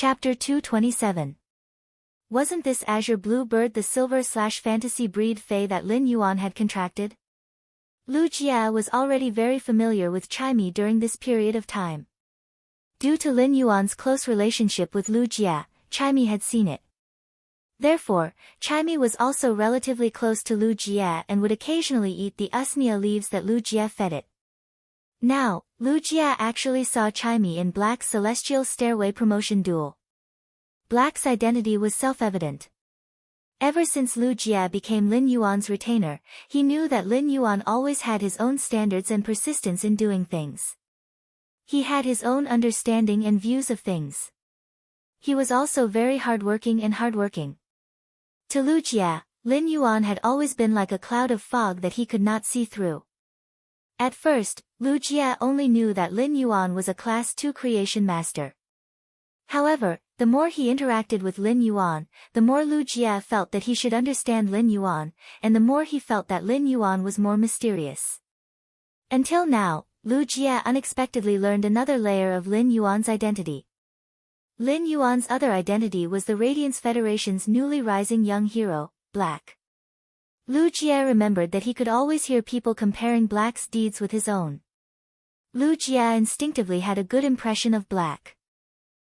Chapter 227. Wasn't this azure blue bird the silver/fantasy breed fae that Lin Yuan had contracted? Lu Jia was already very familiar with Chimey during this period of time. Due to Lin Yuan's close relationship with Lu Jia, Chimey had seen it. Therefore, Chimey was also relatively close to Lu Jia and would occasionally eat the usnea leaves that Lu Jia fed it. Now, Lu Jia actually saw Chimey in Black's celestial stairway promotion duel. Black's identity was self-evident. Ever since Lu Jia became Lin Yuan's retainer, he knew that Lin Yuan always had his own standards and persistence in doing things. He had his own understanding and views of things. He was also very hardworking. To Lu Jia, Lin Yuan had always been like a cloud of fog that he could not see through. At first, Lu Jia only knew that Lin Yuan was a Class 2 creation master. However, the more he interacted with Lin Yuan, the more Lu Jia felt that he should understand Lin Yuan, and the more he felt that Lin Yuan was more mysterious. Until now, Lu Jia unexpectedly learned another layer of Lin Yuan's identity. Lin Yuan's other identity was the Radiance Federation's newly rising young hero, Black. Lu Jia remembered that he could always hear people comparing Black's deeds with his own. Lu Jia instinctively had a good impression of Black.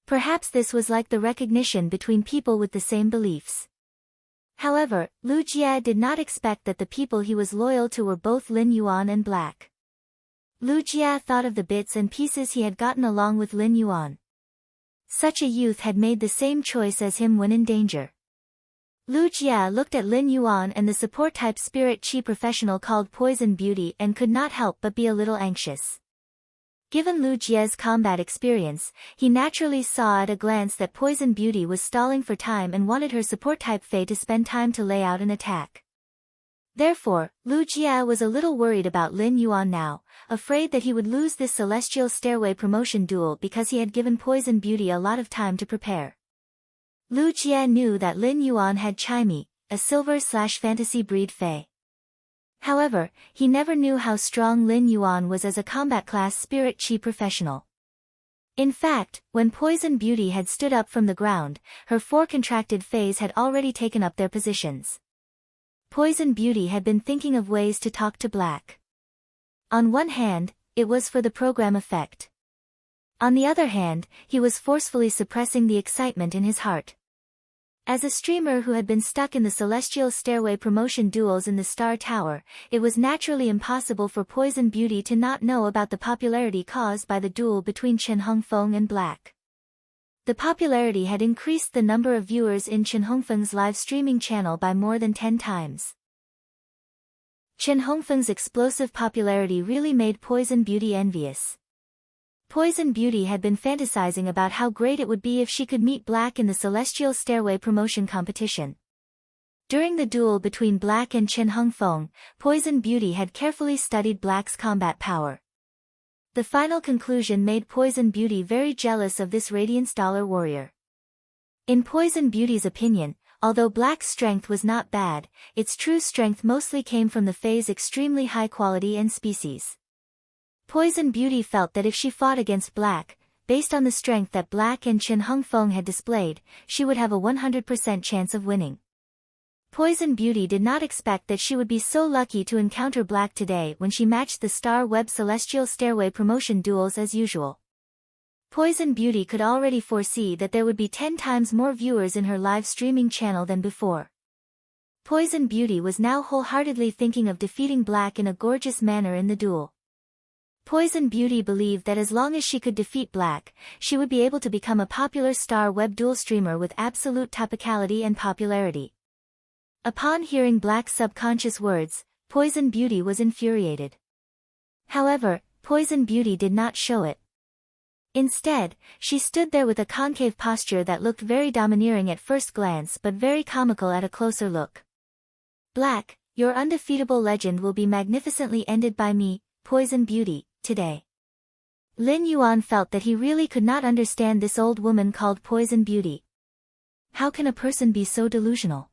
Perhaps this was like the recognition between people with the same beliefs. However, Lu Jia did not expect that the people he was loyal to were both Lin Yuan and Black. Lu Jia thought of the bits and pieces he had gotten along with Lin Yuan. Such a youth had made the same choice as him when in danger. Lu Jia looked at Lin Yuan and the support-type spirit chi professional called Poison Beauty and could not help but be a little anxious. Given Lu Jia's combat experience, he naturally saw at a glance that Poison Beauty was stalling for time and wanted her support-type fae to spend time to lay out an attack. Therefore, Lu Jia was a little worried about Lin Yuan now, afraid that he would lose this celestial stairway promotion duel because he had given Poison Beauty a lot of time to prepare. Lu Jia knew that Lin Yuan had Chimey, a silver/fantasy breed fae. However, he never knew how strong Lin Yuan was as a combat class spirit chi professional. In fact, when Poison Beauty had stood up from the ground, her 4 contracted faes had already taken up their positions. Poison Beauty had been thinking of ways to talk to Black. On one hand, it was for the program effect. On the other hand, he was forcefully suppressing the excitement in his heart. As a streamer who had been stuck in the Celestial Stairway promotion duels in the Star Tower, it was naturally impossible for Poison Beauty to not know about the popularity caused by the duel between Chen Hongfeng and Black. The popularity had increased the number of viewers in Chen Hongfeng's live streaming channel by more than 10 times. Chen Hongfeng's explosive popularity really made Poison Beauty envious. Poison Beauty had been fantasizing about how great it would be if she could meet Black in the Celestial Stairway promotion competition. During the duel between Black and Chen Hongfeng, Poison Beauty had carefully studied Black's combat power. The final conclusion made Poison Beauty very jealous of this Radiance Dollar warrior. In Poison Beauty's opinion, although Black's strength was not bad, its true strength mostly came from the fae's extremely high quality and species. Poison Beauty felt that if she fought against Black, based on the strength that Black and Chen Hongfeng had displayed, she would have a 100% chance of winning. Poison Beauty did not expect that she would be so lucky to encounter Black today when she matched the Star Web Celestial Stairway promotion duels as usual. Poison Beauty could already foresee that there would be 10 times more viewers in her live streaming channel than before. Poison Beauty was now wholeheartedly thinking of defeating Black in a gorgeous manner in the duel. Poison Beauty believed that as long as she could defeat Black, she would be able to become a popular Star Web duel streamer with absolute topicality and popularity. Upon hearing Black's subconscious words, Poison Beauty was infuriated. However, Poison Beauty did not show it. Instead, she stood there with a concave posture that looked very domineering at first glance but very comical at a closer look. Black, your undefeatable legend will be magnificently ended by me, Poison Beauty, today. Lin Yuan felt that he really could not understand this old woman called Poison Beauty. How can a person be so delusional?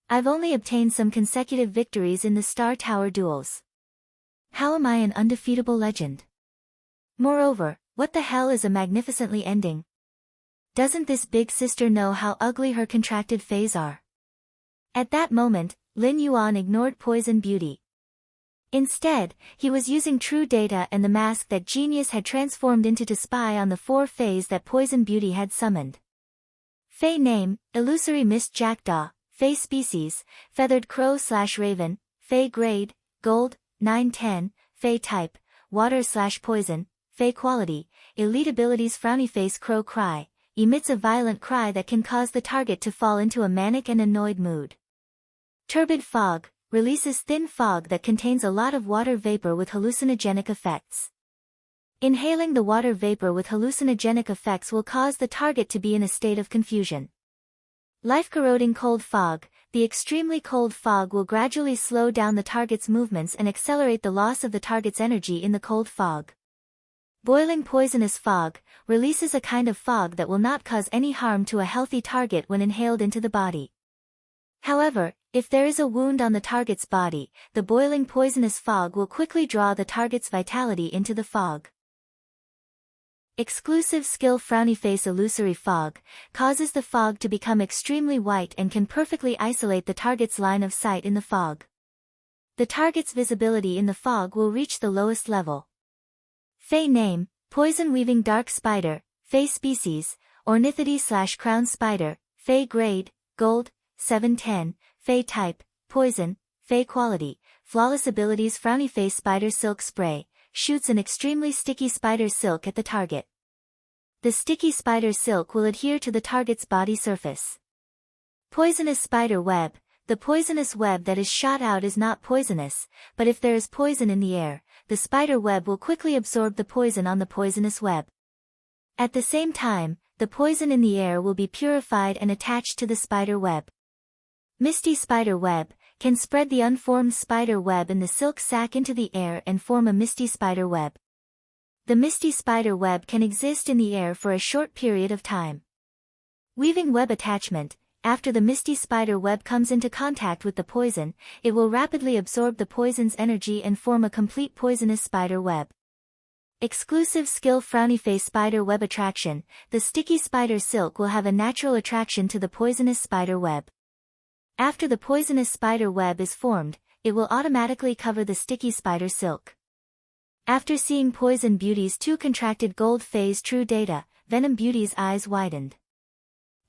I've only obtained some consecutive victories in the Star Tower duels. How am I an undefeatable legend? Moreover, what the hell is a magnificently ending? Doesn't this big sister know how ugly her contracted phase are? At that moment, Lin Yuan ignored Poison Beauty. Instead, he was using true data and the mask that Genius had transformed into to spy on the 4 fays that Poison Beauty had summoned. Fey name, Illusory Mist Jackdaw, Fey species, Feathered Crow/Raven, Fey grade, Gold, 910, Fey type, Water/Poison, Fey quality, elite abilities Frowny Face Crow Cry, emits a violent cry that can cause the target to fall into a manic and annoyed mood. Turbid Fog, releases thin fog that contains a lot of water vapor with hallucinogenic effects. Inhaling the water vapor with hallucinogenic effects will cause the target to be in a state of confusion. Life-corroding Cold Fog, the extremely cold fog will gradually slow down the target's movements and accelerate the loss of the target's energy in the cold fog. Boiling Poisonous Fog, releases a kind of fog that will not cause any harm to a healthy target when inhaled into the body. However, if there is a wound on the target's body, the boiling poisonous fog will quickly draw the target's vitality into the fog. Exclusive skill Frowny Face Illusory Fog, causes the fog to become extremely white and can perfectly isolate the target's line of sight in the fog. The target's visibility in the fog will reach the lowest level. Fey name, Poison Weaving Dark Spider, Fey species, Ornithide/Crown Spider, Fey grade, Gold, 710, Fey type, Poison, Fey quality, flawless abilities Frowny Face Spider Silk Spray, shoots an extremely sticky spider silk at the target. The sticky spider silk will adhere to the target's body surface. Poisonous Spider Web, the poisonous web that is shot out is not poisonous, but if there is poison in the air, the spider web will quickly absorb the poison on the poisonous web. At the same time, the poison in the air will be purified and attached to the spider web. Misty Spider Web, can spread the unformed spider web in the silk sac into the air and form a misty spider web. The misty spider web can exist in the air for a short period of time. Weaving Web Attachment, after the misty spider web comes into contact with the poison, it will rapidly absorb the poison's energy and form a complete poisonous spider web. Exclusive skill Frowny Face Spider Web Attraction, the sticky spider silk will have a natural attraction to the poisonous spider web. After the poisonous spider web is formed, it will automatically cover the sticky spider silk. After seeing Poison Beauty's 2 contracted gold phase true data, Venom Beauty's eyes widened.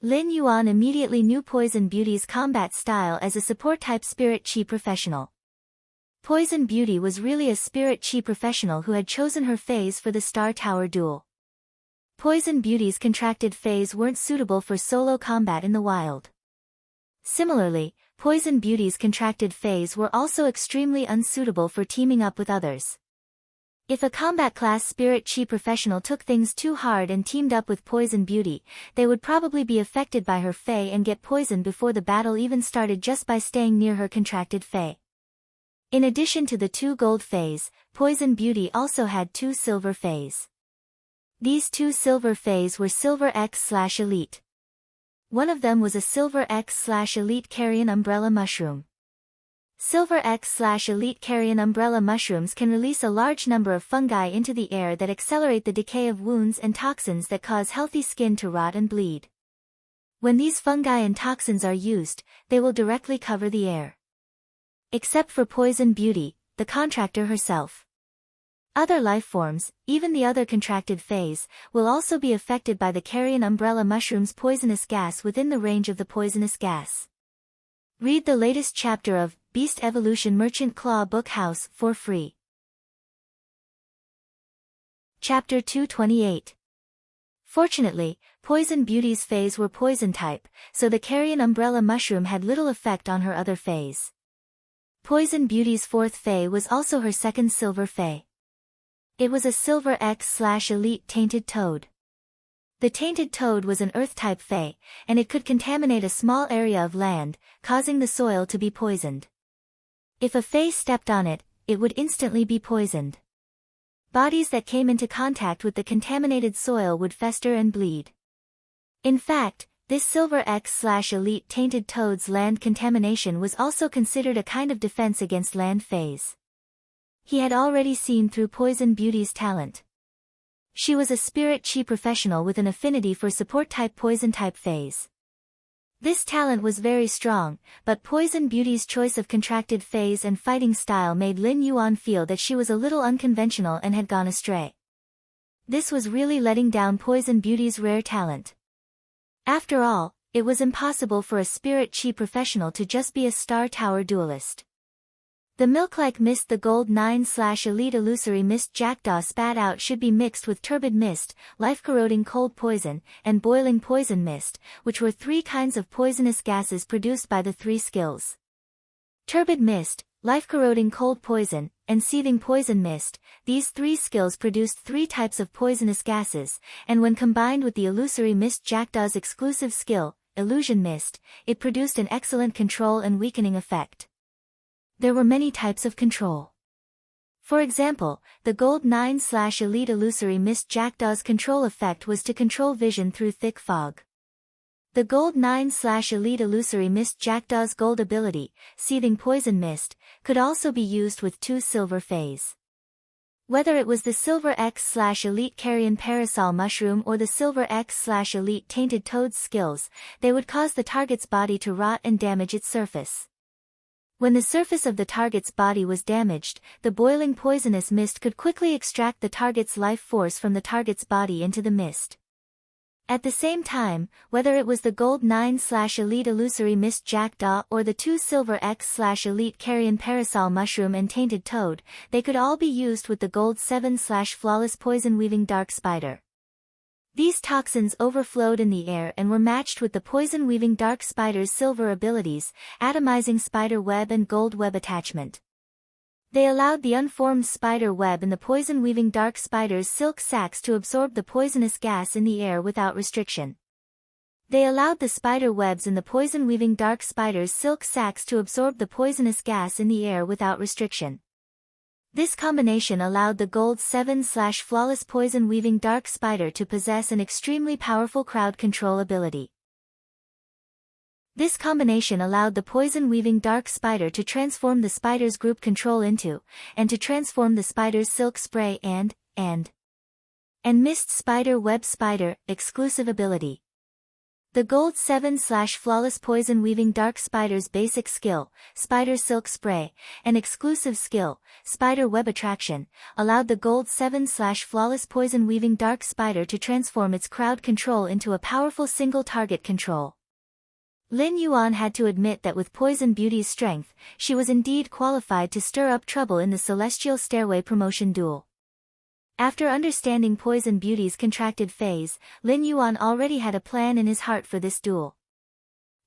Lin Yuan immediately knew Poison Beauty's combat style as a support-type Spirit Chi professional. Poison Beauty was really a Spirit Chi professional who had chosen her phase for the Star Tower duel. Poison Beauty's contracted phase weren't suitable for solo combat in the wild. Similarly, Poison Beauty's contracted phase were also extremely unsuitable for teaming up with others. If a combat class Spirit Chi professional took things too hard and teamed up with Poison Beauty, they would probably be affected by her Fey and get poisoned before the battle even started just by staying near her contracted Fey. In addition to the 2 gold Feys, Poison Beauty also had 2 silver Feys. These 2 silver Feys were Silver X/Elite. One of them was a Silver X/Elite Carrion Umbrella Mushroom. Silver X/Elite Carrion Umbrella Mushrooms can release a large number of fungi into the air that accelerate the decay of wounds and toxins that cause healthy skin to rot and bleed. When these fungi and toxins are used, they will directly cover the air. Except for Poison Beauty, the contractor herself. Other lifeforms, even the other contracted phase, will also be affected by the Carrion Umbrella Mushroom's poisonous gas within the range of the poisonous gas. Read the latest chapter of Beast Evolution Merchant Claw Book House for free. Chapter 228. Fortunately, Poison Beauty's phase were poison type, so the Carrion Umbrella Mushroom had little effect on her other phase. Poison Beauty's 4th Fey was also her 2nd Silver Fey. It was a Silver X/Elite Tainted Toad. The Tainted Toad was an Earth-type Fey, and it could contaminate a small area of land, causing the soil to be poisoned. If a Fey stepped on it, it would instantly be poisoned. Bodies that came into contact with the contaminated soil would fester and bleed. In fact, this Silver X/Elite Tainted Toad's land contamination was also considered a kind of defense against land Feys. He had already seen through Poison Beauty's talent. She was a spirit chi professional with an affinity for support-type poison-type phase. This talent was very strong, but Poison Beauty's choice of contracted phase and fighting style made Lin Yuan feel that she was a little unconventional and had gone astray. This was really letting down Poison Beauty's rare talent. After all, it was impossible for a spirit chi professional to just be a star tower duelist. The milk-like mist the gold 9/elite illusory mist Jackdaw spat out should be mixed with turbid mist, life-corroding cold poison, and boiling poison mist, which were 3 kinds of poisonous gases produced by the 3 skills. Turbid mist, life-corroding cold poison, and seething poison mist, these 3 skills produced 3 types of poisonous gases, and when combined with the illusory mist Jackdaw's exclusive skill, illusion mist, it produced an excellent control and weakening effect. There were many types of control. For example, the gold 9/elite illusory mist Jackdaw's control effect was to control vision through thick fog. The gold 9/elite illusory mist Jackdaw's gold ability, seething poison mist, could also be used with 2 silver phase. Whether it was the silver X/elite carrion parasol mushroom or the silver X/elite tainted toad's skills, they would cause the target's body to rot and damage its surface. When the surface of the target's body was damaged, the boiling poisonous mist could quickly extract the target's life force from the target's body into the mist. At the same time, whether it was the gold 9/elite illusory mist Jackdaw or the 2 silver X/elite carrion parasol mushroom and tainted toad, they could all be used with the gold 7/flawless poison weaving dark spider. These toxins overflowed in the air and were matched with the poison-weaving dark spider's silver abilities, atomizing spider web and gold web attachment. They allowed the unformed spider web in the poison-weaving dark spider's silk sacs to absorb the poisonous gas in the air without restriction. They allowed the spider webs in the poison-weaving dark spider's silk sacs to absorb the poisonous gas in the air without restriction. This combination allowed the gold 7/flawless poison weaving dark spider to possess an extremely powerful crowd control ability. This combination allowed the poison weaving dark spider to transform the spider's group control into, and to transform the spider's silk spray and mist spider web spider, exclusive ability. The gold 7/flawless poison weaving dark spider's basic skill, spider silk spray, and exclusive skill, spider web attraction, allowed the gold 7/flawless poison weaving dark spider to transform its crowd control into a powerful single target control. Lin Yuan had to admit that with Poison Beauty's strength, she was indeed qualified to stir up trouble in the Celestial Stairway promotion duel. After understanding Poison Beauty's contracted phase, Lin Yuan already had a plan in his heart for this duel.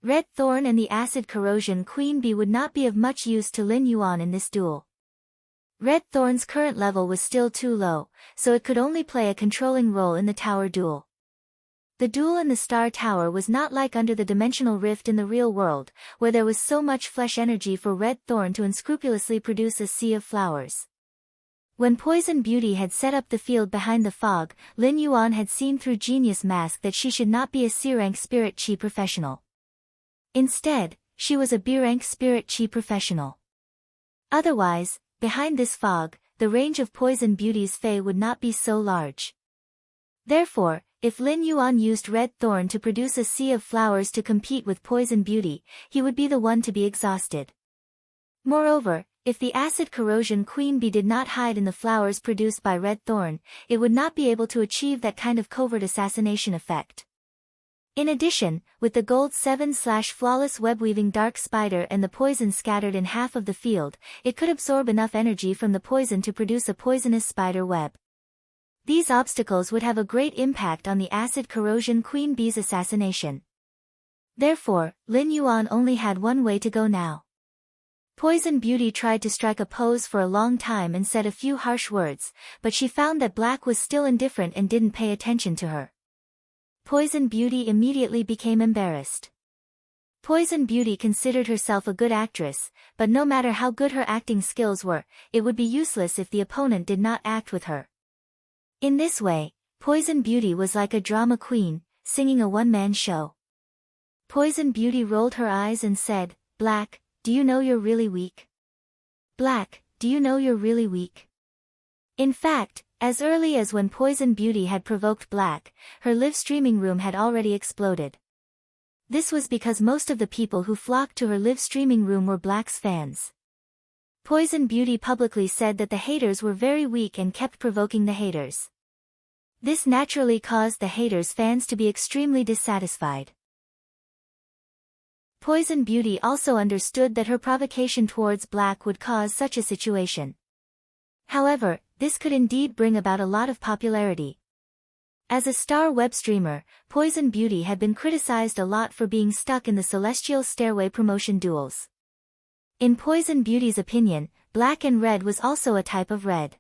Red Thorn and the Acid Corrosion Queen Bee would not be of much use to Lin Yuan in this duel. Red Thorn's current level was still too low, so it could only play a controlling role in the tower duel. The duel in the Star Tower was not like under the dimensional rift in the real world, where there was so much flesh energy for Red Thorn to unscrupulously produce a sea of flowers. When Poison Beauty had set up the field behind the fog, Lin Yuan had seen through Genius Mask that she should not be a C-rank Spirit Chi professional. Instead, she was a B-rank Spirit Chi professional. Otherwise, behind this fog, the range of Poison Beauty's Fey would not be so large. Therefore, if Lin Yuan used Red Thorn to produce a sea of flowers to compete with Poison Beauty, he would be the one to be exhausted. Moreover, if the Acid Corrosion Queen Bee did not hide in the flowers produced by Red Thorn, it would not be able to achieve that kind of covert assassination effect. In addition, with the gold 7/flawless web-weaving dark spider and the poison scattered in half of the field, it could absorb enough energy from the poison to produce a poisonous spider web. These obstacles would have a great impact on the Acid Corrosion Queen Bee's assassination. Therefore, Lin Yuan only had one way to go now. Poison Beauty tried to strike a pose for a long time and said a few harsh words, but she found that Black was still indifferent and didn't pay attention to her. Poison Beauty immediately became embarrassed. Poison Beauty considered herself a good actress, but no matter how good her acting skills were, it would be useless if the opponent did not act with her. In this way, Poison Beauty was like a drama queen, singing a one-man show. Poison Beauty rolled her eyes and said, "Black, do you know you're really weak? Black, do you know you're really weak?" In fact, As early as when Poison Beauty had provoked Black, her live streaming room had already exploded. This was because most of the people who flocked to her live streaming room were Black's fans. Poison Beauty publicly said that the haters were very weak and kept provoking the haters. This naturally caused the haters' fans to be extremely dissatisfied. Poison Beauty also understood that her provocation towards Black would cause such a situation. However, this could indeed bring about a lot of popularity. As a star web streamer, Poison Beauty had been criticized a lot for being stuck in the Celestial Stairway promotion duels. In Poison Beauty's opinion, Black and Red was also a type of red.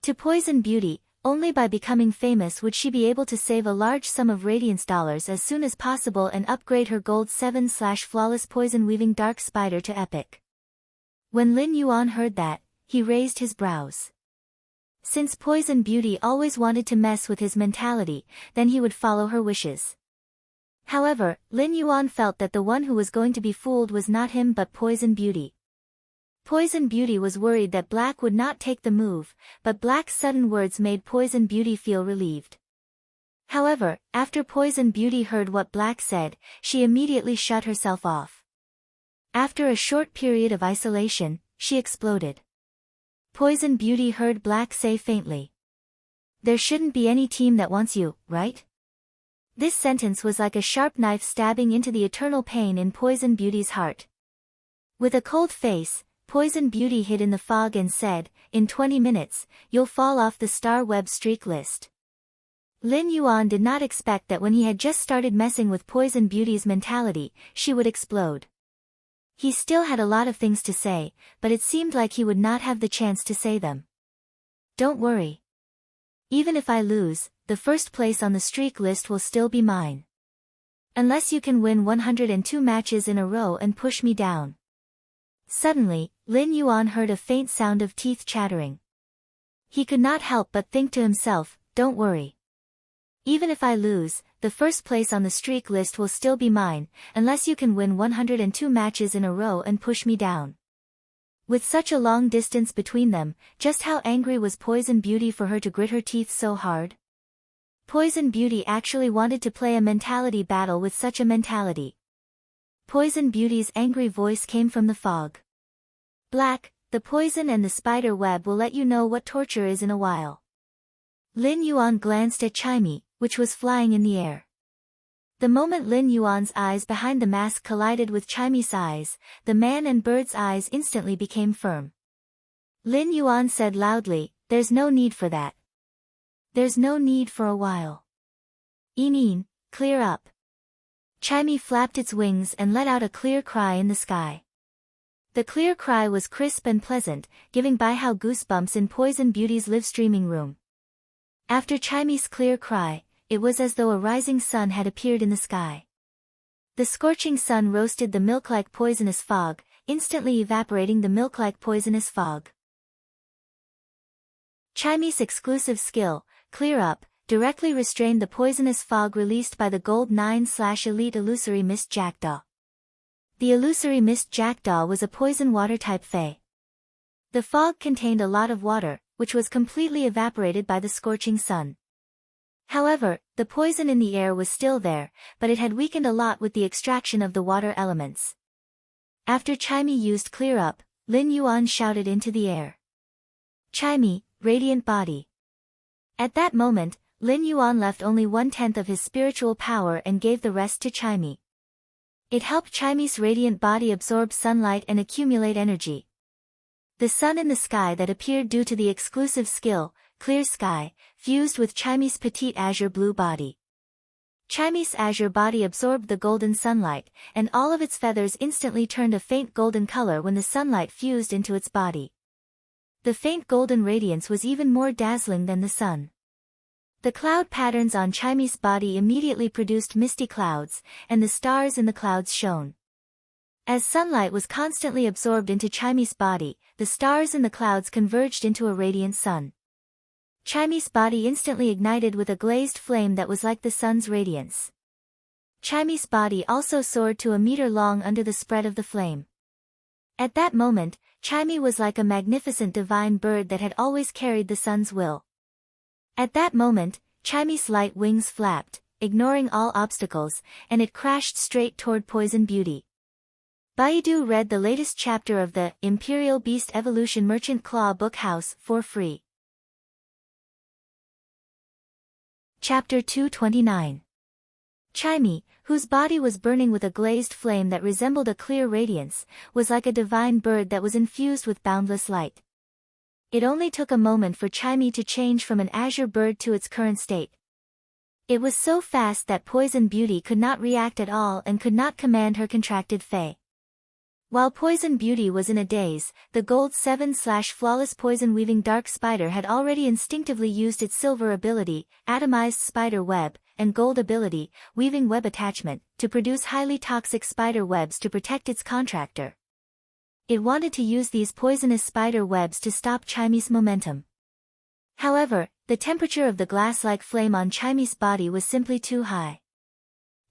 To Poison Beauty, only by becoming famous would she be able to save a large sum of Radiance dollars as soon as possible and upgrade her Gold 7/Flawless Poison Weaving Dark Spider to Epic. When Lin Yuan heard that, he raised his brows. Since Poison Beauty always wanted to mess with his mentality, then he would follow her wishes. However, Lin Yuan felt that the one who was going to be fooled was not him but Poison Beauty. Poison Beauty was worried that Black would not take the move, but Black's sudden words made Poison Beauty feel relieved. However, after Poison Beauty heard what Black said, she immediately shut herself off. After a short period of isolation, she exploded. Poison Beauty heard Black say faintly, "There shouldn't be any team that wants you, right?" This sentence was like a sharp knife stabbing into the eternal pain in Poison Beauty's heart. With a cold face, Poison Beauty hid in the fog and said, "In 20 minutes, you'll fall off the star web streak list." Lin Yuan did not expect that when he had just started messing with Poison Beauty's mentality, she would explode. He still had a lot of things to say, but it seemed like he would not have the chance to say them. "Don't worry. Even if I lose, the first place on the streak list will still be mine. Unless you can win 102 matches in a row and push me down." Suddenly, Lin Yuan heard a faint sound of teeth chattering. He could not help but think to himself, "Don't worry. Even if I lose, the first place on the streak list will still be mine, unless you can win 102 matches in a row and push me down." With such a long distance between them, just how angry was Poison Beauty for her to grit her teeth so hard? Poison Beauty actually wanted to play a mentality battle with such a mentality. Poison Beauty's angry voice came from the fog. "Black, the poison and the spider web will let you know what torture is in a while." Lin Yuan glanced at Chimey, which was flying in the air. The moment Lin Yuan's eyes behind the mask collided with Chimey's eyes, the man and bird's eyes instantly became firm. Lin Yuan said loudly, "There's no need for that. There's no need for a while. I mean, clear up." Chimey flapped its wings and let out a clear cry in the sky. The clear cry was crisp and pleasant, giving Baihao goosebumps in Poison Beauty's live streaming room. After Chimey's clear cry, it was as though a rising sun had appeared in the sky. The scorching sun roasted the milk-like poisonous fog, instantly evaporating the milk-like poisonous fog. Chimey's exclusive skill, Clear Up, directly restrained the poisonous fog released by the Gold 9/Elite Illusory Mist Jackdaw. The Illusory Mist Jackdaw was a poison water-type fae. The fog contained a lot of water, which was completely evaporated by the scorching sun. However, the poison in the air was still there, but it had weakened a lot with the extraction of the water elements. After Chimey used Clear Up, Lin Yuan shouted into the air, "Chimey, Radiant Body." At that moment, Lin Yuan left only 1/10 of his spiritual power and gave the rest to Chimey. It helped Chimey's radiant body absorb sunlight and accumulate energy. The sun in the sky that appeared due to the exclusive skill, Clear Sky, fused with Chimey's petite azure blue body. Chimey's azure body absorbed the golden sunlight, and all of its feathers instantly turned a faint golden color when the sunlight fused into its body. The faint golden radiance was even more dazzling than the sun. The cloud patterns on Chimey's body immediately produced misty clouds, and the stars in the clouds shone. As sunlight was constantly absorbed into Chimey's body, the stars in the clouds converged into a radiant sun. Chimey's body instantly ignited with a glazed flame that was like the sun's radiance. Chimey's body also soared to a meter long under the spread of the flame. At that moment, Chimey was like a magnificent divine bird that had always carried the sun's will. At that moment, Chimy's light wings flapped, ignoring all obstacles, and it crashed straight toward Poison Beauty. Baidu read the latest chapter of the Imperial Beast Evolution Merchant Claw Book House for free. Chapter 229. Chimy, whose body was burning with a glazed flame that resembled a clear radiance, was like a divine bird that was infused with boundless light. It only took a moment for Chimy to change from an azure bird to its current state. It was so fast that Poison Beauty could not react at all and could not command her contracted fae. While Poison Beauty was in a daze, the Gold 7/Flawless Poison Weaving Dark Spider had already instinctively used its silver ability, Atomized Spider Web, and Gold ability, Weaving Web Attachment, to produce highly toxic spider webs to protect its contractor. It wanted to use these poisonous spider webs to stop Chimy's momentum. However, the temperature of the glass-like flame on Chimy's body was simply too high.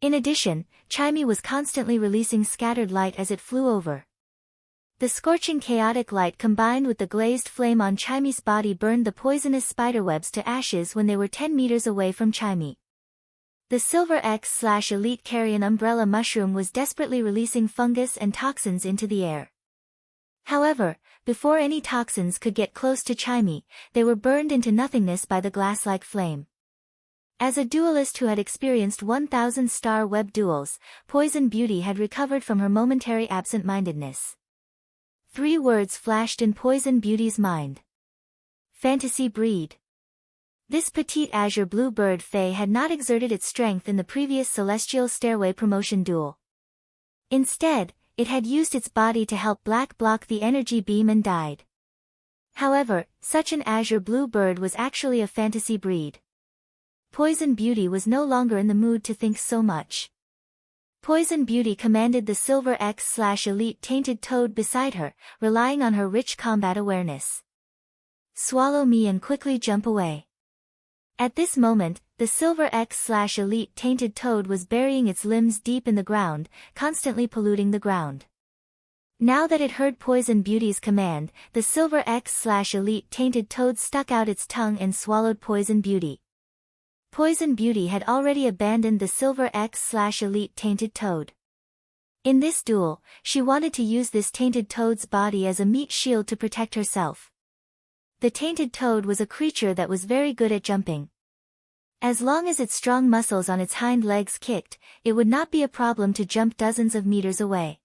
In addition, Chimy was constantly releasing scattered light as it flew over. The scorching chaotic light combined with the glazed flame on Chimy's body burned the poisonous spiderwebs to ashes when they were 10 meters away from Chimy. The Silver X/Elite Carrion Umbrella Mushroom was desperately releasing fungus and toxins into the air. However, before any toxins could get close to Chimy, they were burned into nothingness by the glass-like flame. As a duelist who had experienced 1,000 star web duels, Poison Beauty had recovered from her momentary absent-mindedness. 3 words flashed in Poison Beauty's mind. Fantasy breed. This petite azure blue bird fae had not exerted its strength in the previous Celestial Stairway promotion duel. Instead, it had used its body to help Black block the energy beam and died. However, such an azure blue bird was actually a fantasy breed. Poison Beauty was no longer in the mood to think so much. Poison Beauty commanded the Silver X/Elite Tainted Toad beside her, relying on her rich combat awareness. Swallow me and quickly jump away. At this moment, the Silver X/Elite Tainted Toad was burying its limbs deep in the ground, constantly polluting the ground. Now that it heard Poison Beauty's command, the Silver X/Elite Tainted Toad stuck out its tongue and swallowed Poison Beauty. Poison Beauty had already abandoned the Silver X/Elite Tainted Toad. In this duel, she wanted to use this Tainted Toad's body as a meat shield to protect herself. The Tainted Toad was a creature that was very good at jumping. As long as its strong muscles on its hind legs kicked, it would not be a problem to jump dozens of meters away.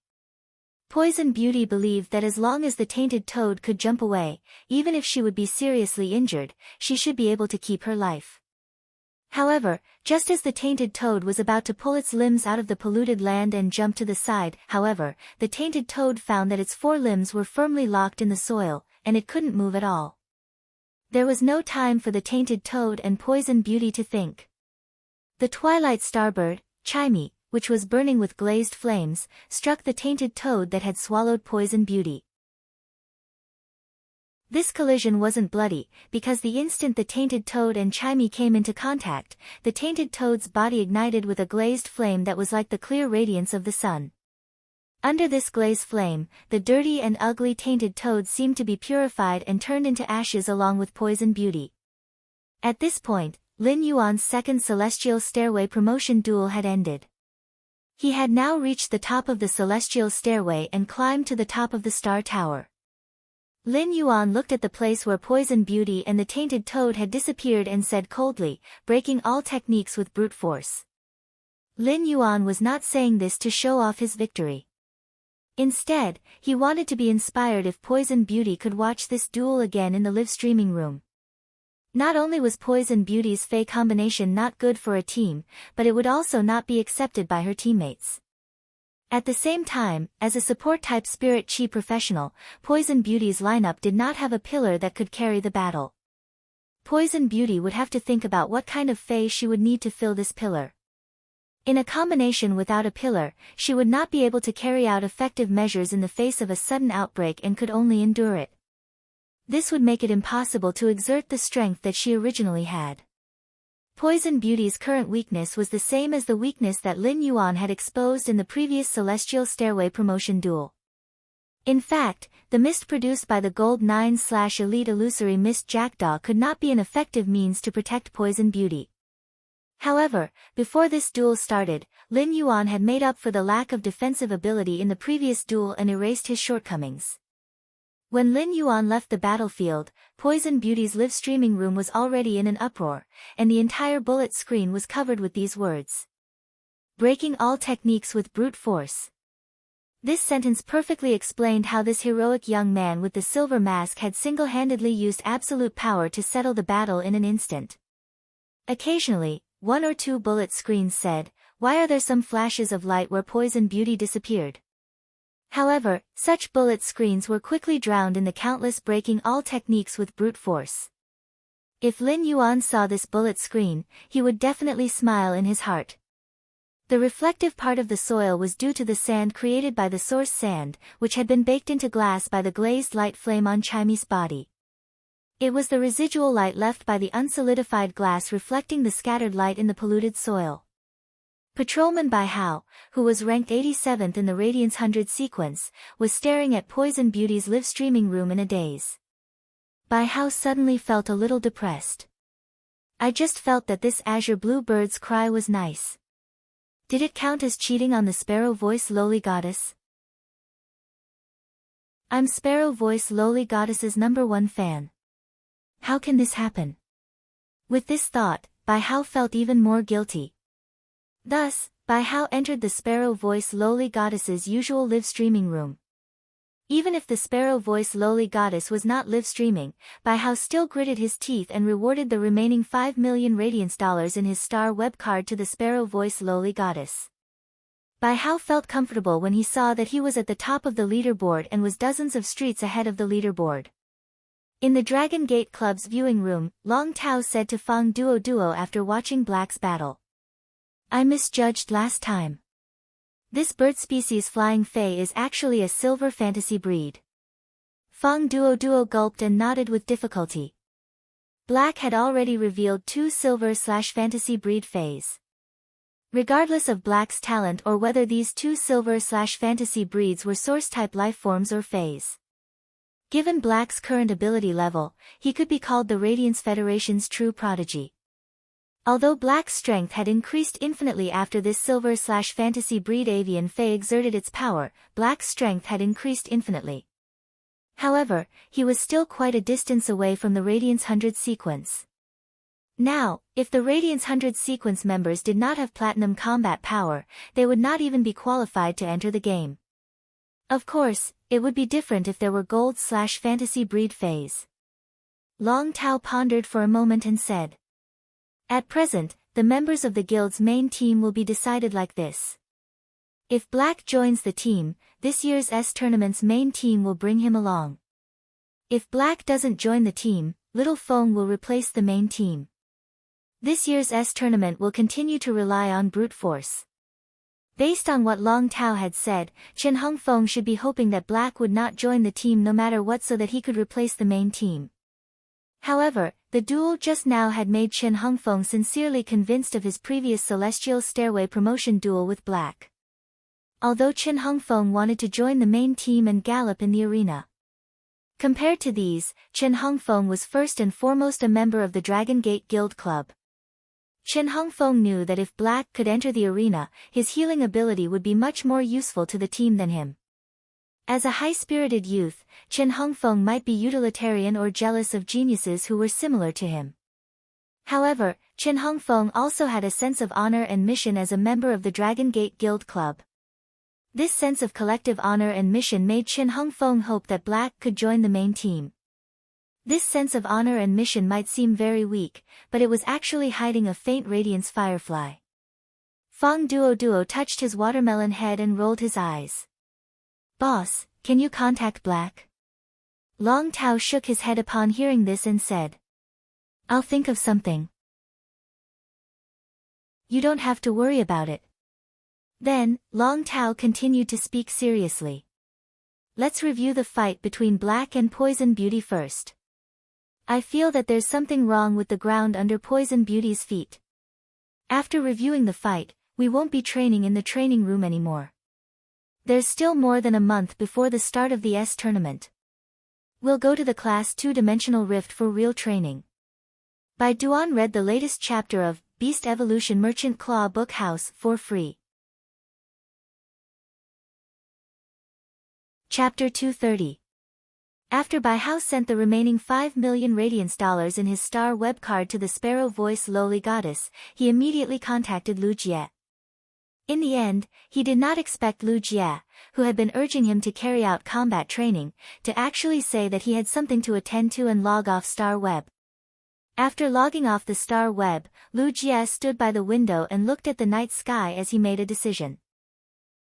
Poison Beauty believed that as long as the Tainted Toad could jump away, even if she would be seriously injured, she should be able to keep her life. However, just as the Tainted Toad was about to pull its limbs out of the polluted land and jump to the side, the Tainted Toad found that its 4 limbs were firmly locked in the soil, and it couldn't move at all. There was no time for the Tainted Toad and Poison Beauty to think. The Twilight Starbird, Chimy, which was burning with glazed flames, struck the Tainted Toad that had swallowed Poison Beauty. This collision wasn't bloody, because the instant the Tainted Toad and Chimy came into contact, the Tainted Toad's body ignited with a glazed flame that was like the clear radiance of the sun. Under this glazed flame, the dirty and ugly Tainted Toad seemed to be purified and turned into ashes along with Poison Beauty. At this point, Lin Yuan's second Celestial Stairway promotion duel had ended. He had now reached the top of the Celestial Stairway and climbed to the top of the Star Tower. Lin Yuan looked at the place where Poison Beauty and the Tainted Toad had disappeared and said coldly, breaking all techniques with brute force. Lin Yuan was not saying this to show off his victory. Instead, he wanted to be inspired if Poison Beauty could watch this duel again in the live streaming room. Not only was Poison Beauty's Fae combination not good for a team, but it would also not be accepted by her teammates. At the same time, as a support-type Spirit Chi professional, Poison Beauty's lineup did not have a pillar that could carry the battle. Poison Beauty would have to think about what kind of Fae she would need to fill this pillar. In a combination without a pillar, she would not be able to carry out effective measures in the face of a sudden outbreak and could only endure it. This would make it impossible to exert the strength that she originally had. Poison Beauty's current weakness was the same as the weakness that Lin Yuan had exposed in the previous Celestial Stairway promotion duel. In fact, the mist produced by the Gold 9/Elite Illusory Mist Jackdaw could not be an effective means to protect Poison Beauty. However, before this duel started, Lin Yuan had made up for the lack of defensive ability in the previous duel and erased his shortcomings. When Lin Yuan left the battlefield, Poison Beauty's live streaming room was already in an uproar, and the entire bullet screen was covered with these words. Breaking all techniques with brute force. This sentence perfectly explained how this heroic young man with the silver mask had single-handedly used absolute power to settle the battle in an instant. Occasionally, one or two bullet screens said, "Why are there some flashes of light where Poison Beauty disappeared?" However, such bullet screens were quickly drowned in the countless breaking all techniques with brute force. If Lin Yuan saw this bullet screen, he would definitely smile in his heart. The reflective part of the soil was due to the sand created by the source sand, which had been baked into glass by the glazed light flame on Chimy's body. It was the residual light left by the unsolidified glass reflecting the scattered light in the polluted soil. Patrolman Bai Hao, who was ranked 87th in the Radiance 100 sequence, was staring at Poison Beauty's live streaming room in a daze. Bai Hao suddenly felt a little depressed. "I just felt that this azure blue bird's cry was nice. Did it count as cheating on the Sparrow Voice Lowly Goddess? I'm Sparrow Voice Lowly Goddess's #1 fan. How can this happen?" With this thought, Bai Hao felt even more guilty. Thus, Bai Hao entered the Sparrow Voice Lowly Goddess's usual live streaming room. Even if the Sparrow Voice Lowly Goddess was not live streaming, Bai Hao still gritted his teeth and rewarded the remaining 5 million Radiance dollars in his star web card to the Sparrow Voice Lowly Goddess. Bai Hao felt comfortable when he saw that he was at the top of the leaderboard and was dozens of streets ahead of the leaderboard. In the Dragon Gate Club's viewing room, Long Tao said to Fang Duo after watching Black's battle. "I misjudged last time. This bird species Flying Fae is actually a silver fantasy breed." Fang Duo gulped and nodded with difficulty. Black had already revealed 2 silver/fantasy breed fays. Regardless of Black's talent or whether these 2 silver/fantasy breeds were source-type lifeforms or fays. Given Black's current ability level, he could be called the Radiance Federation's true prodigy. Although Black's strength had increased infinitely after this silver/fantasy breed avian fae exerted its power, Black's strength had increased infinitely. However, he was still quite a distance away from the Radiance 100 sequence. Now, if the Radiance 100 sequence members did not have platinum combat power, they would not even be qualified to enter the game. Of course, it would be different if there were gold/fantasy breed fays. Long Tao pondered for a moment and said, "At present, the members of the guild's main team will be decided like this. If Black joins the team, this year's tournament's main team will bring him along. If Black doesn't join the team, Little Feng will replace the main team. This year's tournament will continue to rely on brute force." Based on what Long Tao had said, Chen Hongfeng should be hoping that Black would not join the team no matter what so that he could replace the main team. However, the duel just now had made Chen Hongfeng sincerely convinced of his previous Celestial Stairway promotion duel with Black. Although Chen Hongfeng wanted to join the main team and gallop in the arena. Compared to these, Chen Hongfeng was first and foremost a member of the Dragon Gate Guild Club. Chen Hongfeng knew that if Black could enter the arena, his healing ability would be much more useful to the team than him. As a high-spirited youth, Chen Hongfeng might be utilitarian or jealous of geniuses who were similar to him. However, Chen Hongfeng also had a sense of honor and mission as a member of the Dragon Gate Guild Club. This sense of collective honor and mission made Chen Hongfeng hope that Black could join the main team. This sense of honor and mission might seem very weak, but it was actually hiding a faint radiance firefly. Fang Duo touched his watermelon head and rolled his eyes. "Boss, can you contact Black?" Long Tao shook his head upon hearing this and said, "I'll think of something. You don't have to worry about it." Then, Long Tao continued to speak seriously. "Let's review the fight between Black and Poison Beauty first. I feel that there's something wrong with the ground under Poison Beauty's feet. After reviewing the fight, we won't be training in the training room anymore. There's still more than a month before the start of the S tournament. We'll go to the class 2-dimensional rift for real training. Bai Duan read the latest chapter of Beast Evolution Merchant Claw Book House for free. Chapter 230. After Bai Hao sent the remaining 5 million radiance dollars in his star web card to the sparrow voice lowly goddess, he immediately contacted Lu Jie. In the end, he did not expect Lu Jie, who had been urging him to carry out combat training, to actually say that he had something to attend to and log off star web. After logging off the star web, Lu Jie stood by the window and looked at the night sky as he made a decision.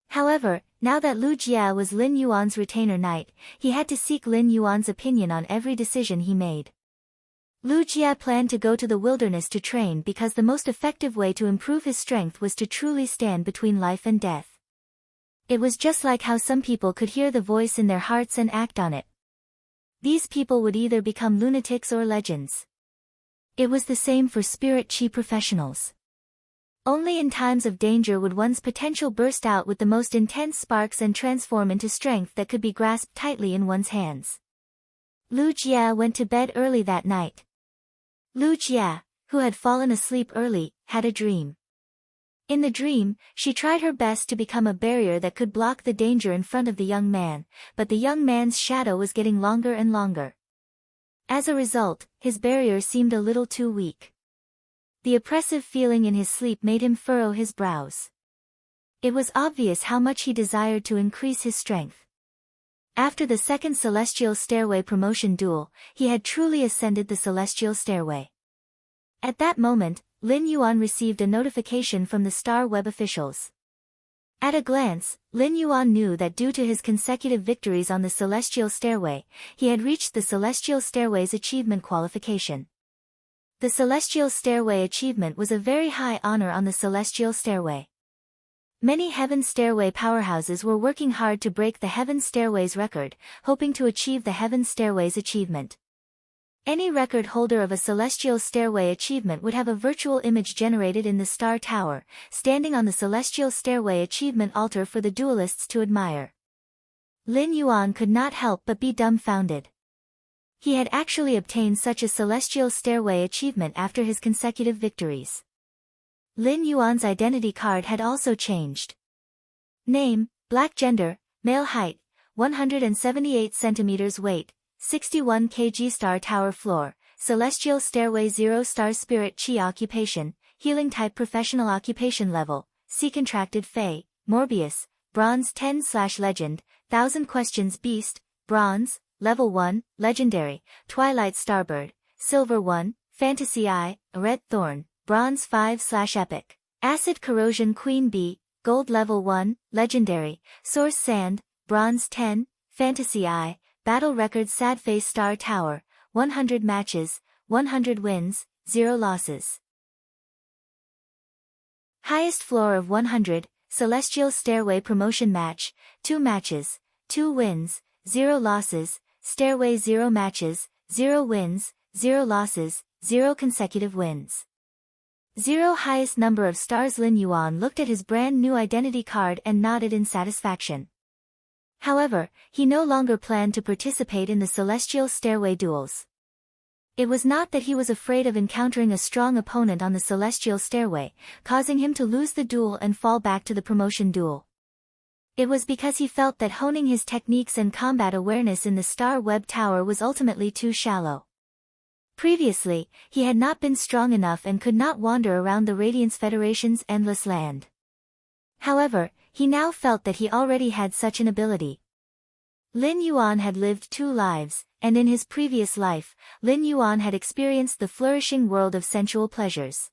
However, now that Lu Jie was Lin Yuan's retainer knight, he had to seek Lin Yuan's opinion on every decision he made. Lu Jie planned to go to the wilderness to train because the most effective way to improve his strength was to truly stand between life and death. It was just like how some people could hear the voice in their hearts and act on it. These people would either become lunatics or legends. It was the same for spirit chi professionals. Only in times of danger would one's potential burst out with the most intense sparks and transform into strength that could be grasped tightly in one's hands. Lu Jie went to bed early that night. Lu Jie, who had fallen asleep early, had a dream. In the dream, she tried her best to become a barrier that could block the danger in front of the young man, but the young man's shadow was getting longer and longer. As a result, his barrier seemed a little too weak. The oppressive feeling in his sleep made him furrow his brows. It was obvious how much he desired to increase his strength. After the second Celestial Stairway promotion duel, he had truly ascended the Celestial Stairway. At that moment, Lin Yuan received a notification from the Star Web officials. At a glance, Lin Yuan knew that due to his consecutive victories on the Celestial Stairway, he had reached the Celestial Stairway's achievement qualification. The Celestial Stairway achievement was a very high honor on the Celestial Stairway. Many Heaven Stairway powerhouses were working hard to break the Heaven Stairway's record, hoping to achieve the Heaven Stairway's achievement. Any record holder of a Celestial Stairway achievement would have a virtual image generated in the Star Tower, standing on the Celestial Stairway achievement altar for the duelists to admire. Lin Yuan could not help but be dumbfounded. He had actually obtained such a Celestial Stairway achievement after his consecutive victories. Lin Yuan's identity card had also changed. Name, black gender, male height, 178 centimeters weight, 61 kg Star Tower floor, Celestial Stairway 0 star spirit chi occupation, healing type professional occupation level, C contracted Fey, Morbius, bronze 10/legend, 1000 questions beast, bronze, level 1, legendary, Twilight Starbird, silver 1, fantasy eye, red thorn, bronze 5/epic, acid corrosion queen bee, gold level 1, legendary, source sand, bronze 10, fantasy eye, battle record sad face Star Tower, 100 matches, 100 wins, 0 losses. Highest floor of 100, Celestial Stairway promotion match, 2 matches, 2 wins, 0 losses, Stairway 0 matches, 0 wins, 0 losses, 0 consecutive wins. 0 highest number of stars. Lin Yuan looked at his brand new identity card and nodded in satisfaction. However, he no longer planned to participate in the Celestial Stairway duels. It was not that he was afraid of encountering a strong opponent on the Celestial Stairway, causing him to lose the duel and fall back to the promotion duel. It was because he felt that honing his techniques and combat awareness in the Star Web Tower was ultimately too shallow. Previously, he had not been strong enough and could not wander around the Radiance Federation's endless land. However, he now felt that he already had such an ability. Lin Yuan had lived 2 lives, and in his previous life, Lin Yuan had experienced the flourishing world of sensual pleasures.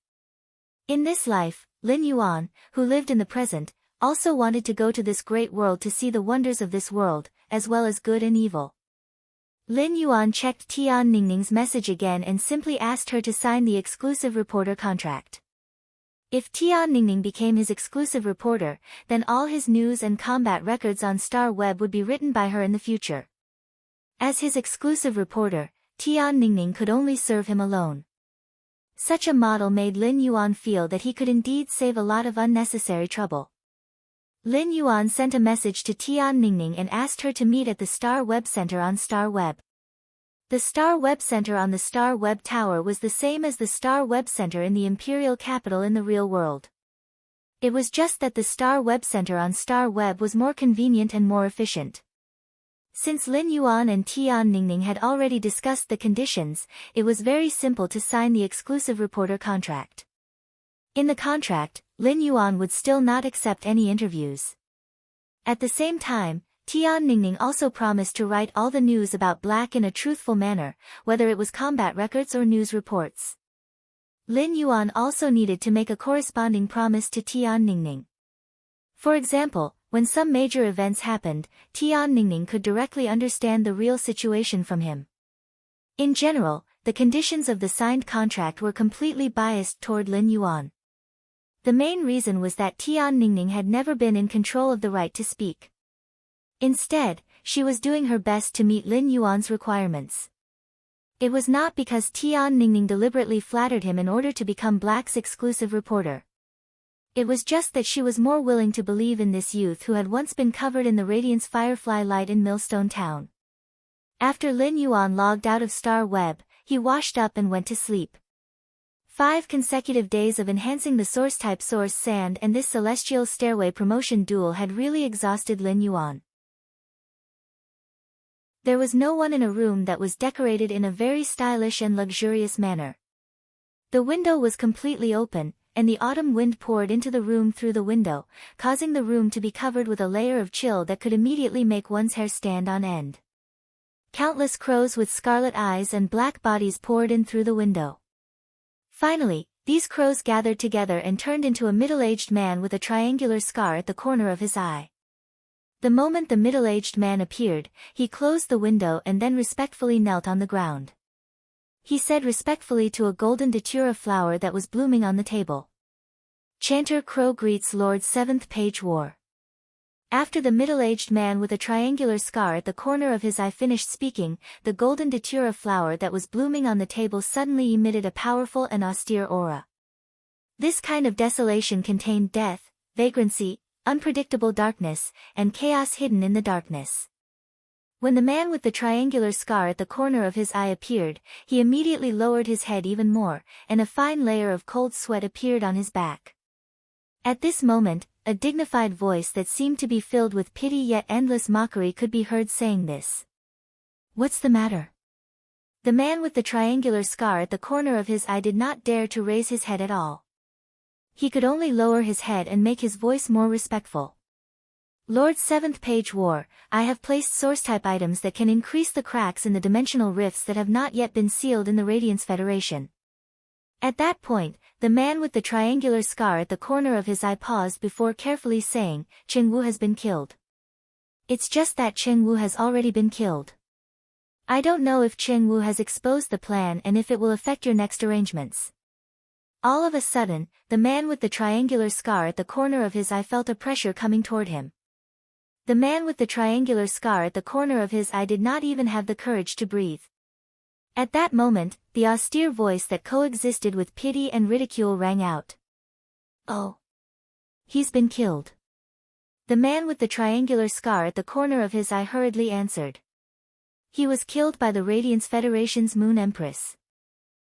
In this life, Lin Yuan, who lived in the present, also wanted to go to this great world to see the wonders of this world, as well as good and evil. Lin Yuan checked Tian Ningning's message again and simply asked her to sign the exclusive reporter contract. If Tian Ningning became his exclusive reporter, then all his news and combat records on Star Web would be written by her in the future. As his exclusive reporter, Tian Ningning could only serve him alone. Such a model made Lin Yuan feel that he could indeed save a lot of unnecessary trouble. Lin Yuan sent a message to Tian Ningning and asked her to meet at the Star Web Center on Star Web. The Star Web Center on the Star Web Tower was the same as the Star Web Center in the imperial capital in the real world. It was just that the Star Web Center on Star Web was more convenient and more efficient. Since Lin Yuan and Tian Ningning had already discussed the conditions, it was very simple to sign the exclusive reporter contract. In the contract, Lin Yuan would still not accept any interviews. At the same time, Tian Ningning also promised to write all the news about Black in a truthful manner, whether it was combat records or news reports. Lin Yuan also needed to make a corresponding promise to Tian Ningning. For example, when some major events happened, Tian Ningning could directly understand the real situation from him. In general, the conditions of the signed contract were completely biased toward Lin Yuan. The main reason was that Tian Ningning had never been in control of the right to speak. Instead, she was doing her best to meet Lin Yuan's requirements. It was not because Tian Ningning deliberately flattered him in order to become Black's exclusive reporter. It was just that she was more willing to believe in this youth who had once been covered in the Radiance Firefly light in Millstone Town. After Lin Yuan logged out of Star Web, he washed up and went to sleep. 5 consecutive days of enhancing the source-type Source Sand and this Celestial Stairway promotion duel had really exhausted Lin Yuan. There was no one in a room that was decorated in a very stylish and luxurious manner. The window was completely open, and the autumn wind poured into the room through the window, causing the room to be covered with a layer of chill that could immediately make one's hair stand on end. Countless crows with scarlet eyes and black bodies poured in through the window. Finally, these crows gathered together and turned into a middle-aged man with a triangular scar at the corner of his eye. The moment the middle-aged man appeared, he closed the window and then respectfully knelt on the ground. He said respectfully to a golden datura flower that was blooming on the table. Chanter Crow greets Lord 7th Page War. After the middle-aged man with a triangular scar at the corner of his eye finished speaking, the golden datura flower that was blooming on the table suddenly emitted a powerful and austere aura. This kind of desolation contained death, vagrancy, unpredictable darkness, and chaos hidden in the darkness. When the man with the triangular scar at the corner of his eye appeared, he immediately lowered his head even more, and a fine layer of cold sweat appeared on his back. At this moment, a dignified voice that seemed to be filled with pity yet endless mockery could be heard saying this. "What's the matter?" The man with the triangular scar at the corner of his eye did not dare to raise his head at all. He could only lower his head and make his voice more respectful. "Lord 7th Page War, I have placed source-type items that can increase the cracks in the dimensional rifts that have not yet been sealed in the Radiance Federation." At that point, the man with the triangular scar at the corner of his eye paused before carefully saying, "Cheng Wu has been killed." "It's just that Cheng Wu has already been killed. I don't know if Cheng Wu has exposed the plan and if it will affect your next arrangements." All of a sudden, the man with the triangular scar at the corner of his eye felt a pressure coming toward him. The man with the triangular scar at the corner of his eye did not even have the courage to breathe. At that moment, the austere voice that coexisted with pity and ridicule rang out. "Oh. He's been killed." The man with the triangular scar at the corner of his eye hurriedly answered. "He was killed by the Radiance Federation's Moon Empress."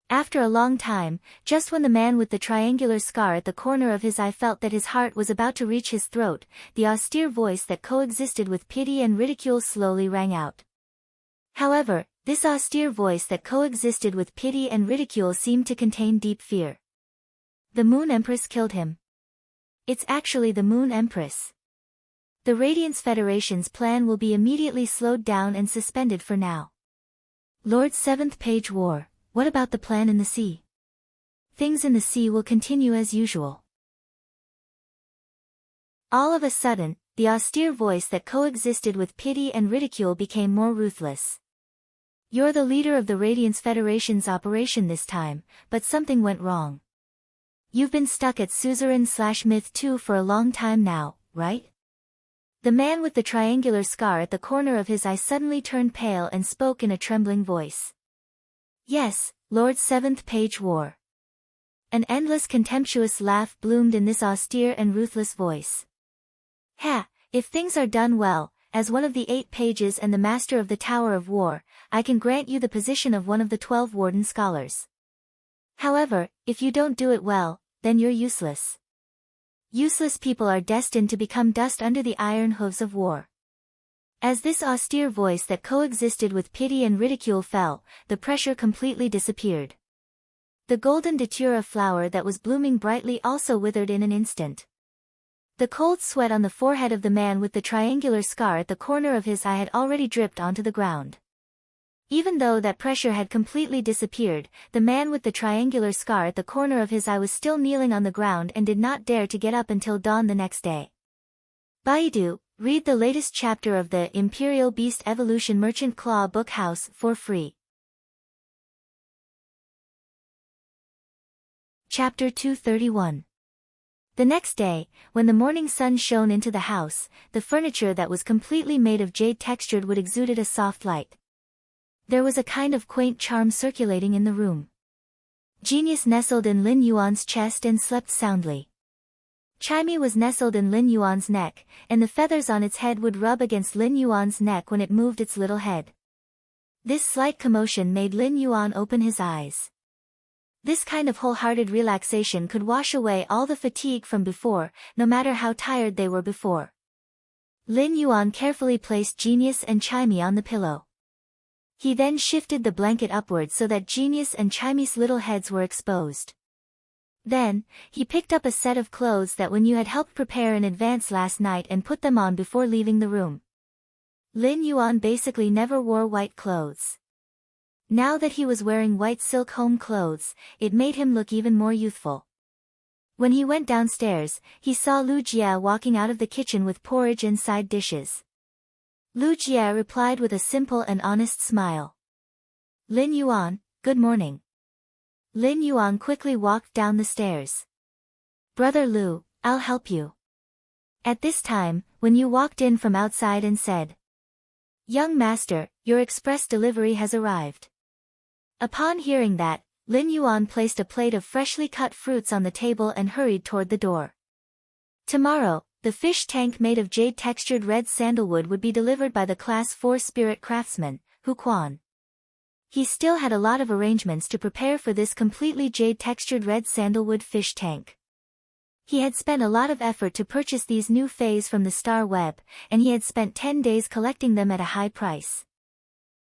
After a long time, just when the man with the triangular scar at the corner of his eye felt that his heart was about to reach his throat, the austere voice that coexisted with pity and ridicule slowly rang out. However, this austere voice that coexisted with pity and ridicule seemed to contain deep fear. "The Moon Empress killed him. It's actually the Moon Empress. The Radiance Federation's plan will be immediately slowed down and suspended for now. Lord 7th Page War. What about the plan in the sea? Things in the sea will continue as usual." All of a sudden, the austere voice that coexisted with pity and ridicule became more ruthless. "You're the leader of the Radiance Federation's operation this time, but something went wrong. You've been stuck at Suzerain/Myth 2 for a long time now, right?" The man with the triangular scar at the corner of his eye suddenly turned pale and spoke in a trembling voice. "Yes, Lord 7th Page War." An endless contemptuous laugh bloomed in this austere and ruthless voice. Ha, if things are done well, as one of the 8 pages and the master of the Tower of War, I can grant you the position of one of the 12 warden scholars. However, if you don't do it well, then you're useless. Useless people are destined to become dust under the iron hooves of war. As this austere voice that coexisted with pity and ridicule fell, the pressure completely disappeared. The golden datura flower that was blooming brightly also withered in an instant. The cold sweat on the forehead of the man with the triangular scar at the corner of his eye had already dripped onto the ground. Even though that pressure had completely disappeared, the man with the triangular scar at the corner of his eye was still kneeling on the ground and did not dare to get up until dawn the next day. Baidu, read the latest chapter of the Imperial Beast Evolution Merchant Claw Book House for free. Chapter 231. The next day, when the morning sun shone into the house, the furniture that was completely made of jade textured wood exuded a soft light. There was a kind of quaint charm circulating in the room. Genius nestled in Lin Yuan's chest and slept soundly. Chimey was nestled in Lin Yuan's neck, and the feathers on its head would rub against Lin Yuan's neck when it moved its little head. This slight commotion made Lin Yuan open his eyes. This kind of wholehearted relaxation could wash away all the fatigue from before, no matter how tired they were before. Lin Yuan carefully placed Genius and Chimey on the pillow. He then shifted the blanket upward so that Genius and Chimey's little heads were exposed. Then, he picked up a set of clothes that Wen Yu had helped prepare in advance last night and put them on before leaving the room. Lin Yuan basically never wore white clothes. Now that he was wearing white silk home clothes, it made him look even more youthful. When he went downstairs, he saw Lu Jia walking out of the kitchen with porridge and side dishes. Lu Jia replied with a simple and honest smile. Lin Yuan, good morning. Lin Yuan quickly walked down the stairs. Brother Lu, I'll help you. At this time, Wen Yu walked in from outside and said, Young master, your express delivery has arrived. Upon hearing that, Lin Yuan placed a plate of freshly cut fruits on the table and hurried toward the door. Tomorrow, the fish tank made of jade-textured red sandalwood would be delivered by the Class 4 spirit craftsman, Hu Quan. He still had a lot of arrangements to prepare for this completely jade-textured red sandalwood fish tank. He had spent a lot of effort to purchase these new fays from the Star Web, and he had spent 10 days collecting them at a high price.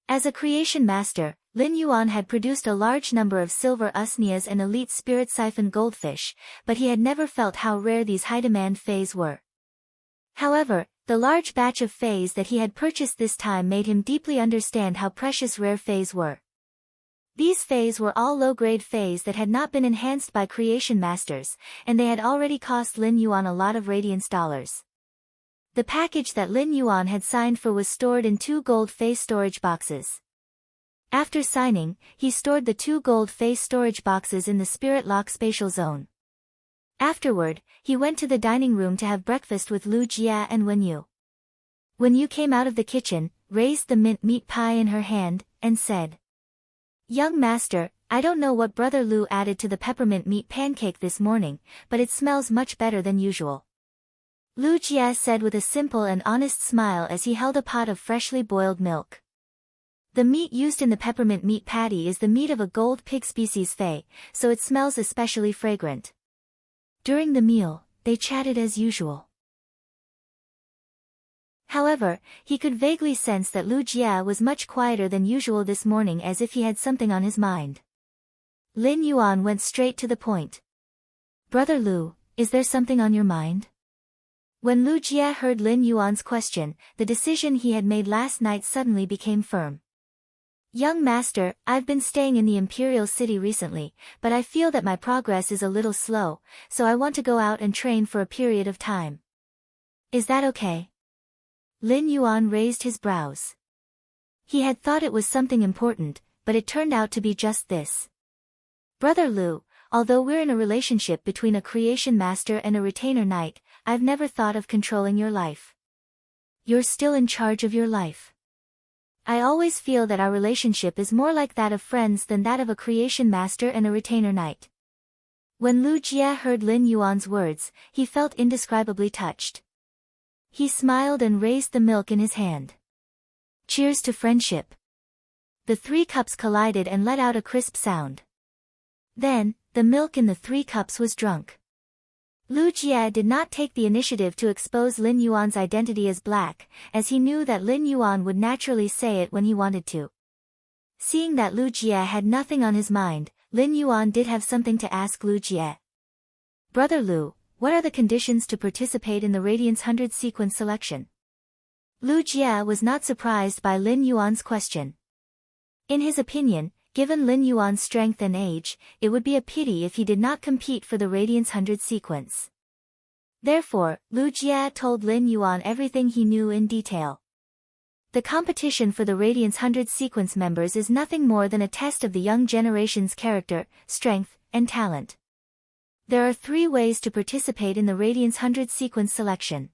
As a creation master, Lin Yuan had produced a large number of silver usnias and elite spirit siphon goldfish, but he had never felt how rare these high-demand fays were. However, the large batch of fays that he had purchased this time made him deeply understand how precious rare fays were. These fays were all low-grade fays that had not been enhanced by creation masters, and they had already cost Lin Yuan a lot of radiance dollars. The package that Lin Yuan had signed for was stored in 2 gold fay storage boxes. After signing, he stored the 2 gold fay storage boxes in the Spirit Lock spatial zone. Afterward, he went to the dining room to have breakfast with Lu Jia and Wen Yu. Wen Yu came out of the kitchen, raised the mint meat pie in her hand, and said, Young master, I don't know what Brother Lu added to the peppermint meat pancake this morning, but it smells much better than usual. Lu Jia said with a simple and honest smile as he held a pot of freshly boiled milk. The meat used in the peppermint meat patty is the meat of a gold pig species fay, so it smells especially fragrant. During the meal, they chatted as usual. However, he could vaguely sense that Lu Jia was much quieter than usual this morning, as if he had something on his mind. Lin Yuan went straight to the point. Brother Lu, is there something on your mind? When Lu Jia heard Lin Yuan's question, the decision he had made last night suddenly became firm. Young master, I've been staying in the Imperial City recently, but I feel that my progress is a little slow, so I want to go out and train for a period of time. Is that okay? Lin Yuan raised his brows. He had thought it was something important, but it turned out to be just this. Brother Lu, although we're in a relationship between a creation master and a retainer knight, I've never thought of controlling your life. You're still in charge of your life. I always feel that our relationship is more like that of friends than that of a creation master and a retainer knight. When Lu Jia heard Lin Yuan's words, he felt indescribably touched. He smiled and raised the milk in his hand. Cheers to friendship. The 3 cups collided and let out a crisp sound. Then, the milk in the 3 cups was drunk. Lu Jie did not take the initiative to expose Lin Yuan's identity as black, as he knew that Lin Yuan would naturally say it when he wanted to. Seeing that Lu Jie had nothing on his mind, Lin Yuan did have something to ask Lu Jie. Brother Lu, what are the conditions to participate in the Radiance 100 sequence selection? Lu Jie was not surprised by Lin Yuan's question. In his opinion, given Lin Yuan's strength and age, it would be a pity if he did not compete for the Radiance 100 sequence. Therefore, Lu Jie told Lin Yuan everything he knew in detail. The competition for the Radiance 100 sequence members is nothing more than a test of the young generation's character, strength, and talent. There are 3 ways to participate in the Radiance 100 sequence selection.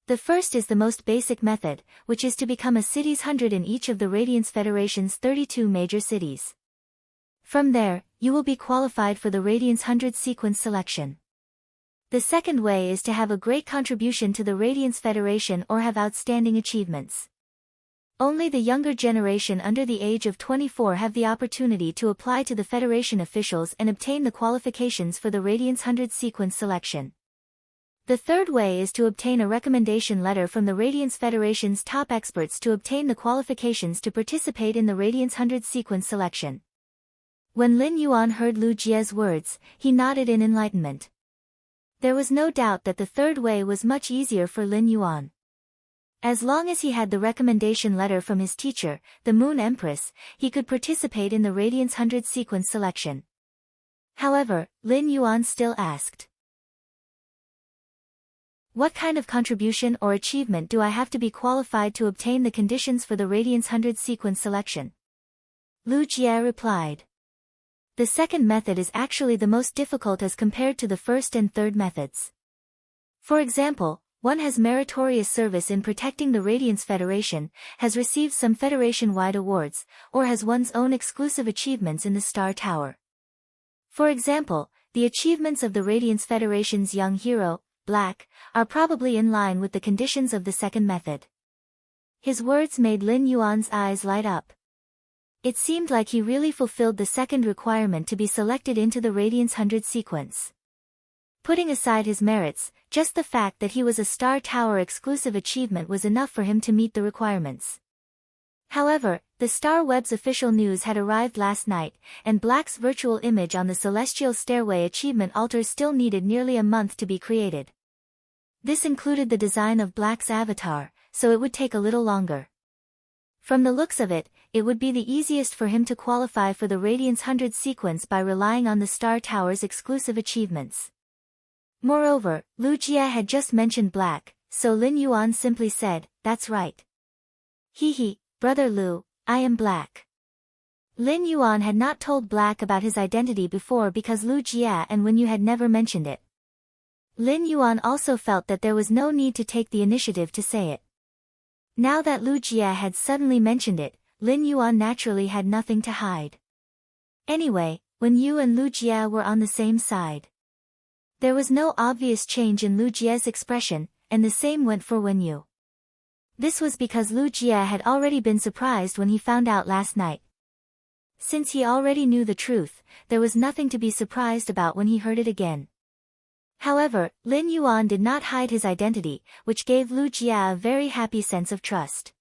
The first is the most basic method, which is to become a city's 100 in each of the Radiance Federation's 32 major cities. From there, you will be qualified for the Radiance 100 sequence selection. The second way is to have a great contribution to the Radiance Federation or have outstanding achievements. Only the younger generation under the age of 24 have the opportunity to apply to the Federation officials and obtain the qualifications for the Radiance 100 sequence selection. The third way is to obtain a recommendation letter from the Radiance Federation's top experts to obtain the qualifications to participate in the Radiance 100 sequence selection. When Lin Yuan heard Lu Jie's words, he nodded in enlightenment. There was no doubt that the third way was much easier for Lin Yuan. As long as he had the recommendation letter from his teacher, the Moon Empress, he could participate in the Radiance 100 sequence selection. However, Lin Yuan still asked, what kind of contribution or achievement do I have to be qualified to obtain the conditions for the Radiance 100 sequence selection? Lu Jie replied. The second method is actually the most difficult as compared to the first and third methods. For example, one has meritorious service in protecting the Radiance Federation, has received some Federation-wide awards, or has one's own exclusive achievements in the Star Tower. For example, the achievements of the Radiance Federation's young hero, Black, are probably in line with the conditions of the second method. His words made Lin Yuan's eyes light up. It seemed like he really fulfilled the second requirement to be selected into the Radiance 100 sequence. Putting aside his merits, just the fact that he was a Star Tower exclusive achievement was enough for him to meet the requirements. However, the Star Web's official news had arrived last night, and Black's virtual image on the Celestial Stairway achievement altars still needed nearly a month to be created. This included the design of Black's avatar, so it would take a little longer. From the looks of it, it would be the easiest for him to qualify for the Radiance 100 sequence by relying on the Star Tower's exclusive achievements. Moreover, Lu Jie had just mentioned Black, so Lin Yuan simply said, that's right. He, Brother Lu, I am Black. Lin Yuan had not told Black about his identity before because Lu Jie and Wen Yu had never mentioned it. Lin Yuan also felt that there was no need to take the initiative to say it. Now that Lu Jie had suddenly mentioned it, Lin Yuan naturally had nothing to hide. Anyway, Wen Yu and Lu Jie were on the same side. There was no obvious change in Lu Jie's expression, and the same went for Wen Yu. This was because Lu Jie had already been surprised when he found out last night. Since he already knew the truth, there was nothing to be surprised about when he heard it again. However, Lin Yuan did not hide his identity, which gave Lu Jie a very happy sense of trust.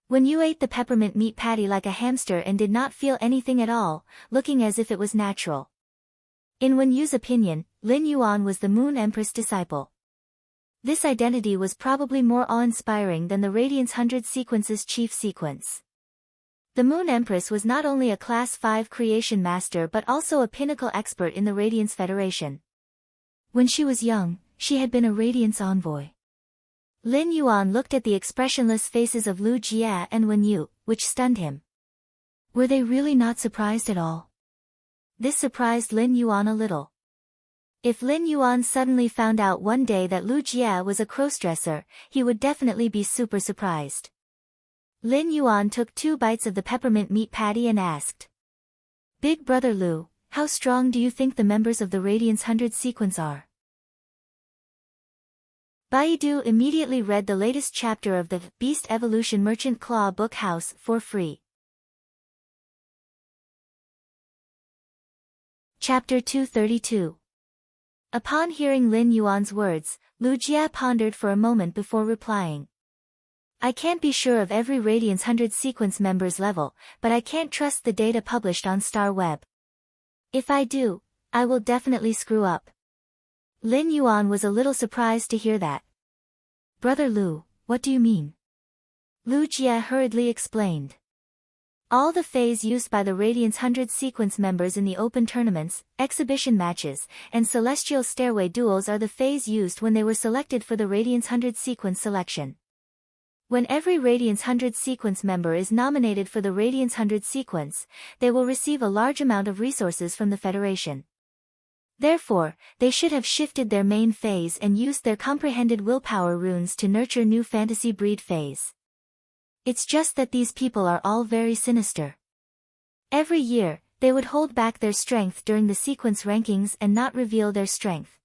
Wen Yu ate the peppermint meat patty like a hamster and did not feel anything at all, looking as if it was natural. In Wen Yu's opinion, Lin Yuan was the Moon Empress disciple. This identity was probably more awe-inspiring than the Radiance 100 sequence's chief sequence. The Moon Empress was not only a Class 5 creation master but also a pinnacle expert in the Radiance Federation. When she was young, she had been a Radiance envoy. Lin Yuan looked at the expressionless faces of Lu Jie and Wen Yu, which stunned him. Were they really not surprised at all? This surprised Lin Yuan a little. If Lin Yuan suddenly found out one day that Lu Jie was a crossdresser, he would definitely be super surprised. Lin Yuan took 2 bites of the peppermint meat patty and asked, Big Brother Lu, how strong do you think the members of the Radiance 100 sequence are? Baidu immediately read the latest chapter of the Beast Evolution Merchant Claw Book House for free. Chapter 232. Upon hearing Lin Yuan's words, Lu Jia pondered for a moment before replying. I can't be sure of every Radiance 100 sequence member's level, but I can't trust the data published on Star Web. If I do, I will definitely screw up. Lin Yuan was a little surprised to hear that. Brother Lu, what do you mean? Lu Jia hurriedly explained. All the phase used by the Radiance 100 sequence members in the open tournaments, exhibition matches, and Celestial Stairway duels are the phase used when they were selected for the Radiance 100 sequence selection. When every Radiance 100 sequence member is nominated for the Radiance 100 sequence, they will receive a large amount of resources from the Federation. Therefore, they should have shifted their main phase and used their comprehended willpower runes to nurture new fantasy breed phase. It's just that these people are all very sinister. Every year, they would hold back their strength during the sequence rankings and not reveal their strength.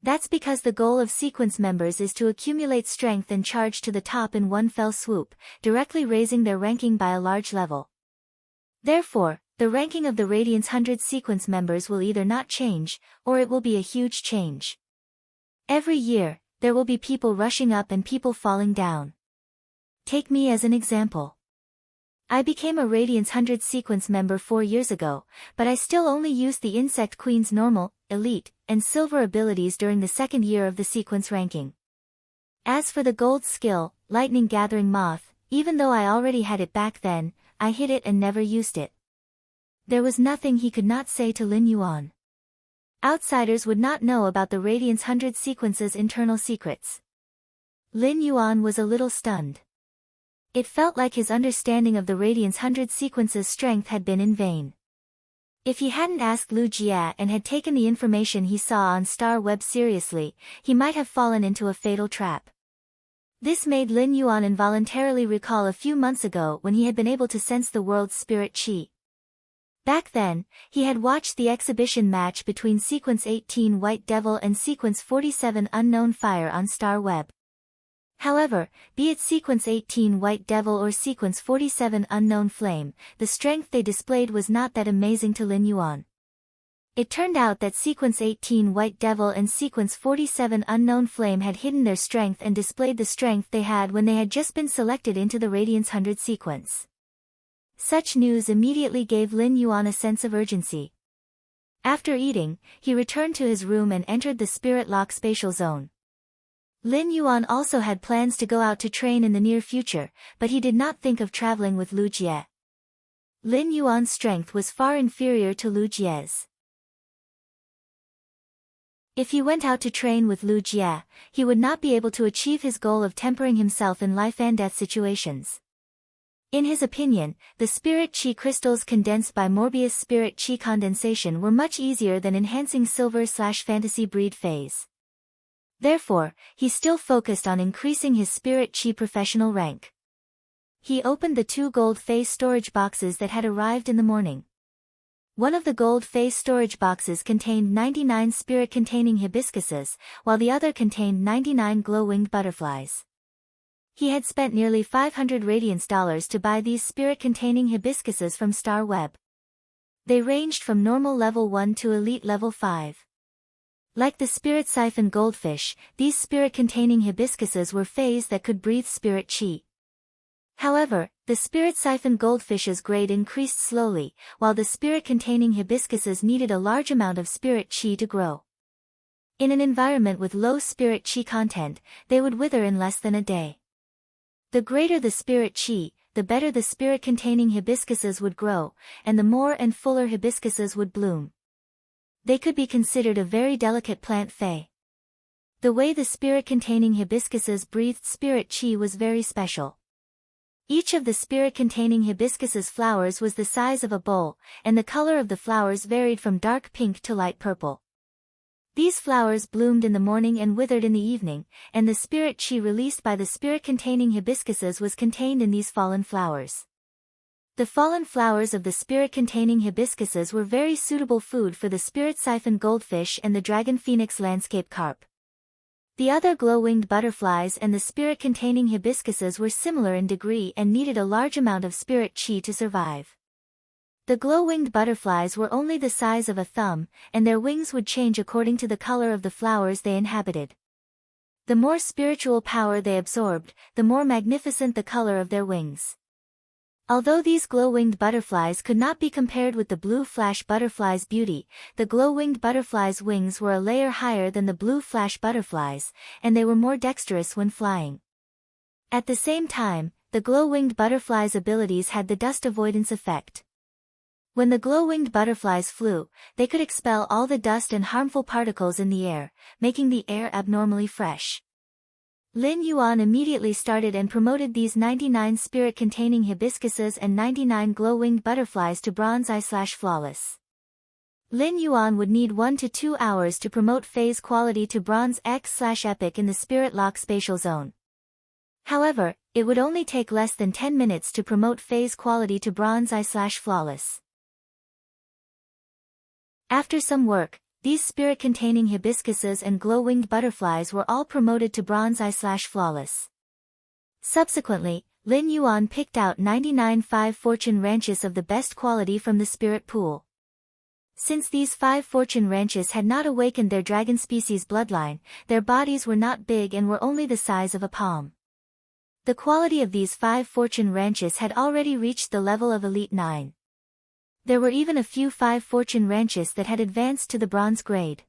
That's because the goal of sequence members is to accumulate strength and charge to the top in one fell swoop, directly raising their ranking by a large level. Therefore, the ranking of the Radiance 100 sequence members will either not change, or it will be a huge change. Every year, there will be people rushing up and people falling down. Take me as an example. I became a Radiance 100 sequence member 4 years ago, but I still only used the Insect Queen's normal, elite, and silver abilities during the second year of the sequence ranking. As for the gold skill, Lightning Gathering Moth, even though I already had it back then, I hid it and never used it. There was nothing he could not say to Lin Yuan. Outsiders would not know about the Radiance 100 sequence's internal secrets. Lin Yuan was a little stunned. It felt like his understanding of the Radiance 100 sequence's strength had been in vain. If he hadn't asked Lu Jia and had taken the information he saw on Star Web seriously, he might have fallen into a fatal trap. This made Lin Yuan involuntarily recall a few months ago when he had been able to sense the world's spirit chi. Back then, he had watched the exhibition match between Sequence 18 White Devil and Sequence 47 Unknown Fire on Star Web. However, be it Sequence 18 White Devil or Sequence 47 Unknown Flame, the strength they displayed was not that amazing to Lin Yuan. It turned out that Sequence 18 White Devil and Sequence 47 Unknown Flame had hidden their strength and displayed the strength they had when they had just been selected into the Radiance 100 sequence. Such news immediately gave Lin Yuan a sense of urgency. After eating, he returned to his room and entered the Spirit Lock spatial zone. Lin Yuan also had plans to go out to train in the near future, but he did not think of traveling with Lu Jie. Lin Yuan's strength was far inferior to Lu Jie's. If he went out to train with Lu Jie, he would not be able to achieve his goal of tempering himself in life and death situations. In his opinion, the spirit chi crystals condensed by Morbius spirit chi condensation were much easier than enhancing silver/fantasy breed phase. Therefore, he still focused on increasing his spirit chi professional rank. He opened the 2 gold phase storage boxes that had arrived in the morning. One of the gold phase storage boxes contained 99 spirit-containing hibiscuses, while the other contained 99 glow-winged butterflies. He had spent nearly 500 Radiance dollars to buy these spirit-containing hibiscuses from Star Web. They ranged from normal level 1 to elite level 5. Like the spirit siphon goldfish, these spirit-containing hibiscuses were phase that could breathe spirit chi. However, the spirit siphon goldfish's grade increased slowly, while the spirit-containing hibiscuses needed a large amount of spirit chi to grow. In an environment with low spirit chi content, they would wither in less than a day. The greater the spirit chi, the better the spirit-containing hibiscuses would grow, and the more and fuller hibiscuses would bloom. They could be considered a very delicate plant fae. The way the spirit-containing hibiscuses breathed spirit chi was very special. Each of the spirit-containing hibiscuses flowers was the size of a bowl, and the color of the flowers varied from dark pink to light purple. These flowers bloomed in the morning and withered in the evening, and the spirit chi released by the spirit-containing hibiscuses was contained in these fallen flowers. The fallen flowers of the spirit-containing hibiscuses were very suitable food for the spirit siphon goldfish and the dragon phoenix landscape carp. The other glow-winged butterflies and the spirit-containing hibiscuses were similar in degree and needed a large amount of spirit chi to survive. The glow-winged butterflies were only the size of a thumb, and their wings would change according to the color of the flowers they inhabited. The more spiritual power they absorbed, the more magnificent the color of their wings. Although these glow-winged butterflies could not be compared with the blue flash butterfly's beauty, the glow-winged butterfly's wings were a layer higher than the blue flash butterflies, and they were more dexterous when flying. At the same time, the glow-winged butterflies' abilities had the dust avoidance effect. When the glow-winged butterflies flew, they could expel all the dust and harmful particles in the air, making the air abnormally fresh. Lin Yuan immediately started and promoted these 99 spirit-containing hibiscuses and 99 glow-winged butterflies to bronze eye/flawless. Lin Yuan would need 1 to 2 hours to promote phase quality to bronze X/epic in the spirit lock spatial zone. However, it would only take less than 10 minutes to promote phase quality to bronze eye/flawless. After some work, these spirit-containing hibiscuses and glow-winged butterflies were all promoted to bronze eye/flawless. Subsequently, Lin Yuan picked out 99 5-fortune ranches of the best quality from the spirit pool. Since these 5 fortune ranches had not awakened their dragon species bloodline, their bodies were not big and were only the size of a palm. The quality of these 5 fortune ranches had already reached the level of Elite 9. There were even a few 5 fortune ranches that had advanced to the bronze grade.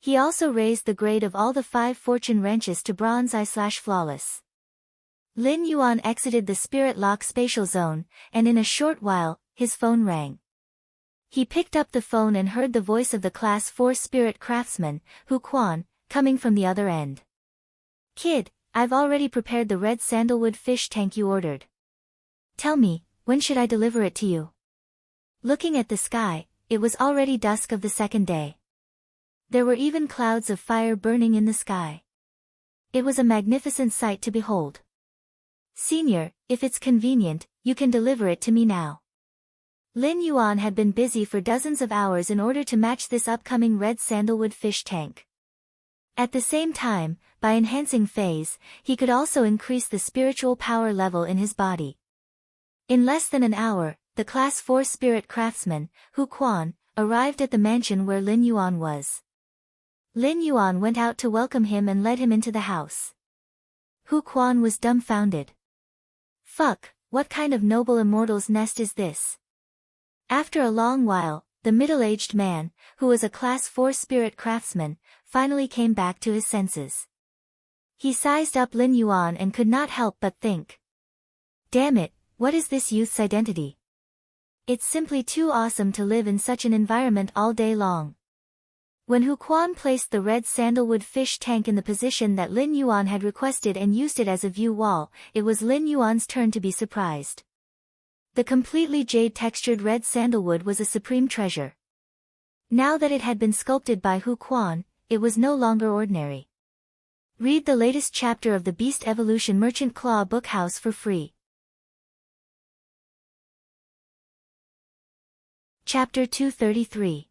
He also raised the grade of all the 5 fortune ranches to bronze eye/flawless. Lin Yuan exited the spirit lock spatial zone, and in a short while, his phone rang. He picked up the phone and heard the voice of the Class 4 spirit craftsman, Hu Quan, coming from the other end. "Kid, I've already prepared the red sandalwood fish tank you ordered. Tell me, when should I deliver it to you?" Looking at the sky, it was already dusk of the second day. There were even clouds of fire burning in the sky. It was a magnificent sight to behold. "Senior, if it's convenient, you can deliver it to me now." Lin Yuan had been busy for dozens of hours in order to match this upcoming red sandalwood fish tank. At the same time, by enhancing phase, he could also increase the spiritual power level in his body. In less than an hour, the Class 4 spirit craftsman, Hu Quan, arrived at the mansion where Lin Yuan was. Lin Yuan went out to welcome him and led him into the house. Hu Quan was dumbfounded. "Fuck, what kind of noble immortal's nest is this?" After a long while, the middle-aged man, who was a Class 4 spirit craftsman, finally came back to his senses. He sized up Lin Yuan and could not help but think. "Damn it, what is this youth's identity? It's simply too awesome to live in such an environment all day long." When Hu Quan placed the red sandalwood fish tank in the position that Lin Yuan had requested and used it as a view wall, it was Lin Yuan's turn to be surprised. The completely jade-textured red sandalwood was a supreme treasure. Now that it had been sculpted by Hu Quan, it was no longer ordinary. Read the latest chapter of the Beast Evolution Merchant Claw Bookhouse for free. Chapter 233.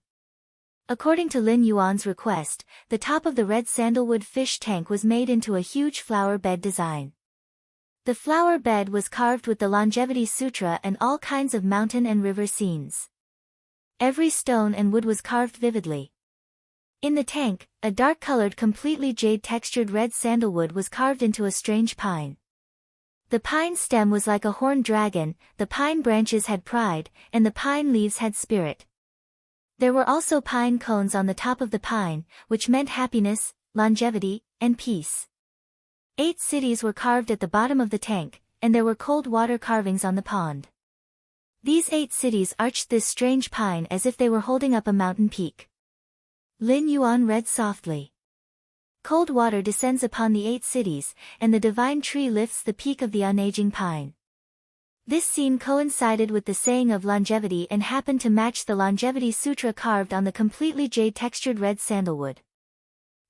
According to Lin Yuan's request, the top of the red sandalwood fish tank was made into a huge flower bed design. The flower bed was carved with the Longevity Sutra and all kinds of mountain and river scenes. Every stone and wood was carved vividly. In the tank, a dark-colored completely jade-textured red sandalwood was carved into a strange pine. The pine stem was like a horned dragon, the pine branches had pride, and the pine leaves had spirit. There were also pine cones on the top of the pine, which meant happiness, longevity, and peace. 8 cities were carved at the bottom of the tank, and there were cold water carvings on the pond. These 8 cities arched this strange pine as if they were holding up a mountain peak. Lin Yuan read softly. Cold water descends upon the 8 cities, and the divine tree lifts the peak of the unaging pine. This scene coincided with the saying of longevity and happened to match the Longevity Sutra carved on the completely jade-textured red sandalwood.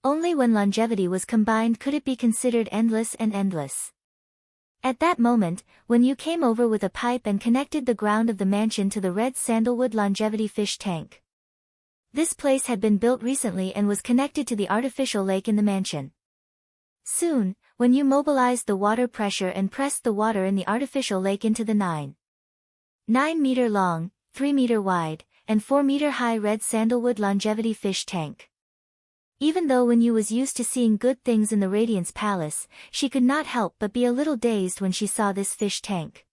Only when longevity was combined could it be considered endless and endless. At that moment, when you came over with a pipe and connected the ground of the mansion to the red sandalwood longevity fish tank. This place had been built recently and was connected to the artificial lake in the mansion. Soon, when you mobilized the water pressure and pressed the water in the artificial lake into the 9-meter long, 3-meter wide, and 4-meter high red sandalwood longevity fish tank. Even though Lin Yu was used to seeing good things in the Radiance Palace, she could not help but be a little dazed when she saw this fish tank.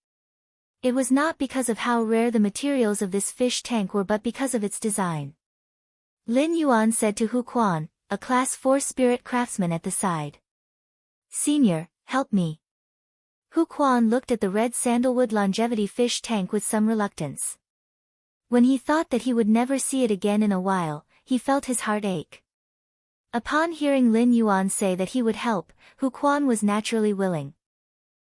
It was not because of how rare the materials of this fish tank were but because of its design. Lin Yuan said to Hu Quan, a Class 4 spirit craftsman at the side. "Senior, help me." Hu Quan looked at the red sandalwood longevity fish tank with some reluctance. When he thought that he would never see it again in a while, he felt his heart ache. Upon hearing Lin Yuan say that he would help, Hu Quan was naturally willing.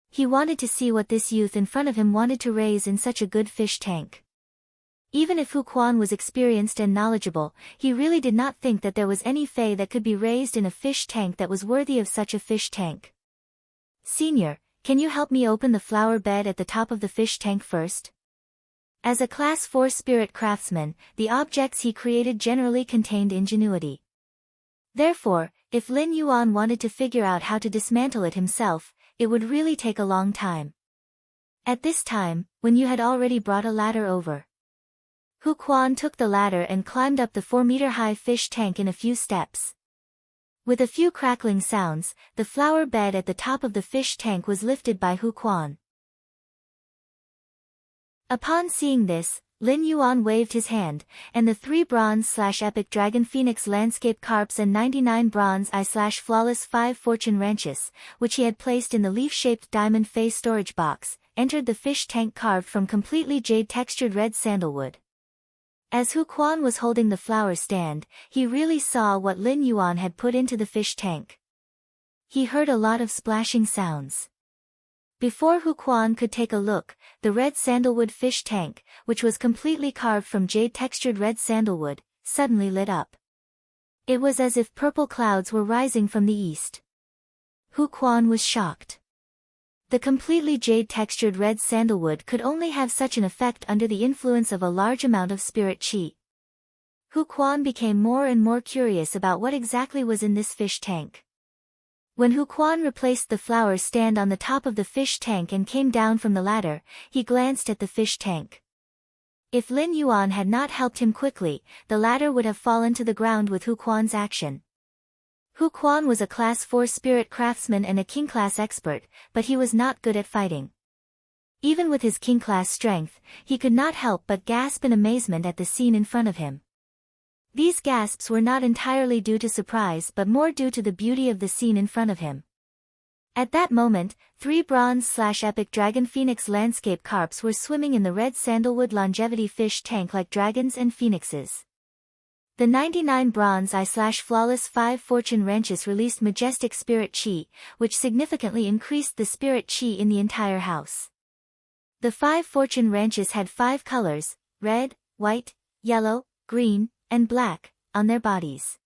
He wanted to see what this youth in front of him wanted to raise in such a good fish tank. Even if Hu Quan was experienced and knowledgeable, he really did not think that there was any fei that could be raised in a fish tank that was worthy of such a fish tank. "Senior, can you help me open the flower bed at the top of the fish tank first?" As a Class 4 spirit craftsman, the objects he created generally contained ingenuity. Therefore, if Lin Yuan wanted to figure out how to dismantle it himself, it would really take a long time. At this time, Lin Yu had already brought a ladder over. Hu Quan took the ladder and climbed up the 4-meter-high fish tank in a few steps. With a few crackling sounds, the flower bed at the top of the fish tank was lifted by Hu Quan. Upon seeing this, Lin Yuan waved his hand, and the 3 bronze/epic dragon phoenix landscape carps and 99 bronze eye/flawless 5 fortune ranches, which he had placed in the leaf-shaped diamond fei storage box, entered the fish tank carved from completely jade-textured red sandalwood. As Hu Quan was holding the flower stand, he really saw what Lin Yuan had put into the fish tank. He heard a lot of splashing sounds. Before Hu Quan could take a look, the red sandalwood fish tank, which was completely carved from jade-textured red sandalwood, suddenly lit up. It was as if purple clouds were rising from the east. Hu Quan was shocked. The completely jade-textured red sandalwood could only have such an effect under the influence of a large amount of spirit qi. Hu Quan became more and more curious about what exactly was in this fish tank. When Hu Quan replaced the flower stand on the top of the fish tank and came down from the ladder, he glanced at the fish tank. If Lin Yuan had not helped him quickly, the ladder would have fallen to the ground with Hu Quan's action. Hu Quan was a Class 4 spirit craftsman and a King-class expert, but he was not good at fighting. Even with his King-class strength, he could not help but gasp in amazement at the scene in front of him. These gasps were not entirely due to surprise but more due to the beauty of the scene in front of him. At that moment, 3 bronze/epic dragon phoenix landscape carps were swimming in the red sandalwood longevity fish tank like dragons and phoenixes. The 99 bronze eye/flawless 5 fortune ranches released majestic spirit qi, which significantly increased the spirit qi in the entire house. The 5 fortune ranches had 5 colors, red, white, yellow, green, and black, on their bodies.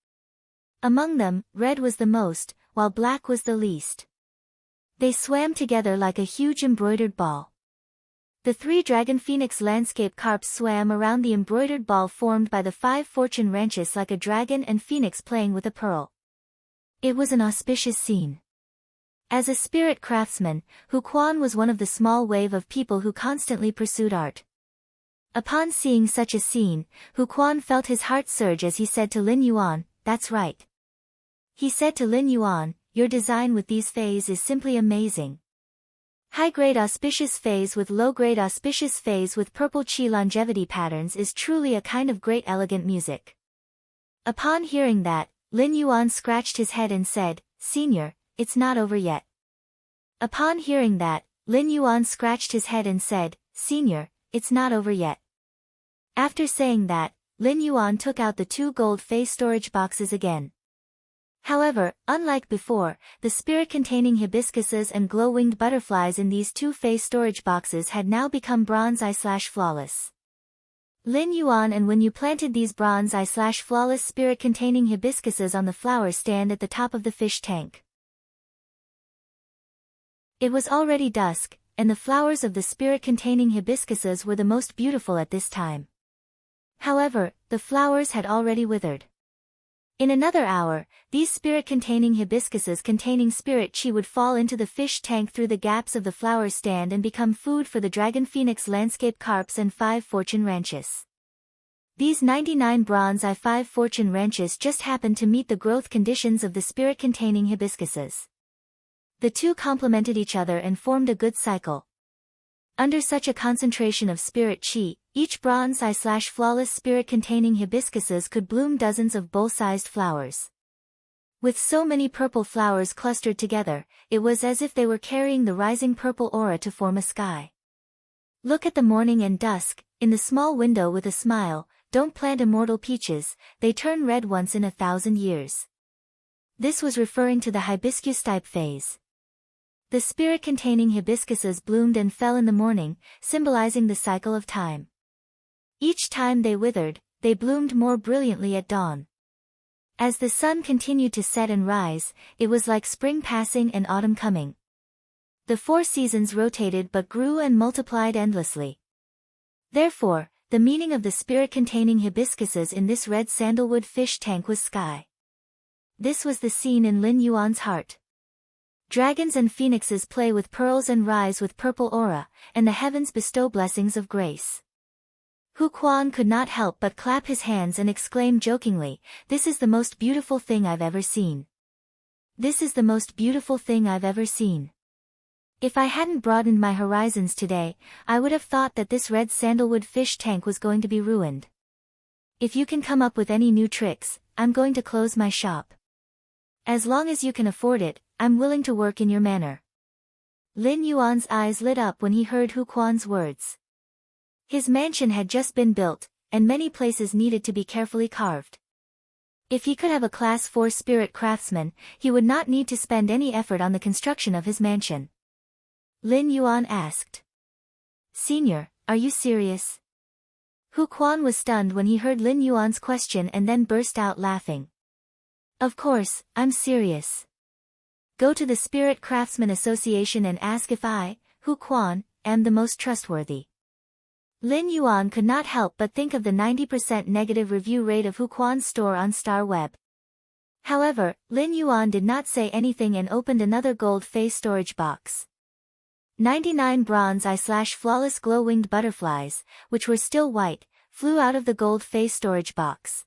Among them, red was the most, while black was the least. They swam together like a huge embroidered ball. The 3 dragon phoenix landscape carps swam around the embroidered ball formed by the 5 fortune ranches like a dragon and phoenix playing with a pearl. It was an auspicious scene. As a spirit craftsman, Hu Quan was one of the small wave of people who constantly pursued art. Upon seeing such a scene, Hu Quan felt his heart surge as he said to Lin Yuan, "That's right." He said to Lin Yuan, "Your design with these feis is simply amazing. High-grade auspicious feis with low-grade auspicious feis with purple qi longevity patterns is truly a kind of great elegant music." Upon hearing that, Lin Yuan scratched his head and said, "Senior, it's not over yet." Upon hearing that, Lin Yuan scratched his head and said, "Senior, it's not over yet." After saying that, Lin Yuan took out the 2 gold fei storage boxes again. However, unlike before, the spirit-containing hibiscuses and glow-winged butterflies in these 2 fei storage boxes had now become bronze eye/flawless. Lin Yuan and Wen Yu planted these bronze eye/flawless spirit-containing hibiscuses on the flower stand at the top of the fish tank. It was already dusk, and the flowers of the spirit-containing hibiscuses were the most beautiful at this time. However, the flowers had already withered. In another hour, these spirit-containing hibiscuses containing spirit chi would fall into the fish tank through the gaps of the flower stand and become food for the dragon phoenix landscape carps and 5 fortune ranches. These 99 bronze I-5 fortune ranches just happened to meet the growth conditions of the spirit-containing hibiscuses. The two complemented each other and formed a good cycle. Under such a concentration of spirit chi, each bronze I/flawless spirit-containing hibiscuses could bloom dozens of bowl-sized flowers. With so many purple flowers clustered together, it was as if they were carrying the rising purple aura to form a sky. Look at the morning and dusk, in the small window with a smile, don't plant immortal peaches, they turn red once in 1,000 years. This was referring to the hibiscus type phase. The spirit-containing hibiscuses bloomed and fell in the morning, symbolizing the cycle of time. Each time they withered, they bloomed more brilliantly at dawn. As the sun continued to set and rise, it was like spring passing and autumn coming. The 4 seasons rotated but grew and multiplied endlessly. Therefore, the meaning of the spirit-containing hibiscuses in this red sandalwood fish tank was sky. This was the scene in Lin Yuan's heart. Dragons and phoenixes play with pearls and rise with purple aura, and the heavens bestow blessings of grace. Hu Quan could not help but clap his hands and exclaim jokingly, "This is the most beautiful thing I've ever seen. This is the most beautiful thing I've ever seen." If I hadn't broadened my horizons today, I would have thought that this red sandalwood fish tank was going to be ruined. If you can come up with any new tricks, I'm going to close my shop. As long as you can afford it, I'm willing to work in your manner. Lin Yuan's eyes lit up when he heard Hu Quan's words. His mansion had just been built, and many places needed to be carefully carved. If he could have a Class 4 spirit craftsman, he would not need to spend any effort on the construction of his mansion. Lin Yuan asked. "Senior, are you serious?" Hu Quan was stunned when he heard Lin Yuan's question and then burst out laughing. "Of course, I'm serious. Go to the Spirit Craftsman Association and ask if I, Hu Quan, am the most trustworthy." Lin Yuan could not help but think of the 90% negative review rate of Hu Quan's store on Star Web. However, Lin Yuan did not say anything and opened another gold face storage box. 99 bronze I/flawless glow-winged butterflies, which were still white, flew out of the gold face storage box.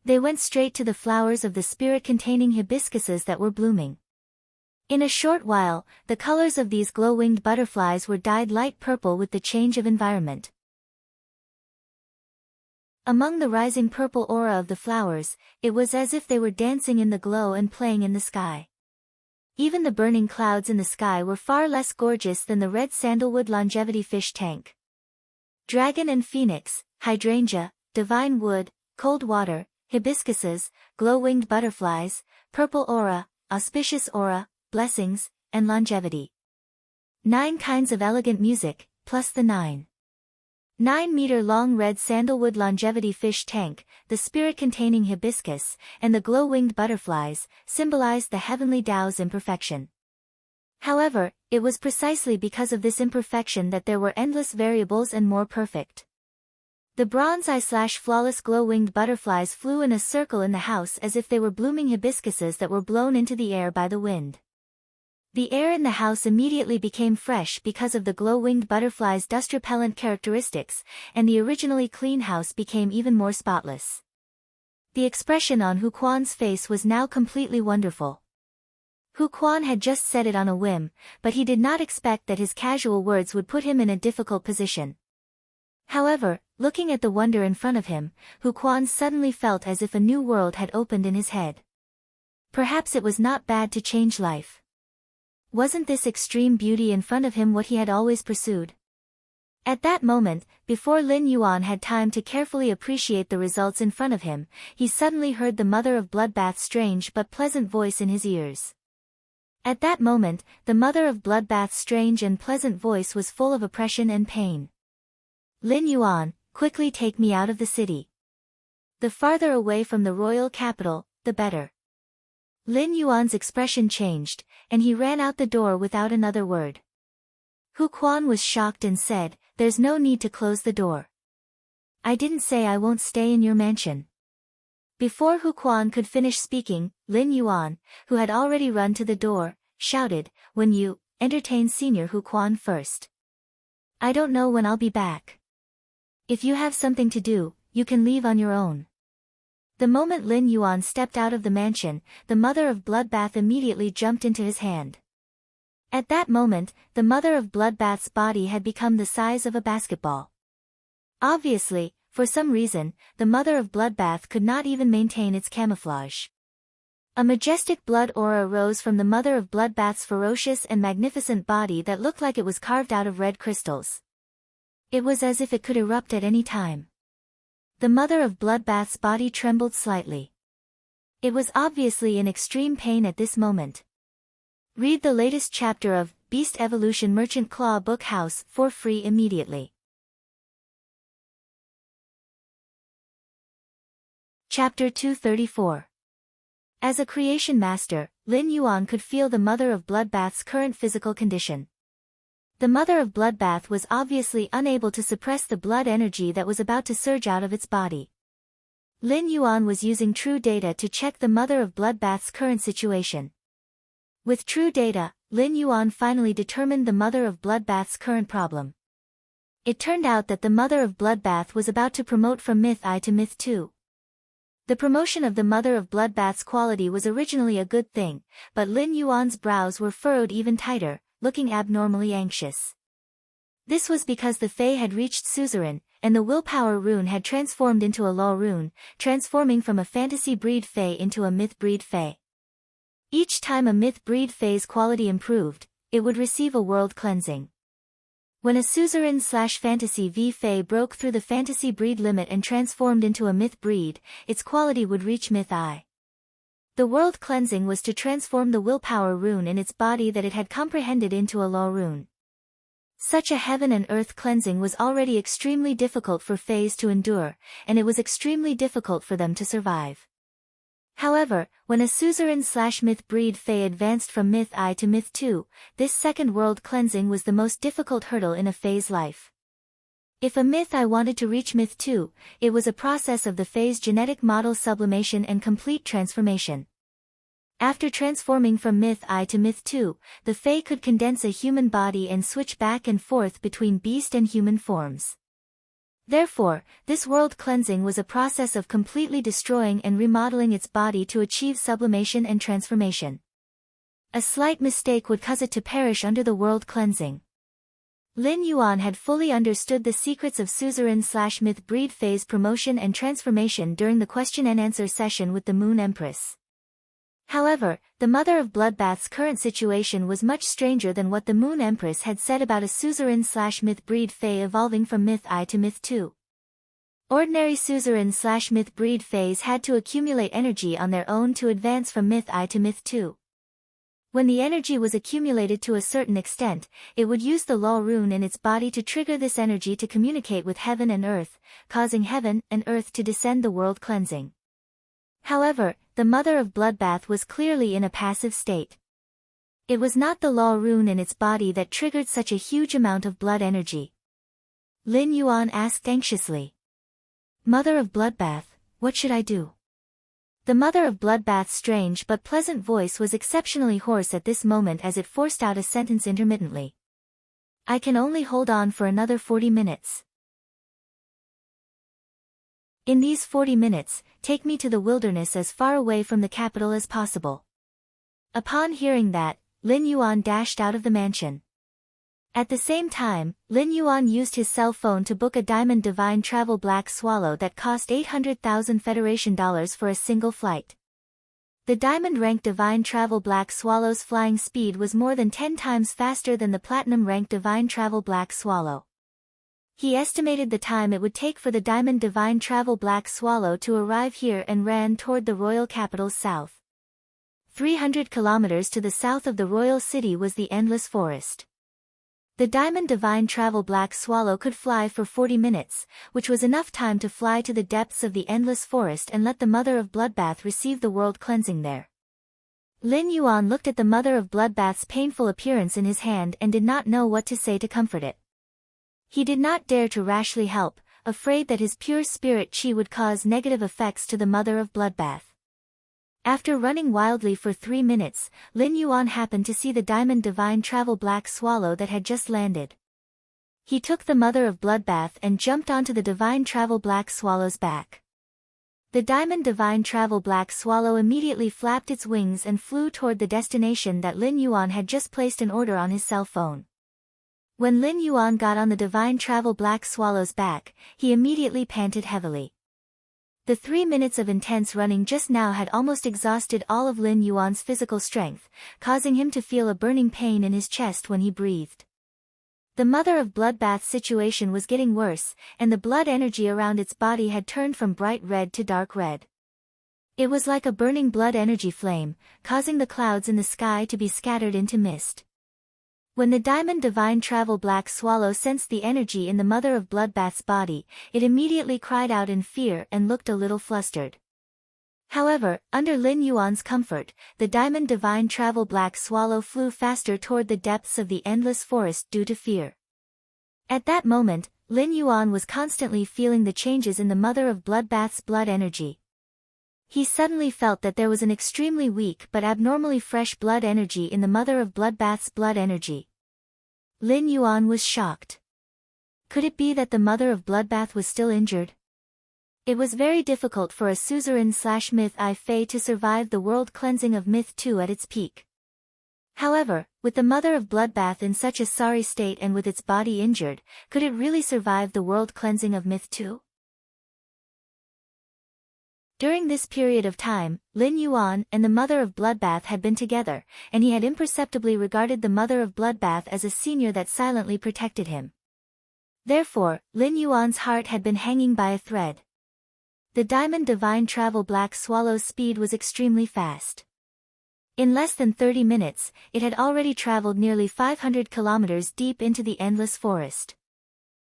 They went straight to the flowers of the spirit-containing hibiscuses that were blooming. In a short while, the colors of these glow-winged butterflies were dyed light purple with the change of environment. Among the rising purple aura of the flowers, it was as if they were dancing in the glow and playing in the sky. Even the burning clouds in the sky were far less gorgeous than the red sandalwood longevity fish tank. Dragon and phoenix, hydrangea, divine wood, cold water, hibiscuses, glow-winged butterflies, purple aura, auspicious aura, blessings, and longevity. 9 kinds of elegant music, plus the 9-meter-long red sandalwood longevity fish tank, the spirit-containing hibiscus, and the glow-winged butterflies, symbolized the heavenly Tao's imperfection. However, it was precisely because of this imperfection that there were endless variables and more perfect. The bronze I/flawless glow-winged butterflies flew in a circle in the house as if they were blooming hibiscuses that were blown into the air by the wind. The air in the house immediately became fresh because of the glow-winged butterflies' dust-repellent characteristics, and the originally clean house became even more spotless. The expression on Hu Quan's face was now completely wonderful. Hu Quan had just said it on a whim, but he did not expect that his casual words would put him in a difficult position. However, looking at the wonder in front of him, Hu Quan suddenly felt as if a new world had opened in his head. Perhaps it was not bad to change life. Wasn't this extreme beauty in front of him what he had always pursued? At that moment, before Lin Yuan had time to carefully appreciate the results in front of him, he suddenly heard the mother of Bloodbath's strange but pleasant voice in his ears. At that moment, the mother of Bloodbath's strange and pleasant voice was full of oppression and pain. "Lin Yuan, quickly take me out of the city. The farther away from the royal capital, the better." Lin Yuan's expression changed, and he ran out the door without another word. Hu Quan was shocked and said, "There's no need to close the door. I didn't say I won't stay in your mansion." Before Hu Quan could finish speaking, Lin Yuan, who had already run to the door, shouted, "When you entertain Senior Hu Quan first. I don't know when I'll be back. If you have something to do, you can leave on your own." The moment Lin Yuan stepped out of the mansion, the mother of Bloodbath immediately jumped into his hand. At that moment, the mother of Bloodbath's body had become the size of a basketball. Obviously, for some reason, the mother of Bloodbath could not even maintain its camouflage. A majestic blood aura rose from the mother of Bloodbath's ferocious and magnificent body that looked like it was carved out of red crystals. It was as if it could erupt at any time. The mother of Bloodbath's body trembled slightly. It was obviously in extreme pain at this moment. Read the latest chapter of Beast Evolution Merchant Claw Book House for free immediately. Chapter 234. As a creation master, Lin Yuan could feel the mother of Bloodbath's current physical condition. The mother of Bloodbath was obviously unable to suppress the blood energy that was about to surge out of its body. Lin Yuan was using true data to check the mother of Bloodbath's current situation. With true data, Lin Yuan finally determined the mother of Bloodbath's current problem. It turned out that the mother of Bloodbath was about to promote from Myth I to Myth II. The promotion of the mother of Bloodbath's quality was originally a good thing, but Lin Yuan's brows were furrowed even tighter, looking abnormally anxious. This was because the Fae had reached suzerain, and the willpower rune had transformed into a law rune, transforming from a fantasy breed Fae into a myth breed Fae. Each time a myth breed Fae's quality improved, it would receive a world cleansing. When a suzerain/fantasy V Fae broke through the fantasy breed limit and transformed into a myth breed, its quality would reach Myth I. The world cleansing was to transform the willpower rune in its body that it had comprehended into a law rune. Such a heaven and earth cleansing was already extremely difficult for Faes to endure, and it was extremely difficult for them to survive. However, when a suzerain/myth breed Fae advanced from Myth I to Myth II, this second world cleansing was the most difficult hurdle in a Fae's life. If a Myth I wanted to reach Myth II, it was a process of the Fae's genetic model sublimation and complete transformation. After transforming from Myth I to Myth II, the Fae could condense a human body and switch back and forth between beast and human forms. Therefore, this world cleansing was a process of completely destroying and remodeling its body to achieve sublimation and transformation. A slight mistake would cause it to perish under the world cleansing. Lin Yuan had fully understood the secrets of suzerain/myth breed Fae's promotion and transformation during the question and answer session with the Moon Empress. However, the mother of Bloodbath's current situation was much stranger than what the Moon Empress had said about a suzerain/myth breed Fae evolving from Myth I to Myth II. Ordinary suzerain/myth breed Faes had to accumulate energy on their own to advance from Myth I to Myth II. When the energy was accumulated to a certain extent, it would use the law rune in its body to trigger this energy to communicate with heaven and earth, causing heaven and earth to descend the world cleansing. However, the mother of Bloodbath was clearly in a passive state. It was not the law rune in its body that triggered such a huge amount of blood energy. Lin Yuan asked anxiously. "Mother of Bloodbath, what should I do?" The mother of Bloodbath's strange but pleasant voice was exceptionally hoarse at this moment as it forced out a sentence intermittently. "I can only hold on for another 40 minutes. In these 40 minutes, take me to the wilderness as far away from the capital as possible." Upon hearing that, Lin Yuan dashed out of the mansion. At the same time, Lin Yuan used his cell phone to book a Diamond Divine Travel Black Swallow that cost 800,000 Federation dollars for a single flight. The Diamond-ranked Divine Travel Black Swallow's flying speed was more than 10 times faster than the Platinum-ranked Divine Travel Black Swallow. He estimated the time it would take for the Diamond Divine Travel Black Swallow to arrive here and ran toward the royal capital's south. 300 kilometers to the south of the royal city was the Endless Forest. The Diamond Divine Travel Black Swallow could fly for 40 minutes, which was enough time to fly to the depths of the Endless Forest and let the Mother of Bloodbath receive the world cleansing there. Lin Yuan looked at the Mother of Bloodbath's painful appearance in his hand and did not know what to say to comfort it. He did not dare to rashly help, afraid that his pure spirit chi would cause negative effects to the mother of bloodbath. After running wildly for 3 minutes, Lin Yuan happened to see the diamond divine travel black swallow that had just landed. He took the mother of bloodbath and jumped onto the divine travel black swallow's back. The diamond divine travel black swallow immediately flapped its wings and flew toward the destination that Lin Yuan had just placed an order on his cell phone. When Lin Yuan got on the divine travel black swallow's back, he immediately panted heavily. The 3 minutes of intense running just now had almost exhausted all of Lin Yuan's physical strength, causing him to feel a burning pain in his chest when he breathed. The mother of bloodbath's situation was getting worse, and the blood energy around its body had turned from bright red to dark red. It was like a burning blood energy flame, causing the clouds in the sky to be scattered into mist. When the diamond divine travel black swallow sensed the energy in the mother of bloodbath's body, it immediately cried out in fear and looked a little flustered. However, under Lin Yuan's comfort, the diamond divine travel black swallow flew faster toward the depths of the endless forest due to fear. At that moment, Lin Yuan was constantly feeling the changes in the mother of bloodbath's blood energy. He suddenly felt that there was an extremely weak but abnormally fresh blood energy in the mother of bloodbath's blood energy. Lin Yuan was shocked. Could it be that the mother of bloodbath was still injured? It was very difficult for a suzerain/myth I Fei to survive the world cleansing of Myth 2 at its peak. However, with the mother of bloodbath in such a sorry state and with its body injured, could it really survive the world cleansing of Myth 2? During this period of time, Lin Yuan and the mother of bloodbath had been together, and he had imperceptibly regarded the mother of bloodbath as a senior that silently protected him. Therefore, Lin Yuan's heart had been hanging by a thread. The diamond divine travel black swallow's speed was extremely fast. In less than 30 minutes, it had already traveled nearly 500 kilometers deep into the endless forest.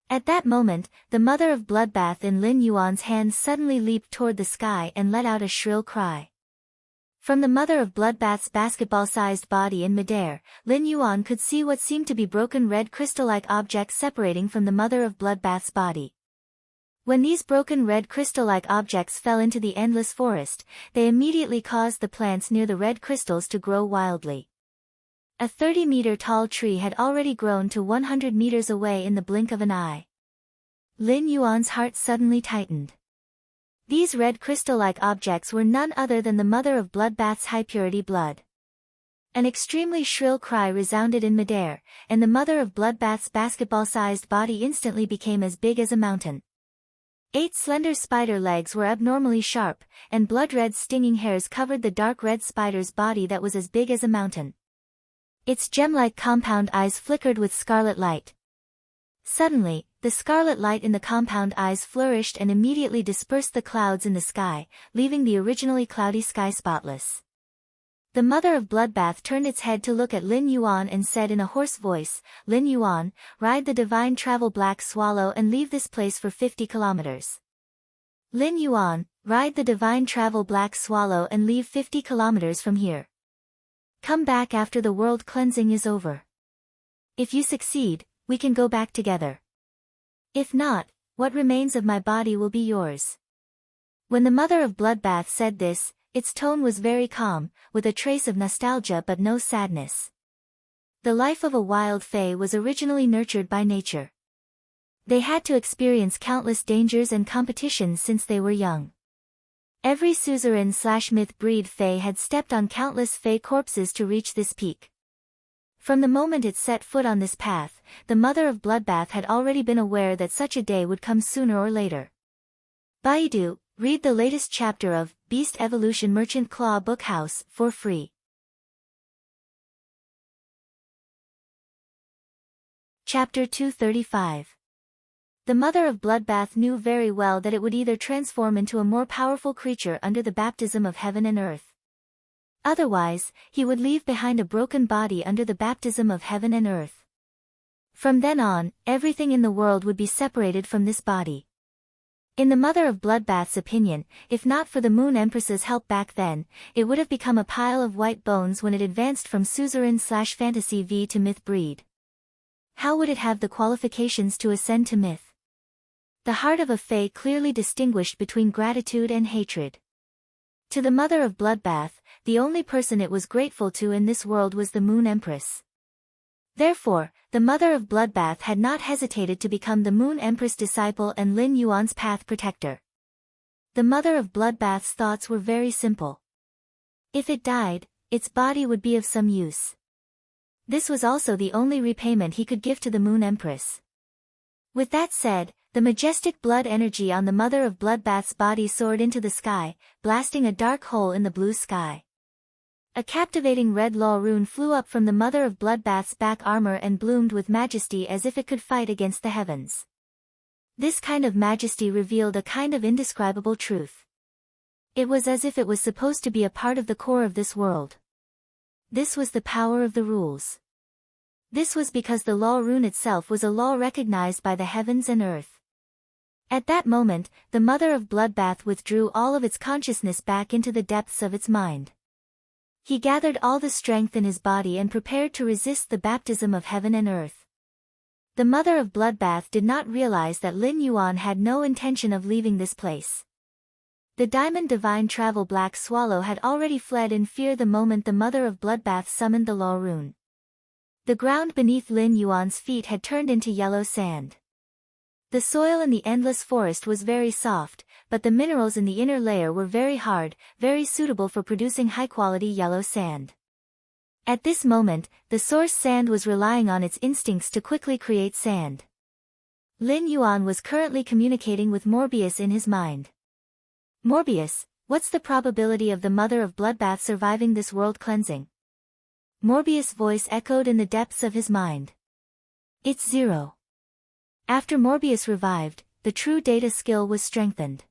At that moment, the mother of bloodbath in Lin Yuan's hands suddenly leaped toward the sky and let out a shrill cry. From the mother of bloodbath's basketball-sized body in midair, Lin Yuan could see what seemed to be broken red crystal-like objects separating from the mother of bloodbath's body. When these broken red crystal-like objects fell into the endless forest, they immediately caused the plants near the red crystals to grow wildly. A 30-meter-tall tree had already grown to 100 meters away in the blink of an eye. Lin Yuan's heart suddenly tightened. These red crystal-like objects were none other than the mother of bloodbath's high-purity blood. An extremely shrill cry resounded in midair, and the mother of bloodbath's basketball-sized body instantly became as big as a mountain. 8 slender spider legs were abnormally sharp, and blood-red stinging hairs covered the dark red spider's body that was as big as a mountain. Its gem-like compound eyes flickered with scarlet light. Suddenly, the scarlet light in the compound eyes flourished and immediately dispersed the clouds in the sky, leaving the originally cloudy sky spotless. The mother of bloodbath turned its head to look at Lin Yuan and said in a hoarse voice, "Lin Yuan, ride the divine travel black swallow and leave this place for 50 kilometers. Lin Yuan, ride the divine travel black swallow and leave 50 kilometers from here. Come back after the world cleansing is over. If you succeed, we can go back together. If not, what remains of my body will be yours." When the mother of bloodbath said this, its tone was very calm, with a trace of nostalgia but no sadness. The life of a wild fae was originally nurtured by nature. They had to experience countless dangers and competitions since they were young. Every suzerain/myth breed fae had stepped on countless fae corpses to reach this peak. From the moment it set foot on this path, the mother of bloodbath had already been aware that such a day would come sooner or later. Baidu, read the latest chapter of Beast Evolution Merchant Claw Bookhouse for free. Chapter 235. The mother of bloodbath knew very well that it would either transform into a more powerful creature under the baptism of heaven and earth. Otherwise, he would leave behind a broken body under the baptism of heaven and earth. From then on, everything in the world would be separated from this body. In the mother of bloodbath's opinion, if not for the Moon Empress's help back then, it would have become a pile of white bones when it advanced from suzerain/fantasy V to myth breed. How would it have the qualifications to ascend to myth? The heart of a fae clearly distinguished between gratitude and hatred. To the mother of Bloodbath, the only person it was grateful to in this world was the Moon Empress. Therefore, the mother of Bloodbath had not hesitated to become the Moon Empress disciple and Lin Yuan's path protector. The mother of Bloodbath's thoughts were very simple. If it died, its body would be of some use. This was also the only repayment he could give to the Moon Empress. With that said, the majestic blood energy on the mother of Bloodbath's body soared into the sky, blasting a dark hole in the blue sky. A captivating red law rune flew up from the mother of Bloodbath's back armor and bloomed with majesty as if it could fight against the heavens. This kind of majesty revealed a kind of indescribable truth. It was as if it was supposed to be a part of the core of this world. This was the power of the rules. This was because the law rune itself was a law recognized by the heavens and earth. At that moment, the mother of Bloodbath withdrew all of its consciousness back into the depths of its mind. He gathered all the strength in his body and prepared to resist the baptism of heaven and earth. The mother of Bloodbath did not realize that Lin Yuan had no intention of leaving this place. The Diamond Divine Travel Black Swallow had already fled in fear the moment the mother of Bloodbath summoned the law rune. The ground beneath Lin Yuan's feet had turned into yellow sand. The soil in the endless forest was very soft, but the minerals in the inner layer were very hard, very suitable for producing high-quality yellow sand. At this moment, the source sand was relying on its instincts to quickly create sand. Lin Yuan was currently communicating with Morbius in his mind. Morbius, what's the probability of the mother of Bloodbath surviving this world cleansing? Morbius' voice echoed in the depths of his mind. It's 0. After Morbius revived, the true data skill was strengthened.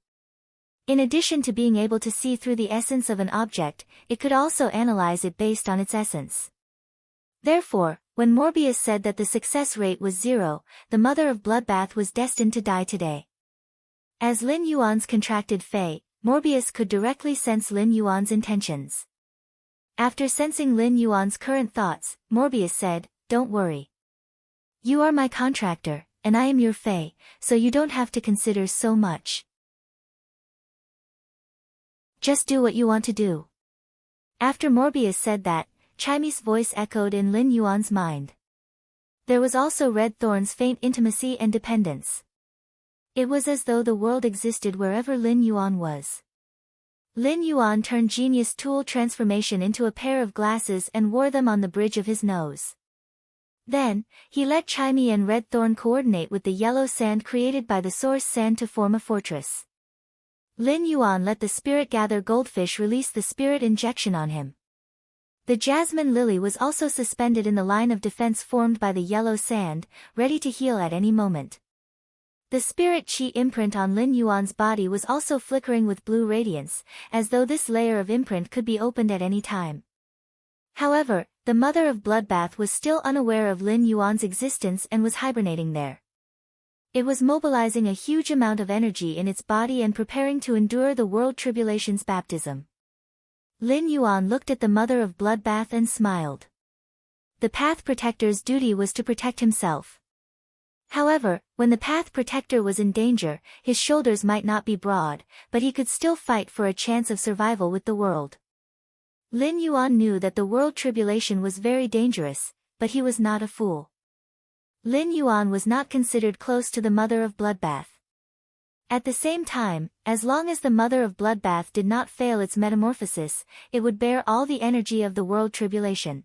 In addition to being able to see through the essence of an object, it could also analyze it based on its essence. Therefore, when Morbius said that the success rate was 0, the mother of Bloodbath was destined to die today. As Lin Yuan's contracted fae, Morbius could directly sense Lin Yuan's intentions. After sensing Lin Yuan's current thoughts, Morbius said, "Don't worry. You are my contractor, and I am your fae, so you don't have to consider so much. Just do what you want to do." After Morbius said that, Chimy's voice echoed in Lin Yuan's mind. There was also Red Thorn's faint intimacy and dependence. It was as though the world existed wherever Lin Yuan was. Lin Yuan turned Genius Tool Transformation into a pair of glasses and wore them on the bridge of his nose. Then, he let Chimy and Red Thorn coordinate with the yellow sand created by the source sand to form a fortress. Lin Yuan let the Spirit Gather Goldfish release the spirit injection on him. The Jasmine Lily was also suspended in the line of defense formed by the yellow sand, ready to heal at any moment. The Spirit Chi imprint on Lin Yuan's body was also flickering with blue radiance, as though this layer of imprint could be opened at any time. However, the mother of Bloodbath was still unaware of Lin Yuan's existence and was hibernating there. It was mobilizing a huge amount of energy in its body and preparing to endure the world tribulation's baptism. Lin Yuan looked at the mother of Bloodbath and smiled. The Path Protector's duty was to protect himself. However, when the Path Protector was in danger, his shoulders might not be broad, but he could still fight for a chance of survival with the world. Lin Yuan knew that the world tribulation was very dangerous, but he was not a fool. Lin Yuan was not considered close to the mother of Bloodbath. At the same time, as long as the mother of Bloodbath did not fail its metamorphosis, it would bear all the energy of the world tribulation.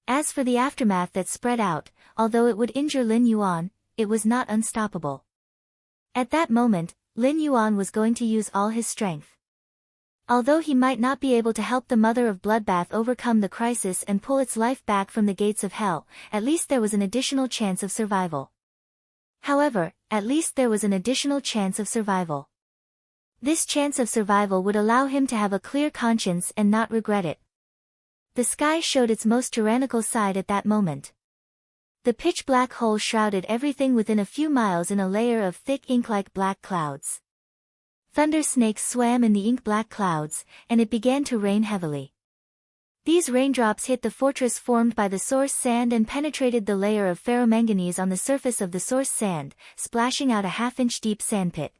As for the aftermath that spread out, although it would injure Lin Yuan, it was not unstoppable. At that moment, Lin Yuan was going to use all his strength. Although he might not be able to help the mother of Bloodbath overcome the crisis and pull its life back from the gates of hell, at least there was an additional chance of survival. However, at least there was an additional chance of survival. This chance of survival would allow him to have a clear conscience and not regret it. The sky showed its most tyrannical side at that moment. The pitch-black hole shrouded everything within a few miles in a layer of thick ink-like black clouds. Thunder snakes swam in the ink-black clouds, and it began to rain heavily. These raindrops hit the fortress formed by the source sand and penetrated the layer of ferromanganese on the surface of the source sand, splashing out a half-inch deep sandpit.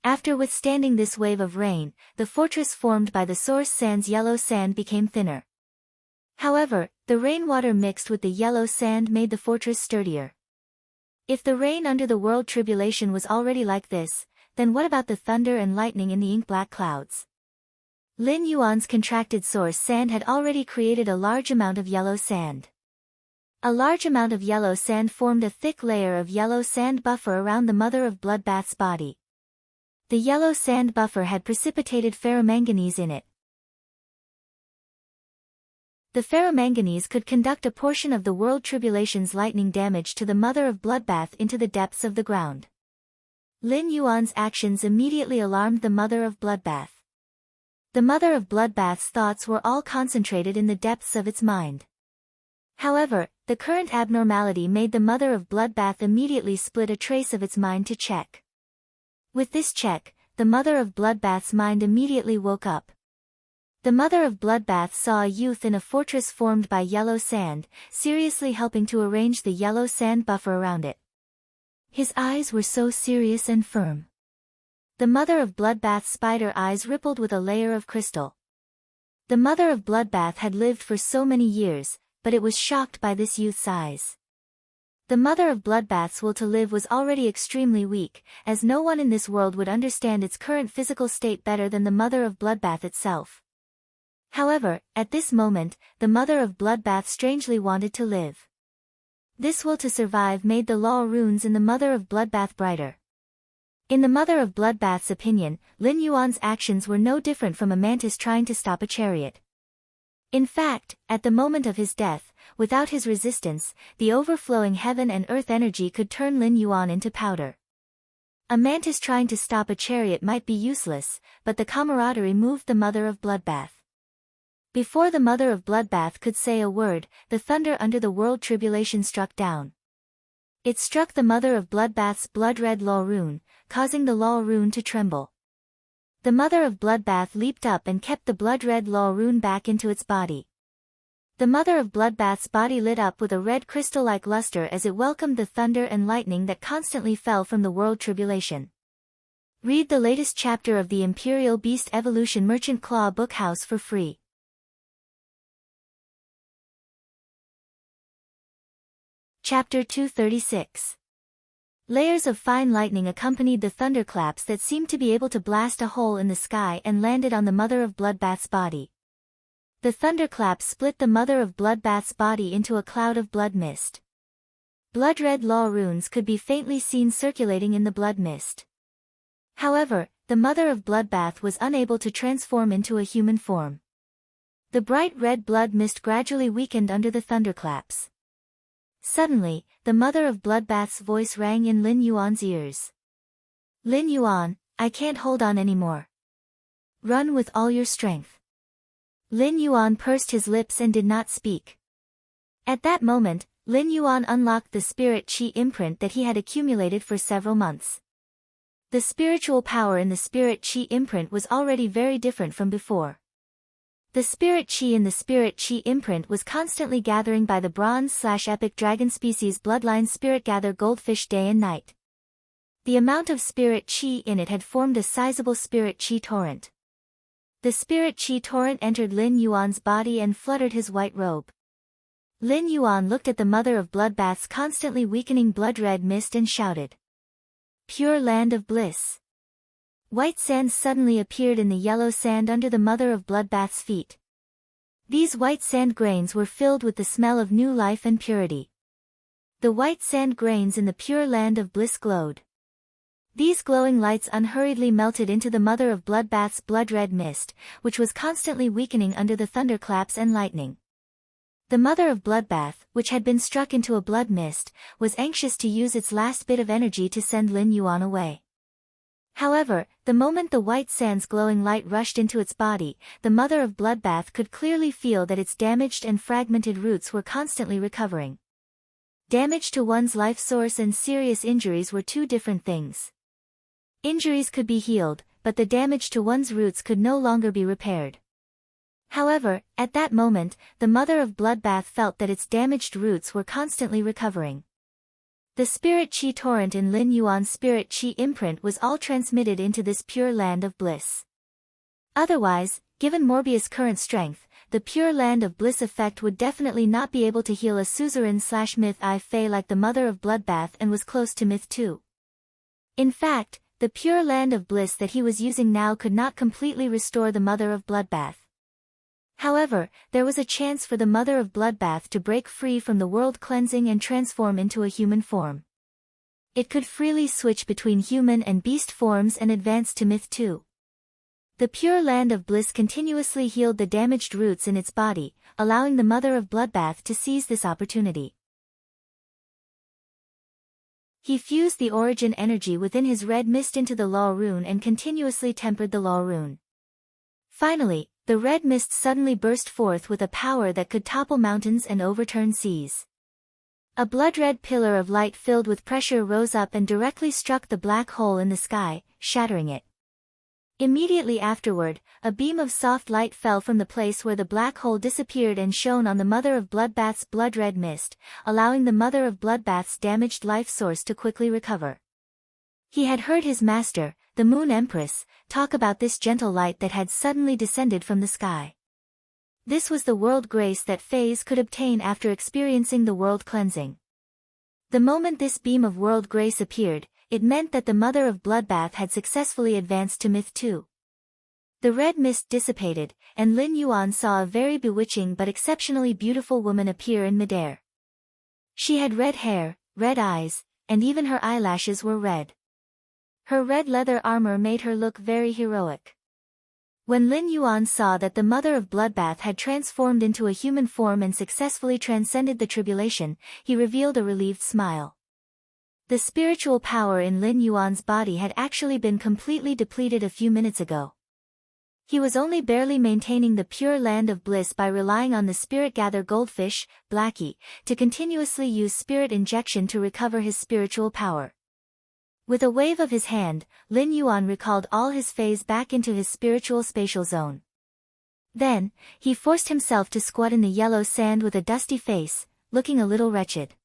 After withstanding this wave of rain, the fortress formed by the source sand's yellow sand became thinner. However, the rainwater mixed with the yellow sand made the fortress sturdier. If the rain under the world tribulation was already like this, then what about the thunder and lightning in the ink-black clouds? Lin Yuan's contracted source sand had already created a large amount of yellow sand. A large amount of yellow sand formed a thick layer of yellow sand buffer around the mother of bloodbath's body. The yellow sand buffer had precipitated ferromanganese in it. The ferromanganese could conduct a portion of the world tribulation's lightning damage to the mother of bloodbath into the depths of the ground. Lin Yuan's actions immediately alarmed the mother of bloodbath. The mother of bloodbath's thoughts were all concentrated in the depths of its mind. However, the current abnormality made the mother of bloodbath immediately split a trace of its mind to check. With this check, the mother of bloodbath's mind immediately woke up. The mother of bloodbath saw a youth in a fortress formed by yellow sand, seriously helping to arrange the yellow sand buffer around it. His eyes were so serious and firm. The mother of bloodbath's spider eyes rippled with a layer of crystal. The mother of bloodbath had lived for so many years, but it was shocked by this youth's eyes. The mother of bloodbath's will to live was already extremely weak, as no one in this world would understand its current physical state better than the mother of bloodbath itself. However, at this moment, the mother of bloodbath strangely wanted to live. This will to survive made the law runes in the mother of bloodbath brighter. In the mother of bloodbath's opinion, Lin Yuan's actions were no different from a mantis trying to stop a chariot. In fact, at the moment of his death, without his resistance, the overflowing heaven and earth energy could turn Lin Yuan into powder. A mantis trying to stop a chariot might be useless, but the camaraderie moved the mother of bloodbath. Before the mother of bloodbath could say a word, the thunder under the world tribulation struck down. It struck the mother of bloodbath's blood-red law rune, causing the law rune to tremble. The mother of bloodbath leaped up and kept the blood-red law rune back into its body. The mother of bloodbath's body lit up with a red crystal-like luster as it welcomed the thunder and lightning that constantly fell from the world tribulation. Read the latest chapter of the Imperial Beast Evolution Merchant Claw Bookhouse for free. Chapter 236. Layers of fine lightning accompanied the thunderclaps that seemed to be able to blast a hole in the sky and landed on the mother of bloodbath's body. The thunderclaps split the mother of bloodbath's body into a cloud of blood mist. Blood-red law runes could be faintly seen circulating in the blood mist. However, the mother of bloodbath was unable to transform into a human form. The bright red blood mist gradually weakened under the thunderclaps. Suddenly, the mother of bloodbath's voice rang in Lin Yuan's ears. Lin Yuan, I can't hold on anymore. Run with all your strength. Lin Yuan pursed his lips and did not speak. At that moment, Lin Yuan unlocked the spirit chi imprint that he had accumulated for several months. The spiritual power in the spirit chi imprint was already very different from before. The spirit chi in the spirit chi imprint was constantly gathering by the bronze/epic dragon species bloodline spirit gather goldfish day and night. The amount of spirit chi in it had formed a sizable spirit chi torrent. The spirit chi torrent entered Lin Yuan's body and fluttered his white robe. Lin Yuan looked at the mother of bloodbath's constantly weakening blood-red mist and shouted. Pure land of bliss. White sand suddenly appeared in the yellow sand under the mother of bloodbath's feet. These white sand grains were filled with the smell of new life and purity. The white sand grains in the pure land of bliss glowed. These glowing lights unhurriedly melted into the mother of bloodbath's blood-red mist, which was constantly weakening under the thunderclaps and lightning. The mother of bloodbath, which had been struck into a blood mist, was anxious to use its last bit of energy to send Lin Yuan away. However, the moment the white sand's glowing light rushed into its body, the mother of bloodbath could clearly feel that its damaged and fragmented roots were constantly recovering. Damage to one's life source and serious injuries were two different things. Injuries could be healed, but the damage to one's roots could no longer be repaired. However, at that moment, the mother of Bloodbath felt that its damaged roots were constantly recovering. The spirit chi torrent in Lin Yuan's spirit chi imprint was all transmitted into this pure land of bliss. Otherwise, given Morbius' current strength, the pure land of bliss effect would definitely not be able to heal a suzerain/myth I Fey like the mother of Bloodbath and was close to myth 2. In fact, the pure land of bliss that he was using now could not completely restore the mother of Bloodbath. However, there was a chance for the mother of Bloodbath to break free from the world cleansing and transform into a human form. It could freely switch between human and beast forms and advance to myth 2. The pure land of bliss continuously healed the damaged roots in its body, allowing the mother of Bloodbath to seize this opportunity. He fused the origin energy within his red mist into the law rune and continuously tempered the law rune. Finally, the red mist suddenly burst forth with a power that could topple mountains and overturn seas. A blood-red pillar of light filled with pressure rose up and directly struck the black hole in the sky, shattering it. Immediately afterward, a beam of soft light fell from the place where the black hole disappeared and shone on the mother of Bloodbath's blood-red mist, allowing the mother of Bloodbath's damaged life source to quickly recover. He had heard his master, the Moon Empress, talk about this gentle light that had suddenly descended from the sky. This was the world grace that Fays could obtain after experiencing the world cleansing. The moment this beam of world grace appeared, it meant that the mother of Bloodbath had successfully advanced to myth 2. The red mist dissipated, and Lin Yuan saw a very bewitching but exceptionally beautiful woman appear in midair. She had red hair, red eyes, and even her eyelashes were red. Her red leather armor made her look very heroic. When Lin Yuan saw that the mother of Bloodbath had transformed into a human form and successfully transcended the tribulation, he revealed a relieved smile. The spiritual power in Lin Yuan's body had actually been completely depleted a few minutes ago. He was only barely maintaining the pure land of bliss by relying on the spirit-gather goldfish, Blackie, to continuously use spirit injection to recover his spiritual power. With a wave of his hand, Lin Yuan recalled all his Fays back into his spiritual spatial zone. Then, he forced himself to squat in the yellow sand with a dusty face, looking a little wretched.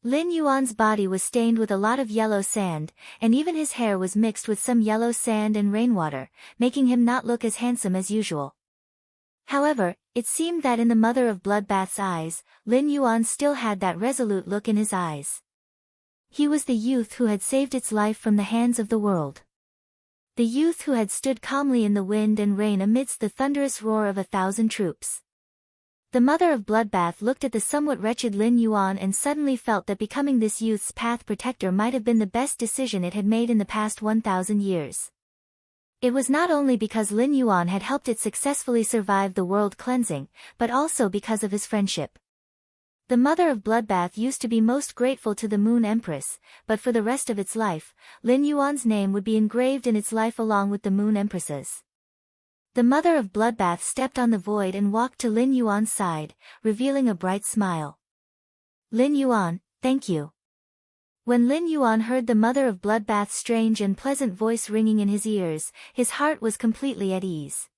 Lin Yuan's body was stained with a lot of yellow sand, and even his hair was mixed with some yellow sand and rainwater, making him not look as handsome as usual. However, it seemed that in the mother of Bloodbath's eyes, Lin Yuan still had that resolute look in his eyes. He was the youth who had saved its life from the hands of the world. The youth who had stood calmly in the wind and rain amidst the thunderous roar of 1,000 troops. The mother of Bloodbath looked at the somewhat wretched Lin Yuan and suddenly felt that becoming this youth's path protector might have been the best decision it had made in the past 1,000 years. It was not only because Lin Yuan had helped it successfully survive the world cleansing, but also because of his friendship. The mother of Bloodbath used to be most grateful to the Moon Empress, but for the rest of its life, Lin Yuan's name would be engraved in its life along with the Moon Empress's. The mother of Bloodbath stepped on the void and walked to Lin Yuan's side, revealing a bright smile. Lin Yuan, thank you. When Lin Yuan heard the mother of Bloodbath's strange and pleasant voice ringing in his ears, his heart was completely at ease.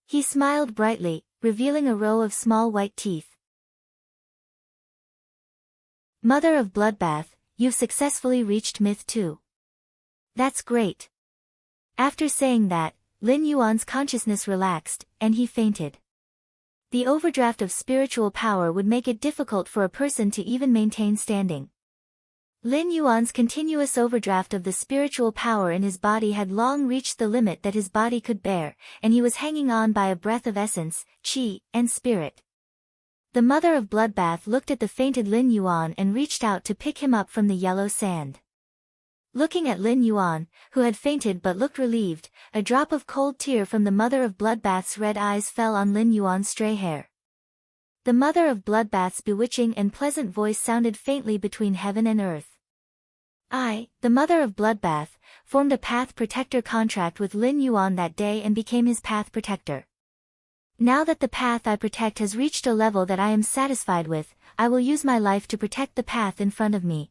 He smiled brightly, revealing a row of small white teeth. Mother of Bloodbath, you've successfully reached myth 2. That's great. After saying that, Lin Yuan's consciousness relaxed, and he fainted. The overdraft of spiritual power would make it difficult for a person to even maintain standing. Lin Yuan's continuous overdraft of the spiritual power in his body had long reached the limit that his body could bear, and he was hanging on by a breath of essence, qi, and spirit. The mother of Bloodbath looked at the fainted Lin Yuan and reached out to pick him up from the yellow sand. Looking at Lin Yuan, who had fainted but looked relieved, a drop of cold tear from the mother of Bloodbath's red eyes fell on Lin Yuan's stray hair. The mother of Bloodbath's bewitching and pleasant voice sounded faintly between heaven and earth. I, the mother of Bloodbath, formed a path protector contract with Lin Yuan that day and became his path protector. Now that the path I protect has reached a level that I am satisfied with, I will use my life to protect the path in front of me.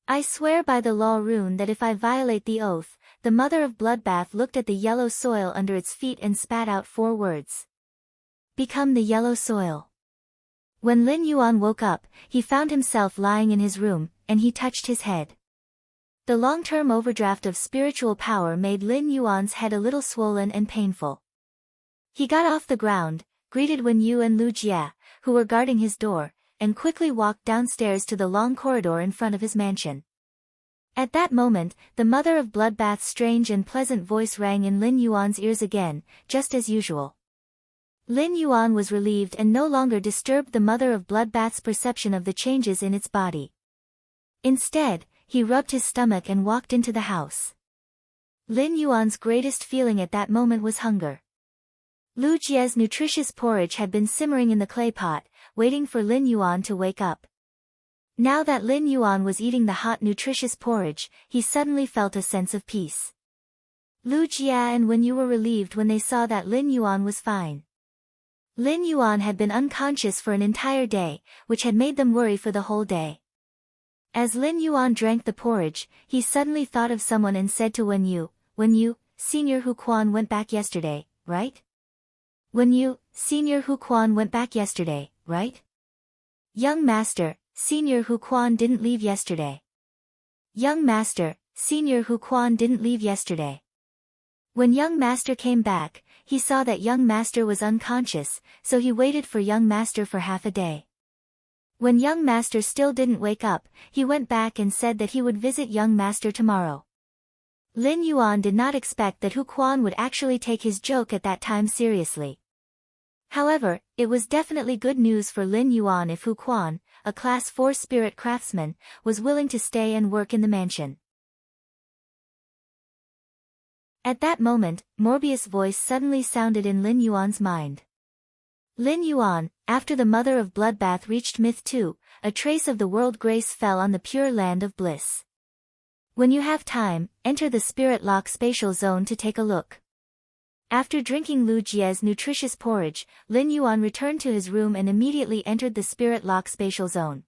I swear by the law rune that if I violate the oath, the mother of Bloodbath looked at the yellow soil under its feet and spat out 4 words. Become the yellow soil. When Lin Yuan woke up, he found himself lying in his room, and he touched his head. The long-term overdraft of spiritual power made Lin Yuan's head a little swollen and painful. He got off the ground, greeted Wen Yu and Lu Jia, who were guarding his door, and quickly walked downstairs to the long corridor in front of his mansion. At that moment, the mother of Bloodbath's strange and pleasant voice rang in Lin Yuan's ears again, just as usual. Lin Yuan was relieved and no longer disturbed the mother of Bloodbath's perception of the changes in its body. Instead, he rubbed his stomach and walked into the house. Lin Yuan's greatest feeling at that moment was hunger. Lu Jia's nutritious porridge had been simmering in the clay pot, waiting for Lin Yuan to wake up. Now that Lin Yuan was eating the hot nutritious porridge, he suddenly felt a sense of peace. Lu Jia and Wen Yu were relieved when they saw that Lin Yuan was fine. Lin Yuan had been unconscious for an entire day, which had made them worry for the whole day. As Lin Yuan drank the porridge, he suddenly thought of someone and said to Wen Yu, Senior Hu Quan went back yesterday, right? Wen Yu, Senior Hu Quan went back yesterday, right? Young Master, Senior Hu Quan didn't leave yesterday. Young Master, Senior Hu Quan didn't leave yesterday. When Young Master came back, he saw that Young Master was unconscious, so he waited for Young Master for half a day. When Young Master still didn't wake up, he went back and said that he would visit Young Master tomorrow. Lin Yuan did not expect that Hu Quan would actually take his joke at that time seriously. However, it was definitely good news for Lin Yuan if Hu Quan, a Class 4 spirit craftsman, was willing to stay and work in the mansion. At that moment, Morbius' voice suddenly sounded in Lin Yuan's mind. Lin Yuan, after the mother of Bloodbath reached Myth 2, a trace of the world grace fell on the pure land of bliss. When you have time, enter the Spirit Lock spatial zone to take a look. After drinking Lu Jia's nutritious porridge, Lin Yuan returned to his room and immediately entered the Spirit Lock spatial zone.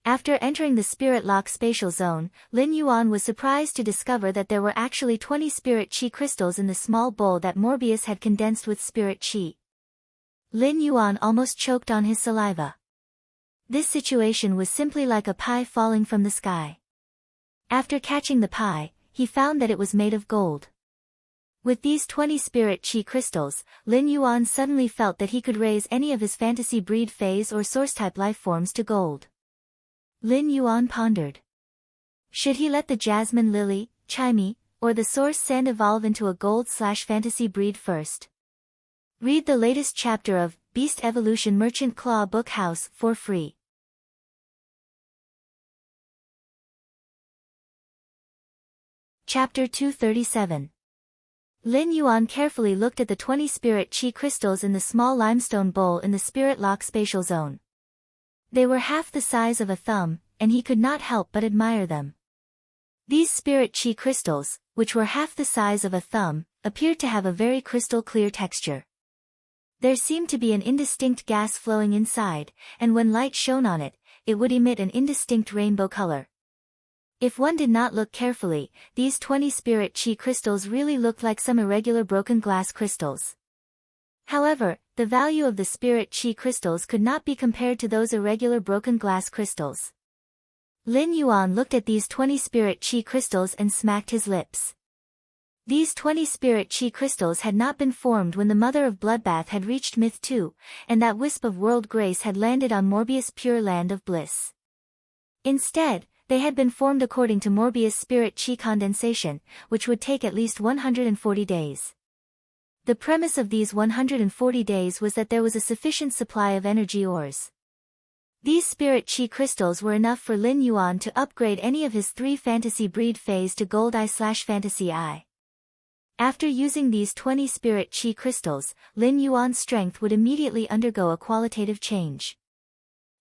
After entering the Spirit Lock spatial zone, Lin Yuan was surprised to discover that there were actually 20 Spirit Chi crystals in the small bowl that Morbius had condensed with Spirit Chi. Lin Yuan almost choked on his saliva. This situation was simply like a pie falling from the sky. After catching the pie, he found that it was made of gold. With these 20 Spirit Chi crystals, Lin Yuan suddenly felt that he could raise any of his fantasy breed phase or source-type life forms to gold. Lin Yuan pondered. Should he let the Jasmine Lily, Chimey, or the Source Sand evolve into a gold/fantasy breed first? Read the latest chapter of Beast Evolution Merchant Claw Book House for free. Chapter 237. Lin Yuan carefully looked at the 20 Spirit Chi crystals in the small limestone bowl in the Spirit Lock spatial zone. They were half the size of a thumb, and he could not help but admire them. These Spirit Chi crystals, which were half the size of a thumb, appeared to have a very crystal-clear texture. There seemed to be an indistinct gas flowing inside, and when light shone on it, it would emit an indistinct rainbow color. If one did not look carefully, these 20 Spirit Chi crystals really looked like some irregular broken glass crystals. However, the value of the Spirit Chi crystals could not be compared to those irregular broken glass crystals. Lin Yuan looked at these 20 Spirit Chi crystals and smacked his lips. These 20 Spirit Chi crystals had not been formed when the mother of Bloodbath had reached Myth 2, and that wisp of world grace had landed on Morbius' pure land of bliss. Instead, they had been formed according to Morbius' Spirit Chi condensation, which would take at least 140 days. The premise of these 140 days was that there was a sufficient supply of energy ores. These Spirit Chi crystals were enough for Lin Yuan to upgrade any of his 3 fantasy breed phase to Gold Eye/Fantasy Eye. After using these 20 Spirit Chi crystals, Lin Yuan's strength would immediately undergo a qualitative change.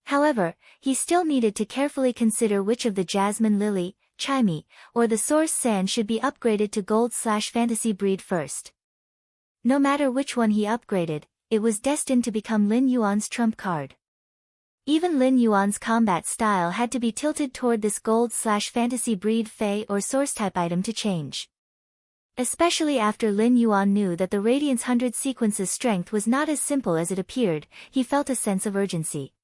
However, he still needed to carefully consider which of the Jasmine Lily, Chimey, or the Source Sand should be upgraded to Gold/Fantasy breed first. No matter which one he upgraded, it was destined to become Lin Yuan's trump card. Even Lin Yuan's combat style had to be tilted toward this Gold/Fantasy breed Fey or Source type item to change. Especially after Lin Yuan knew that the Radiance 100 sequence's strength was not as simple as it appeared, he felt a sense of urgency.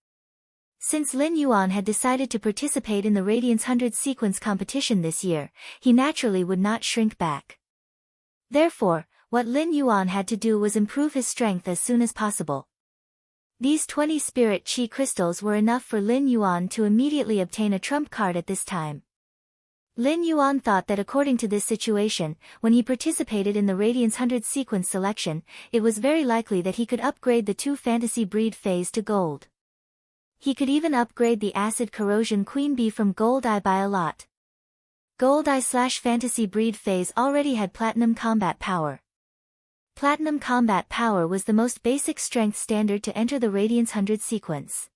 Since Lin Yuan had decided to participate in the Radiance 100 sequence competition this year, he naturally would not shrink back. Therefore, what Lin Yuan had to do was improve his strength as soon as possible. These 20 spirit chi crystals were enough for Lin Yuan to immediately obtain a trump card at this time. Lin Yuan thought that according to this situation, when he participated in the Radiance 100 sequence selection, it was very likely that he could upgrade the 2 fantasy breed phase to gold. He could even upgrade the acid corrosion queen bee from gold eye by a lot. Gold eye/fantasy breed phase already had platinum combat power. Platinum combat power was the most basic strength standard to enter the Radiance 100 sequence.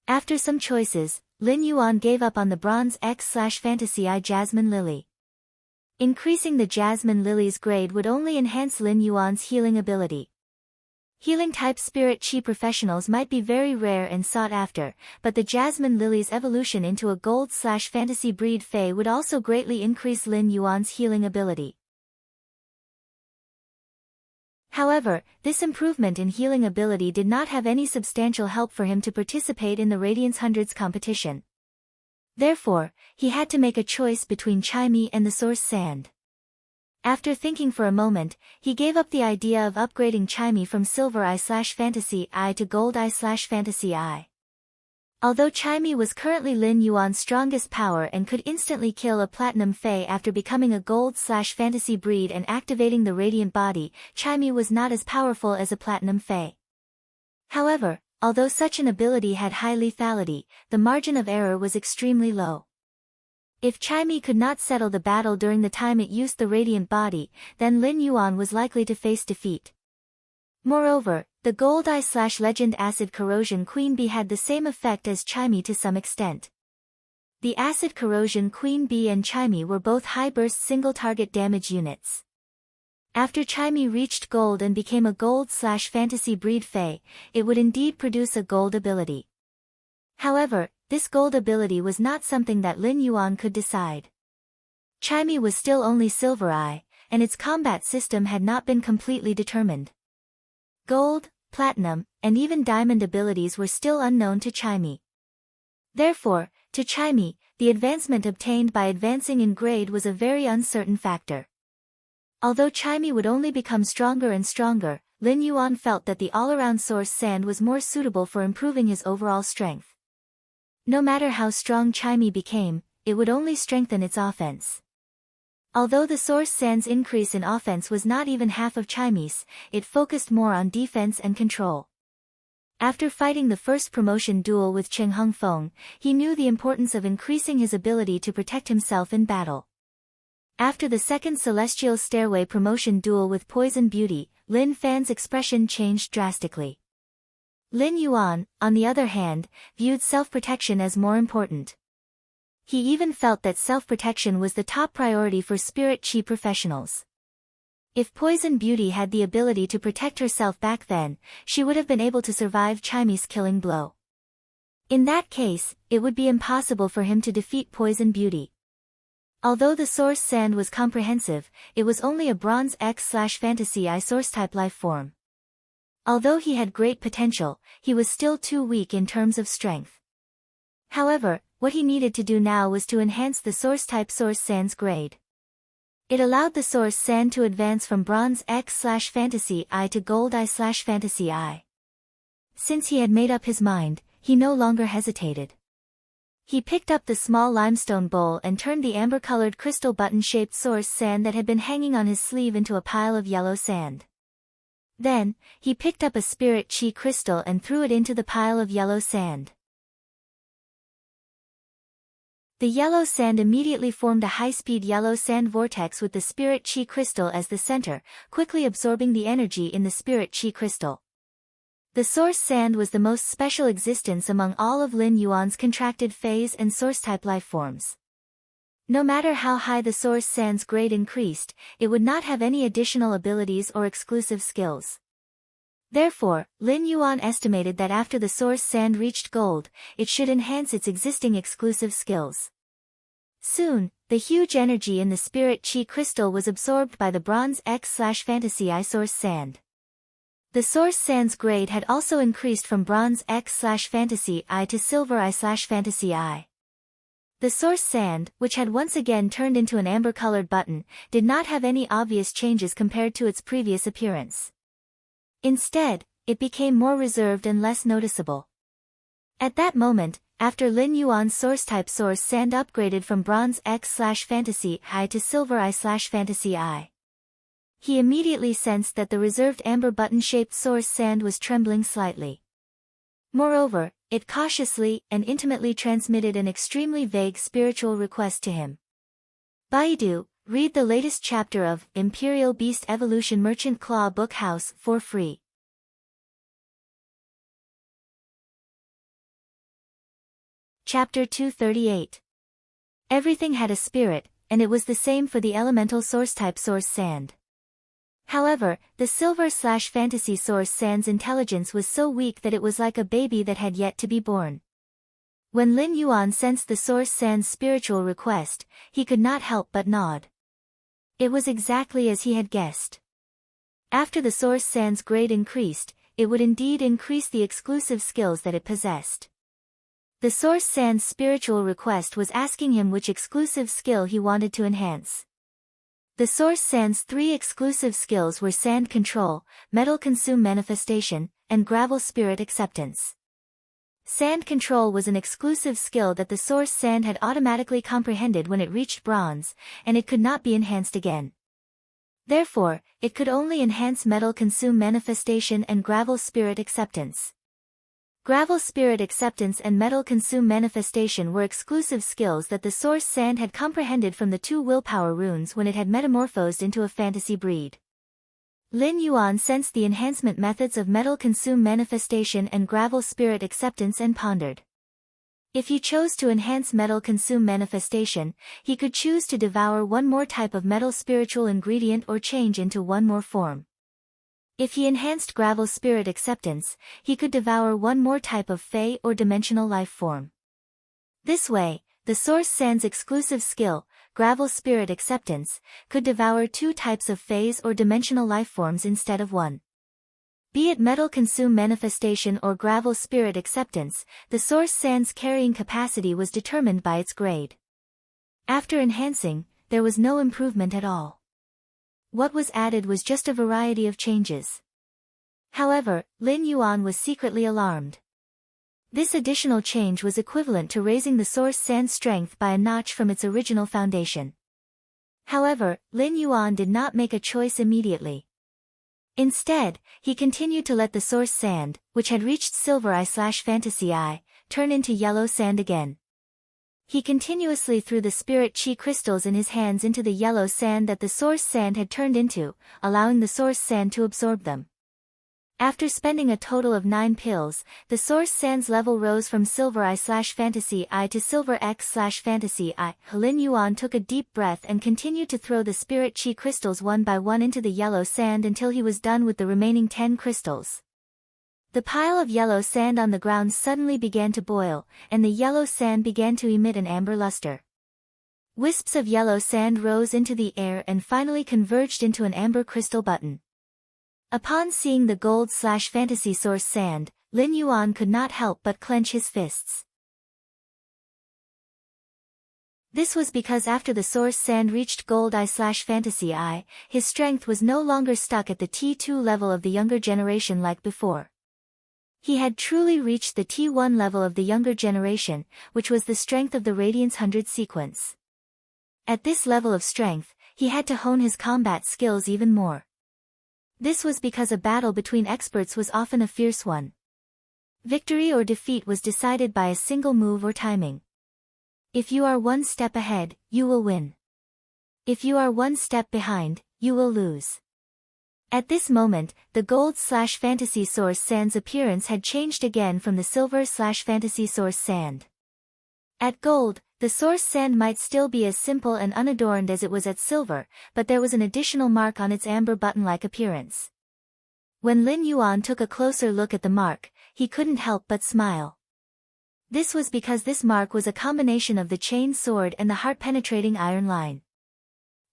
After some choices, Lin Yuan gave up on the Bronze X/Fantasy Eye Jasmine Lily. Increasing the Jasmine Lily's grade would only enhance Lin Yuan's healing ability. Healing-type spirit chi professionals might be very rare and sought after, but the Jasmine Lily's evolution into a gold/fantasy breed fae would also greatly increase Lin Yuan's healing ability. However, this improvement in healing ability did not have any substantial help for him to participate in the Radiance 100's competition. Therefore, he had to make a choice between Chimey and the Source Sand. After thinking for a moment, he gave up the idea of upgrading Chimey from Silver Eye/Fantasy Eye to Gold Eye/Fantasy Eye. Although Chimey was currently Lin Yuan's strongest power and could instantly kill a Platinum Fae after becoming a Gold/Fantasy breed and activating the Radiant Body, Chimey was not as powerful as a Platinum Fae. However, although such an ability had high lethality, the margin of error was extremely low. If Chimey could not settle the battle during the time it used the Radiant Body, then Lin Yuan was likely to face defeat. Moreover, the Gold Eye/Legend Acid Corrosion Queen Bee had the same effect as Chimey to some extent. The Acid Corrosion Queen Bee and Chimey were both high-burst single-target damage units. After Chimey reached Gold and became a Gold/Fantasy breed Fae, it would indeed produce a Gold ability. However, this Gold ability was not something that Lin Yuan could decide. Chimey was still only Silver Eye, and its combat system had not been completely determined. Gold, Platinum, and even Diamond abilities were still unknown to Chimey. Therefore, to Chimey, the advancement obtained by advancing in grade was a very uncertain factor. Although Chimey would only become stronger and stronger, Lin Yuan felt that the all-around Source Sand was more suitable for improving his overall strength. No matter how strong Chimey became, it would only strengthen its offense. Although the Source Sand's increase in offense was not even half of Chimey's, it focused more on defense and control. After fighting the first promotion duel with Cheng Hung Feng, he knew the importance of increasing his ability to protect himself in battle. After the second Celestial Stairway promotion duel with Poison Beauty, Lin Fan's expression changed drastically. Lin Yuan, on the other hand, viewed self-protection as more important. He even felt that self-protection was the top priority for spirit chi professionals. If Poison Beauty had the ability to protect herself back then, she would have been able to survive Chimey's killing blow. In that case, it would be impossible for him to defeat Poison Beauty. Although the Source Sand was comprehensive, it was only a Bronze X/Fantasy Eye Source-type life form. Although he had great potential, he was still too weak in terms of strength. However, what he needed to do now was to enhance the Source-type Source Sand's grade. It allowed the Source Sand to advance from Bronze X/Fantasy Eye to Gold Eye/Fantasy Eye. Since he had made up his mind, he no longer hesitated. He picked up the small limestone bowl and turned the amber-colored crystal button-shaped Source Sand that had been hanging on his sleeve into a pile of yellow sand. Then, he picked up a spirit chi crystal and threw it into the pile of yellow sand. The yellow sand immediately formed a high-speed yellow sand vortex with the spirit chi crystal as the center, quickly absorbing the energy in the spirit chi crystal. The Source Sand was the most special existence among all of Lin Yuan's contracted phase and Source-type life forms. No matter how high the Source Sand's grade increased, it would not have any additional abilities or exclusive skills. Therefore, Lin Yuan estimated that after the Source Sand reached Gold, it should enhance its existing exclusive skills. Soon, the huge energy in the spirit chi crystal was absorbed by the bronze X/Fantasy I source sand. The source sand's grade had also increased from bronze X/Fantasy I to silver I/Fantasy I. The source sand, which had once again turned into an amber-colored button, did not have any obvious changes compared to its previous appearance. Instead, it became more reserved and less noticeable. At that moment, after Lin Yuan's source-type source sand upgraded from bronze X/Fantasy I to silver I/Fantasy I, he immediately sensed that the reserved amber button-shaped source sand was trembling slightly. Moreover, it cautiously and intimately transmitted an extremely vague spiritual request to him. Baidu, read the latest chapter of Imperial Beast Evolution Merchant Claw Book House for free. Chapter 238. Everything had a spirit, and it was the same for the elemental source-type source sand. However, the silver/fantasy source sand's intelligence was so weak that it was like a baby that had yet to be born. When Lin Yuan sensed the source sand's spiritual request, he could not help but nod. It was exactly as he had guessed. After the source sand's grade increased, it would indeed increase the exclusive skills that it possessed. The source sand's spiritual request was asking him which exclusive skill he wanted to enhance. The source sand's 3 exclusive skills were sand control, metal consume manifestation, and gravel spirit acceptance. Sand control was an exclusive skill that the source sand had automatically comprehended when it reached bronze, and it could not be enhanced again. Therefore, it could only enhance metal consume manifestation and gravel spirit acceptance. Gravel spirit acceptance and metal consume manifestation were exclusive skills that the source sand had comprehended from the 2 willpower runes when it had metamorphosed into a fantasy breed. Lin Yuan sensed the enhancement methods of metal consume manifestation and gravel spirit acceptance and pondered. If he chose to enhance metal consume manifestation, he could choose to devour one more type of metal spiritual ingredient or change into one more form. If he enhanced gravel spirit acceptance, he could devour one more type of fey or dimensional life form. This way, the source sand's exclusive skill, gravel spirit acceptance, could devour 2 types of phase or dimensional life forms instead of one. Be it metal consume manifestation or gravel spirit acceptance, the source sand's carrying capacity was determined by its grade. After enhancing, there was no improvement at all. What was added was just a variety of changes. However, Lin Yuan was secretly alarmed. This additional change was equivalent to raising the source sand's strength by a notch from its original foundation. However, Lin Yuan did not make a choice immediately. Instead, he continued to let the source sand, which had reached silver I/Fantasy I, turn into yellow sand again. He continuously threw the spirit chi crystals in his hands into the yellow sand that the source sand had turned into, allowing the source sand to absorb them. After spending a total of 9 pills, the source sand's level rose from silver I/Fantasy I to silver X/Fantasy I. Lin Yuan took a deep breath and continued to throw the spirit chi crystals one by one into the yellow sand until he was done with the remaining 10 crystals. The pile of yellow sand on the ground suddenly began to boil, and the yellow sand began to emit an amber luster. Wisps of yellow sand rose into the air and finally converged into an amber crystal button. Upon seeing the gold/fantasy source sand, Lin Yuan could not help but clench his fists. This was because after the source sand reached gold I/Fantasy I, his strength was no longer stuck at the T2 level of the younger generation like before. He had truly reached the T1 level of the younger generation, which was the strength of the Radiance 100 sequence. At this level of strength, he had to hone his combat skills even more. This was because a battle between experts was often a fierce one. Victory or defeat was decided by a single move or timing. If you are one step ahead, you will win. If you are one step behind, you will lose. At this moment, the gold/fantasy source sand's appearance had changed again from the silver/fantasy source sand. At gold, the source sand might still be as simple and unadorned as it was at silver, but there was an additional mark on its amber button-like appearance. When Lin Yuan took a closer look at the mark, he couldn't help but smile. This was because this mark was a combination of the chain sword and the heart-penetrating iron line.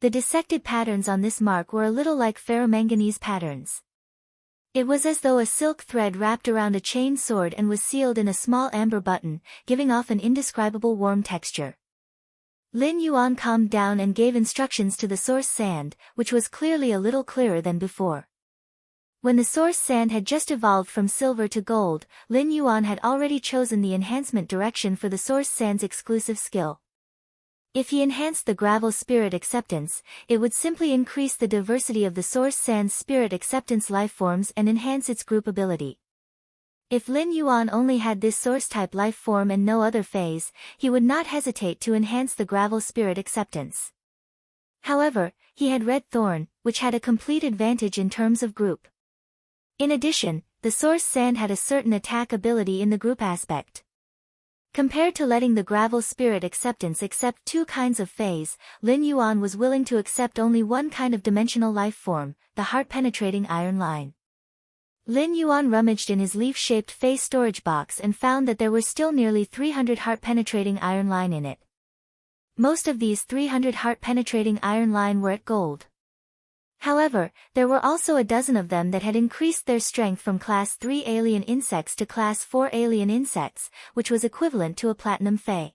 The dissected patterns on this mark were a little like ferromanganese patterns. It was as though a silk thread wrapped around a chain sword and was sealed in a small amber button, giving off an indescribable warm texture. Lin Yuan calmed down and gave instructions to the source sand, which was clearly a little clearer than before. When the source sand had just evolved from silver to gold, Lin Yuan had already chosen the enhancement direction for the source sand's exclusive skill. If he enhanced the gravel spirit acceptance, it would simply increase the diversity of the source sand's spirit acceptance lifeforms and enhance its group ability. If Lin Yuan only had this source-type lifeform and no other phase, he would not hesitate to enhance the gravel spirit acceptance. However, he had Red Thorn, which had a complete advantage in terms of group. In addition, the source sand had a certain attack ability in the group aspect. Compared to letting the gravel spirit acceptance accept two kinds of phase, Lin Yuan was willing to accept only one kind of dimensional life form, the heart-penetrating iron line. Lin Yuan rummaged in his leaf-shaped phase storage box and found that there were still nearly 300 heart-penetrating iron line in it. Most of these 300 heart-penetrating iron line were at gold. However, there were also a dozen of them that had increased their strength from Class 3 alien insects to Class 4 alien insects, which was equivalent to a platinum Fey.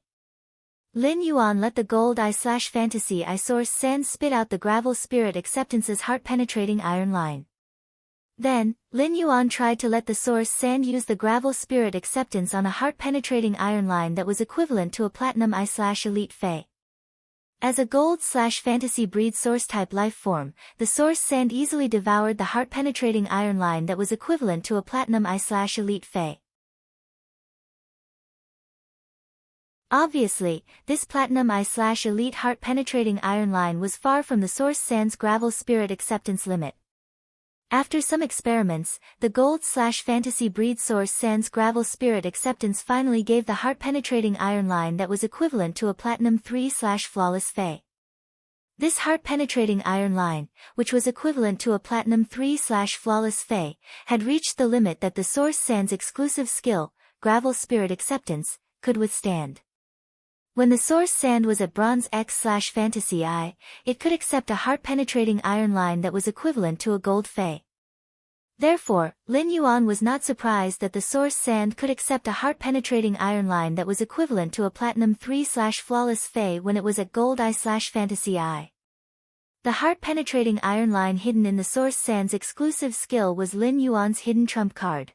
Lin Yuan let the gold eye/fantasy eye source sand spit out the gravel spirit acceptance's heart-penetrating iron line. Then, Lin Yuan tried to let the source sand use the gravel spirit acceptance on a heart-penetrating iron line that was equivalent to a platinum eye/elite Fey. As a gold/fantasy breed source-type life form, the source sand easily devoured the heart-penetrating iron line that was equivalent to a platinum eye/elite Fey. Obviously, this platinum eye/elite heart-penetrating iron line was far from the source sand's gravel spirit acceptance limit. After some experiments, the gold/fantasy breed source sand's gravel spirit acceptance finally gave the heart-penetrating iron line that was equivalent to a platinum 3/flawless Fey. This heart-penetrating iron line, which was equivalent to a platinum 3/flawless Fey, had reached the limit that the source sand's exclusive skill, gravel spirit acceptance, could withstand. When the source sand was at bronze X/fantasy eye, it could accept a heart-penetrating iron line that was equivalent to a gold Fey. Therefore, Lin Yuan was not surprised that the source sand could accept a heart-penetrating iron line that was equivalent to a platinum 3/flawless Fey when it was at gold eye/fantasy eye. The heart-penetrating iron line hidden in the source sand's exclusive skill was Lin Yuan's hidden trump card.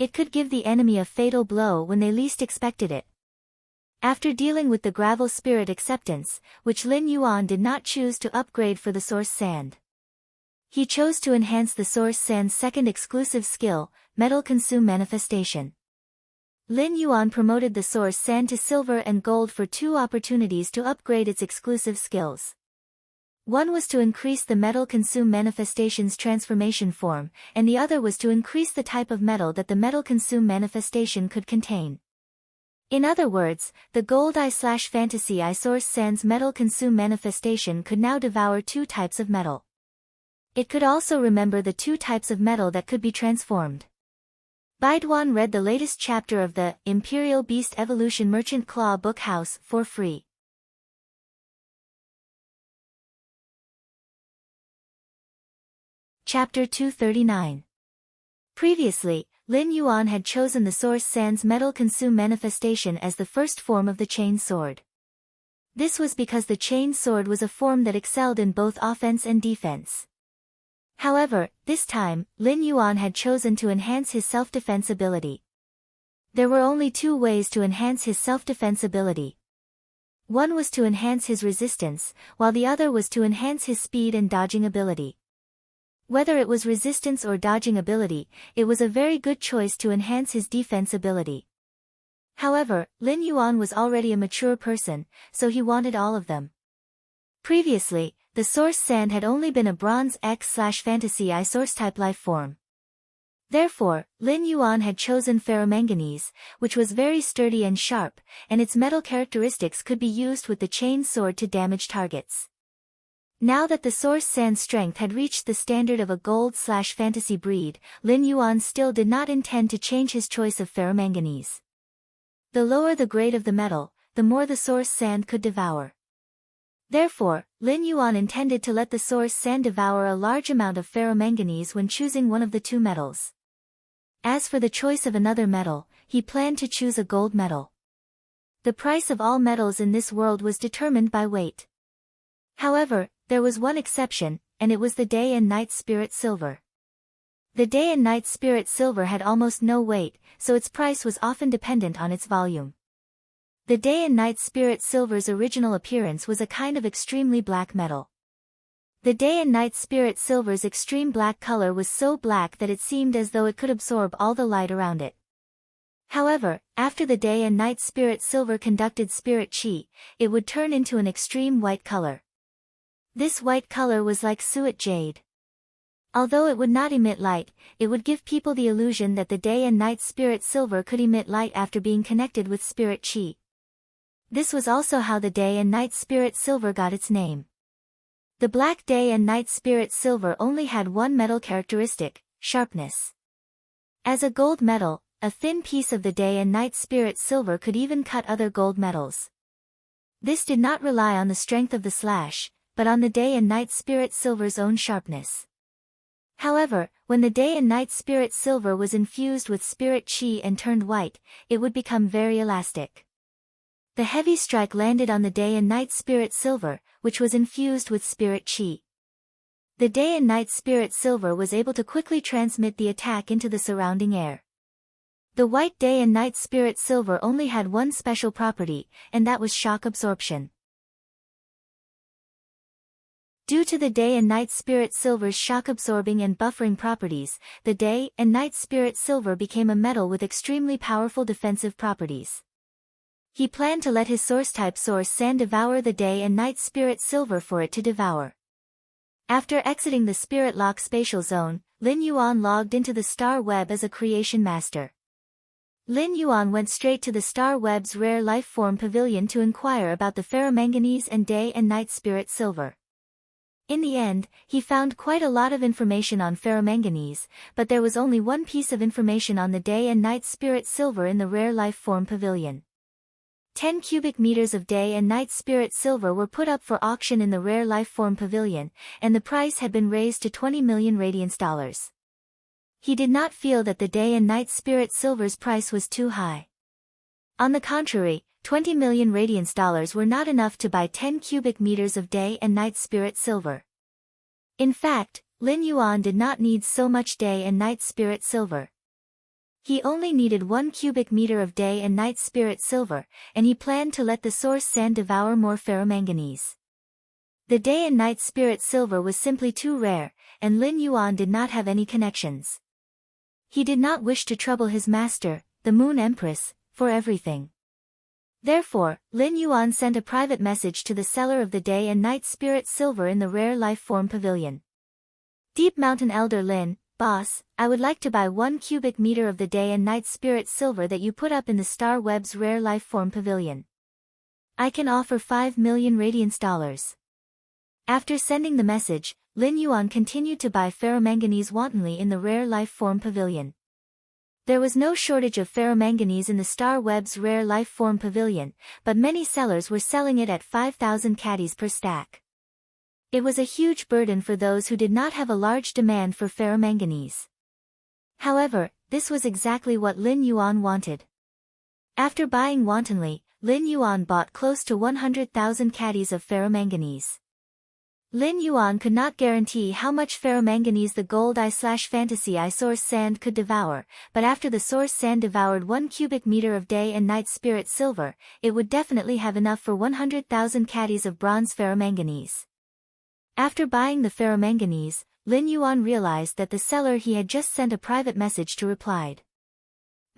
It could give the enemy a fatal blow when they least expected it. After dealing with the gravel spirit acceptance, which Lin Yuan did not choose to upgrade for the source sand, he chose to enhance the source sand's second exclusive skill, metal consume manifestation. Lin Yuan promoted the source sand to silver and gold for two opportunities to upgrade its exclusive skills. One was to increase the metal consume manifestation's transformation form, and the other was to increase the type of metal that the metal consume manifestation could contain. In other words, the gold eye/fantasy eye source sand's metal consume manifestation could now devour two types of metal. It could also remember the two types of metal that could be transformed. Baiduan read the latest chapter of the Imperial Beast Evolution Merchant Claw Book House for free. Chapter 239. Previously, Lin Yuan had chosen the source sand's metal consume manifestation as the first form of the chain sword. This was because the chain sword was a form that excelled in both offense and defense. However, this time, Lin Yuan had chosen to enhance his self-defense ability. There were only two ways to enhance his self-defense ability. One was to enhance his resistance, while the other was to enhance his speed and dodging ability. Whether it was resistance or dodging ability, it was a very good choice to enhance his defense ability. However, Lin Yuan was already a mature person, so he wanted all of them. Previously, the source sand had only been a bronze X/fantasy eye source-type life form. Therefore, Lin Yuan had chosen ferromanganese, which was very sturdy and sharp, and its metal characteristics could be used with the chain sword to damage targets. Now that the source sand's strength had reached the standard of a gold/fantasy breed, Lin Yuan still did not intend to change his choice of ferromanganese. The lower the grade of the metal, the more the source sand could devour. Therefore, Lin Yuan intended to let the source sand devour a large amount of ferromanganese when choosing one of the two metals. As for the choice of another metal, he planned to choose a gold metal. The price of all metals in this world was determined by weight. However, there was one exception, and it was the day and night spirit silver. The day and night spirit silver had almost no weight, so its price was often dependent on its volume. The day and night spirit silver's original appearance was a kind of extremely black metal. The day and night spirit silver's extreme black color was so black that it seemed as though it could absorb all the light around it. However, after the day and night spirit silver conducted spirit chi, it would turn into an extreme white color. This white color was like suet jade. Although it would not emit light, it would give people the illusion that the day and night spirit silver could emit light after being connected with spirit chi. This was also how the day and night spirit silver got its name. The black day and night spirit silver only had one metal characteristic, sharpness. As a gold metal, a thin piece of the day and night spirit silver could even cut other gold metals. This did not rely on the strength of the slash, but on the day and night spirit silver's own sharpness. However, when the day and night spirit silver was infused with spirit chi and turned white, it would become very elastic. The heavy strike landed on the day and night spirit silver, which was infused with spirit chi. The day and night spirit silver was able to quickly transmit the attack into the surrounding air. The white day and night spirit silver only had one special property, and that was shock absorption. Due to the day and night spirit silver's shock-absorbing and buffering properties, the day and night spirit silver became a metal with extremely powerful defensive properties. He planned to let his source-type source sand devour the day and night spirit silver for it to devour. After exiting the Spirit Lock spatial zone, Lin Yuan logged into the Star Web as a creation master. Lin Yuan went straight to the Star Web's rare life form pavilion to inquire about the ferromanganese and day and night spirit silver. In the end, he found quite a lot of information on ferromanganese, but there was only one piece of information on the day and night spirit silver in the rare life form pavilion. 10 cubic meters of day and night spirit silver were put up for auction in the rare life form pavilion, and the price had been raised to 20 million radiance dollars. He did not feel that the day and night spirit silver's price was too high. On the contrary, 20 million radiance dollars were not enough to buy 10 cubic meters of day and night spirit silver. In fact, Lin Yuan did not need so much day and night spirit silver. He only needed 1 cubic meter of day and night spirit silver, and he planned to let the source sand devour more ferromanganese. The day and night spirit silver was simply too rare, and Lin Yuan did not have any connections. He did not wish to trouble his master, the Moon Empress, for everything. Therefore, Lin Yuan sent a private message to the seller of the day and night spirit silver in the rare life form pavilion. Deep Mountain Elder Lin, boss, I would like to buy 1 cubic meter of the day and night spirit silver that you put up in the Star Web's rare life form pavilion. I can offer 5 million radiance dollars. After sending the message, Lin Yuan continued to buy ferromanganese wantonly in the rare life form pavilion. There was no shortage of ferromanganese in the Star Web's rare life form pavilion, but many sellers were selling it at 5,000 caddies per stack. It was a huge burden for those who did not have a large demand for ferromanganese. However, this was exactly what Lin Yuan wanted. After buying wantonly, Lin Yuan bought close to 100,000 caddies of ferromanganese. Lin Yuan could not guarantee how much ferromanganese the gold eye/fantasy eye source sand could devour, but after the source sand devoured 1 cubic meter of day and night spirit silver, it would definitely have enough for 100,000 caddies of bronze ferromanganese. After buying the ferromanganese, Lin Yuan realized that the seller he had just sent a private message to replied.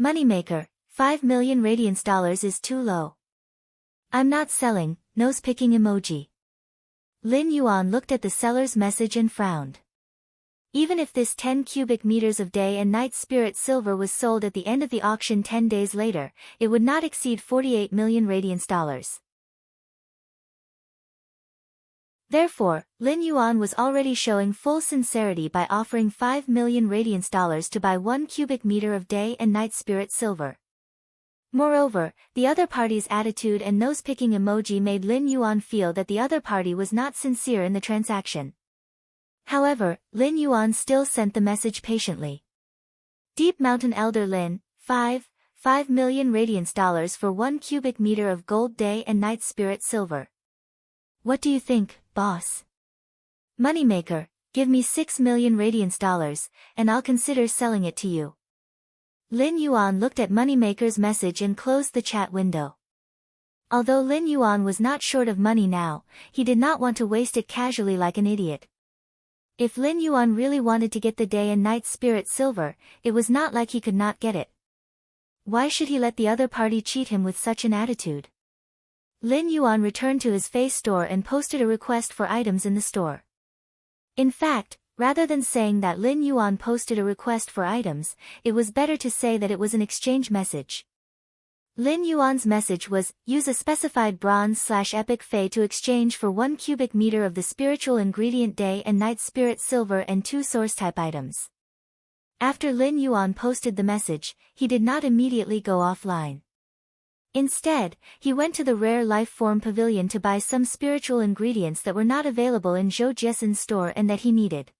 Moneymaker, 5 million radiance dollars is too low. I'm not selling, nose-picking emoji. Lin Yuan looked at the seller's message and frowned. Even if this 10 cubic meters of day and night spirit silver was sold at the end of the auction 10 days later, it would not exceed 48 million radiance dollars. Therefore, Lin Yuan was already showing full sincerity by offering 5 million radiance dollars to buy 1 cubic meter of day and night spirit silver. Moreover, the other party's attitude and nose-picking emoji made Lin Yuan feel that the other party was not sincere in the transaction. However, Lin Yuan still sent the message patiently. Deep Mountain Elder Lin, 5 million radiance dollars for 1 cubic meter of gold day and night spirit silver. What do you think, boss? Moneymaker, give me 6 million radiance dollars, and I'll consider selling it to you. Lin Yuan looked at Moneymaker's message and closed the chat window. Although Lin Yuan was not short of money now, he did not want to waste it casually like an idiot. If Lin Yuan really wanted to get the day and night spirit silver, it was not like he could not get it. Why should he let the other party cheat him with such an attitude? Lin Yuan returned to his Face store and posted a request for items in the store. In fact, rather than saying that Lin Yuan posted a request for items, it was better to say that it was an exchange message. Lin Yuan's message was, use a specified bronze/epic fey to exchange for 1 cubic meter of the spiritual ingredient day and night spirit silver and 2 source-type items. After Lin Yuan posted the message, he did not immediately go offline. Instead, he went to the Rare Life Form Pavilion to buy some spiritual ingredients that were not available in Zhou Jiesen's store and that he needed.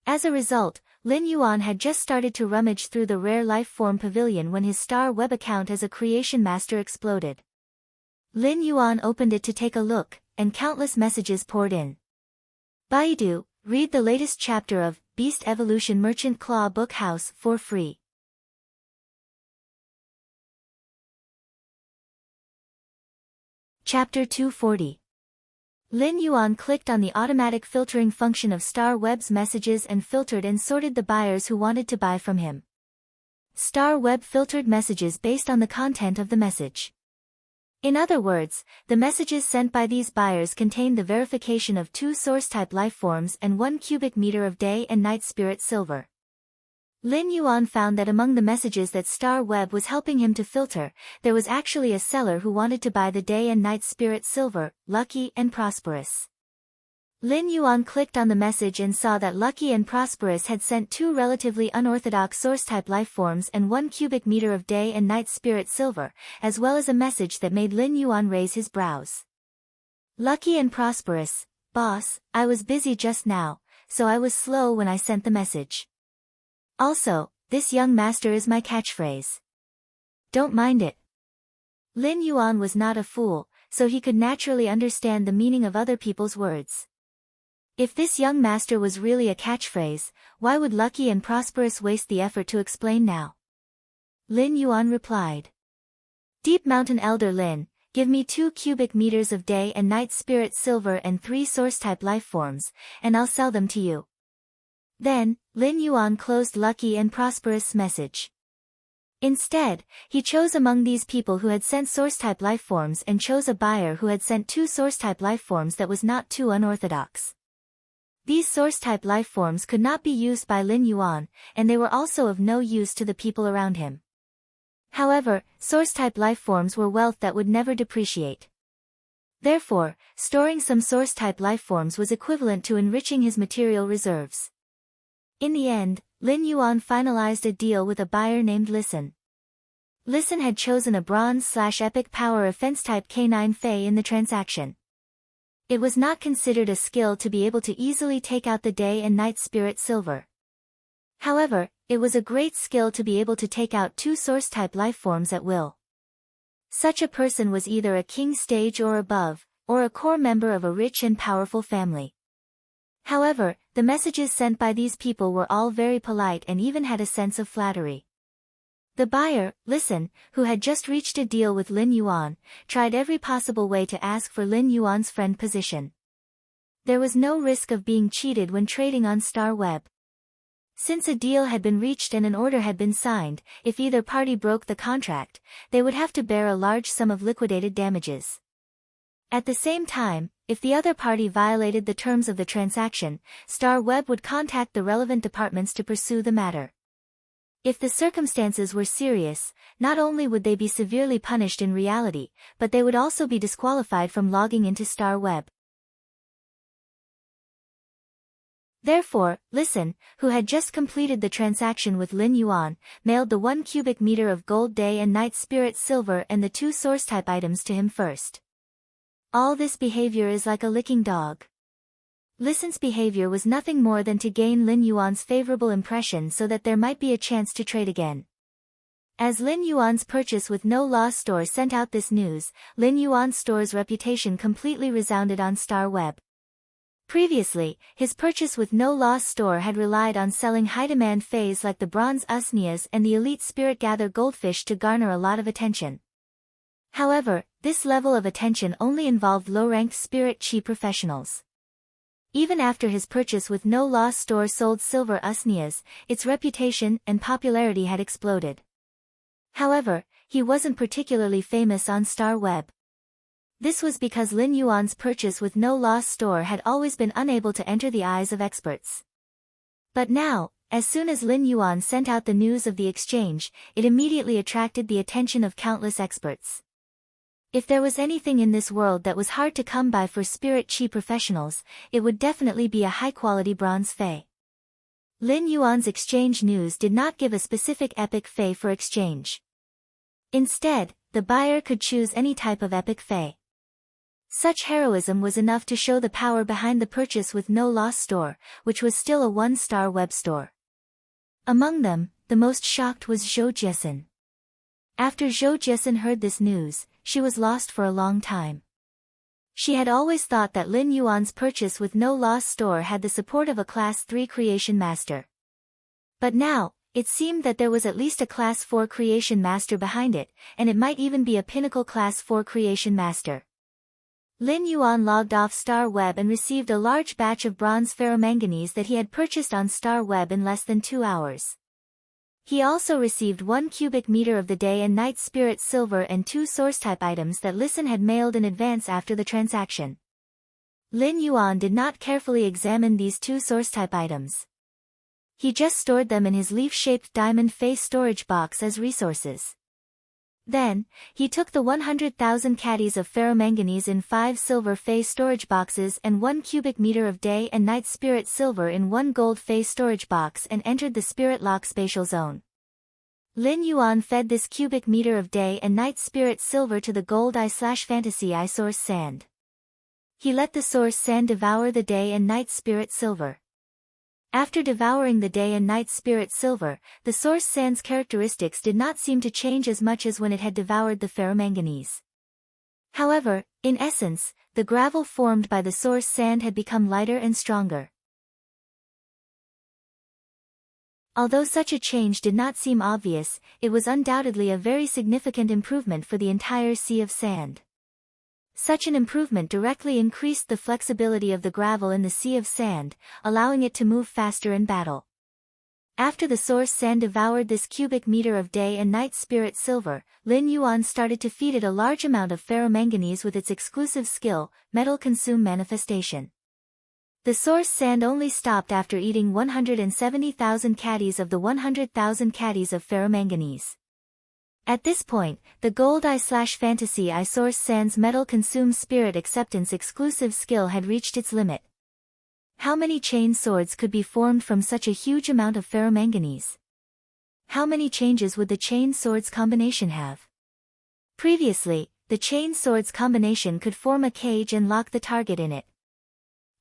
As a result, Lin Yuan had just started to rummage through the Rare Life Form Pavilion when his Star Web account as a creation master exploded. Lin Yuan opened it to take a look, and countless messages poured in. Baidu, read the latest chapter of Beast Evolution Merchant Claw Book House for free. Chapter 240. Lin Yuan clicked on the automatic filtering function of Star Web's messages and filtered and sorted the buyers who wanted to buy from him. Star Web filtered messages based on the content of the message. In other words, the messages sent by these buyers contained the verification of 2 source-type lifeforms and 1 cubic meter of day and night spirit silver. Lin Yuan found that among the messages that Star Web was helping him to filter, there was actually a seller who wanted to buy the day and night spirit silver, lucky and prosperous. Lin Yuan clicked on the message and saw that Lucky and Prosperous had sent 2 relatively unorthodox source-type lifeforms and 1 cubic meter of day and night spirit silver, as well as a message that made Lin Yuan raise his brows. Lucky and Prosperous, boss, I was busy just now, so I was slow when I sent the message. Also, this young master is my catchphrase. Don't mind it. Lin Yuan was not a fool, so he could naturally understand the meaning of other people's words. If this young master was really a catchphrase, why would Lucky and Prosperous waste the effort to explain now? Lin Yuan replied. Deep Mountain Elder Lin, give me 2 cubic meters of day and night spirit silver and 3 source-type lifeforms, and I'll sell them to you. Then, Lin Yuan closed Lucky and Prosperous' message. Instead, he chose among these people who had sent source-type lifeforms and chose a buyer who had sent 2 source-type lifeforms that was not too unorthodox. These source-type lifeforms could not be used by Lin Yuan, and they were also of no use to the people around him. However, source-type lifeforms were wealth that would never depreciate. Therefore, storing some source-type lifeforms was equivalent to enriching his material reserves. In the end, Lin Yuan finalized a deal with a buyer named Listen. Listen had chosen a bronze/epic power offense-type K9 Fey in the transaction. It was not considered a skill to be able to easily take out the day and night spirit silver. However, it was a great skill to be able to take out 2 source-type lifeforms at will. Such a person was either a king stage or above, or a core member of a rich and powerful family. However, the messages sent by these people were all very polite and even had a sense of flattery. The buyer, Listen, who had just reached a deal with Lin Yuan, tried every possible way to ask for Lin Yuan's friend position. There was no risk of being cheated when trading on Star Web. Since a deal had been reached and an order had been signed, if either party broke the contract, they would have to bear a large sum of liquidated damages. At the same time, if the other party violated the terms of the transaction, Star Web would contact the relevant departments to pursue the matter. If the circumstances were serious, not only would they be severely punished in reality, but they would also be disqualified from logging into Star Web. Therefore, Listen, who had just completed the transaction with Lin Yuan, mailed the 1 cubic meter of gold day and night spirit silver and the 2 source-type items to him first. All this behavior is like a licking dog. Listen's behavior was nothing more than to gain Lin Yuan's favorable impression so that there might be a chance to trade again. As Lin Yuan's purchase with no loss store sent out this news, Lin Yuan's store's reputation completely resounded on Star Web. Previously, his purchase with no loss store had relied on selling high-demand fays like the bronze usnias and the elite spirit gather goldfish to garner a lot of attention. However, this level of attention only involved low-ranked spirit chi professionals. Even after his purchase with no loss store sold silver usnias, its reputation and popularity had exploded. However, he wasn't particularly famous on Star Web. This was because Lin Yuan's purchase with no loss store had always been unable to enter the eyes of experts. But now, as soon as Lin Yuan sent out the news of the exchange, it immediately attracted the attention of countless experts. If there was anything in this world that was hard to come by for spirit chi professionals, it would definitely be a high-quality bronze fey. Lin Yuan's exchange news did not give a specific epic fey for exchange. Instead, the buyer could choose any type of epic fey. Such heroism was enough to show the power behind the purchase with no loss store, which was still a 1-star web store. Among them, the most shocked was Zhou Jiesin. After Zhou Jiesin heard this news, she was lost for a long time. She had always thought that Lin Yuan's purchase with no loss store had the support of a Class 3 creation master. But now, it seemed that there was at least a Class 4 creation master behind it, and it might even be a pinnacle Class 4 creation master. Lin Yuan logged off Star Web and received a large batch of bronze ferromanganese that he had purchased on Star Web in less than 2 hours. He also received 1 cubic meter of the day and night spirit silver and 2 source-type items that Listen had mailed in advance after the transaction. Lin Yuan did not carefully examine these 2 source-type items. He just stored them in his leaf-shaped diamond face storage box as resources. Then, he took the 100,000 caddies of ferromanganese in 5 silver phase storage boxes and 1 cubic meter of day and night spirit silver in 1 gold phase storage box and entered the spirit lock spatial zone. Lin Yuan fed this cubic meter of day and night spirit silver to the gold eye/fantasy eye source sand. He let the source sand devour the day and night spirit silver. After devouring the day and night spirit silver, the source sand's characteristics did not seem to change as much as when it had devoured the ferromanganese. However, in essence, the gravel formed by the source sand had become lighter and stronger. Although such a change did not seem obvious, it was undoubtedly a very significant improvement for the entire sea of sand. Such an improvement directly increased the flexibility of the gravel in the sea of sand, allowing it to move faster in battle. After the source sand devoured this cubic meter of day and night spirit silver, Lin Yuan started to feed it a large amount of ferromanganese with its exclusive skill, Metal Consume Manifestation. The source sand only stopped after eating 170,000 caddies of the 100,000 caddies of ferromanganese. At this point, the gold eye/fantasy eye source sand's Metal Consume Spirit Acceptance exclusive skill had reached its limit. How many chain swords could be formed from such a huge amount of ferromanganese? How many changes would the chain swords combination have? Previously, the chain swords combination could form a cage and lock the target in it.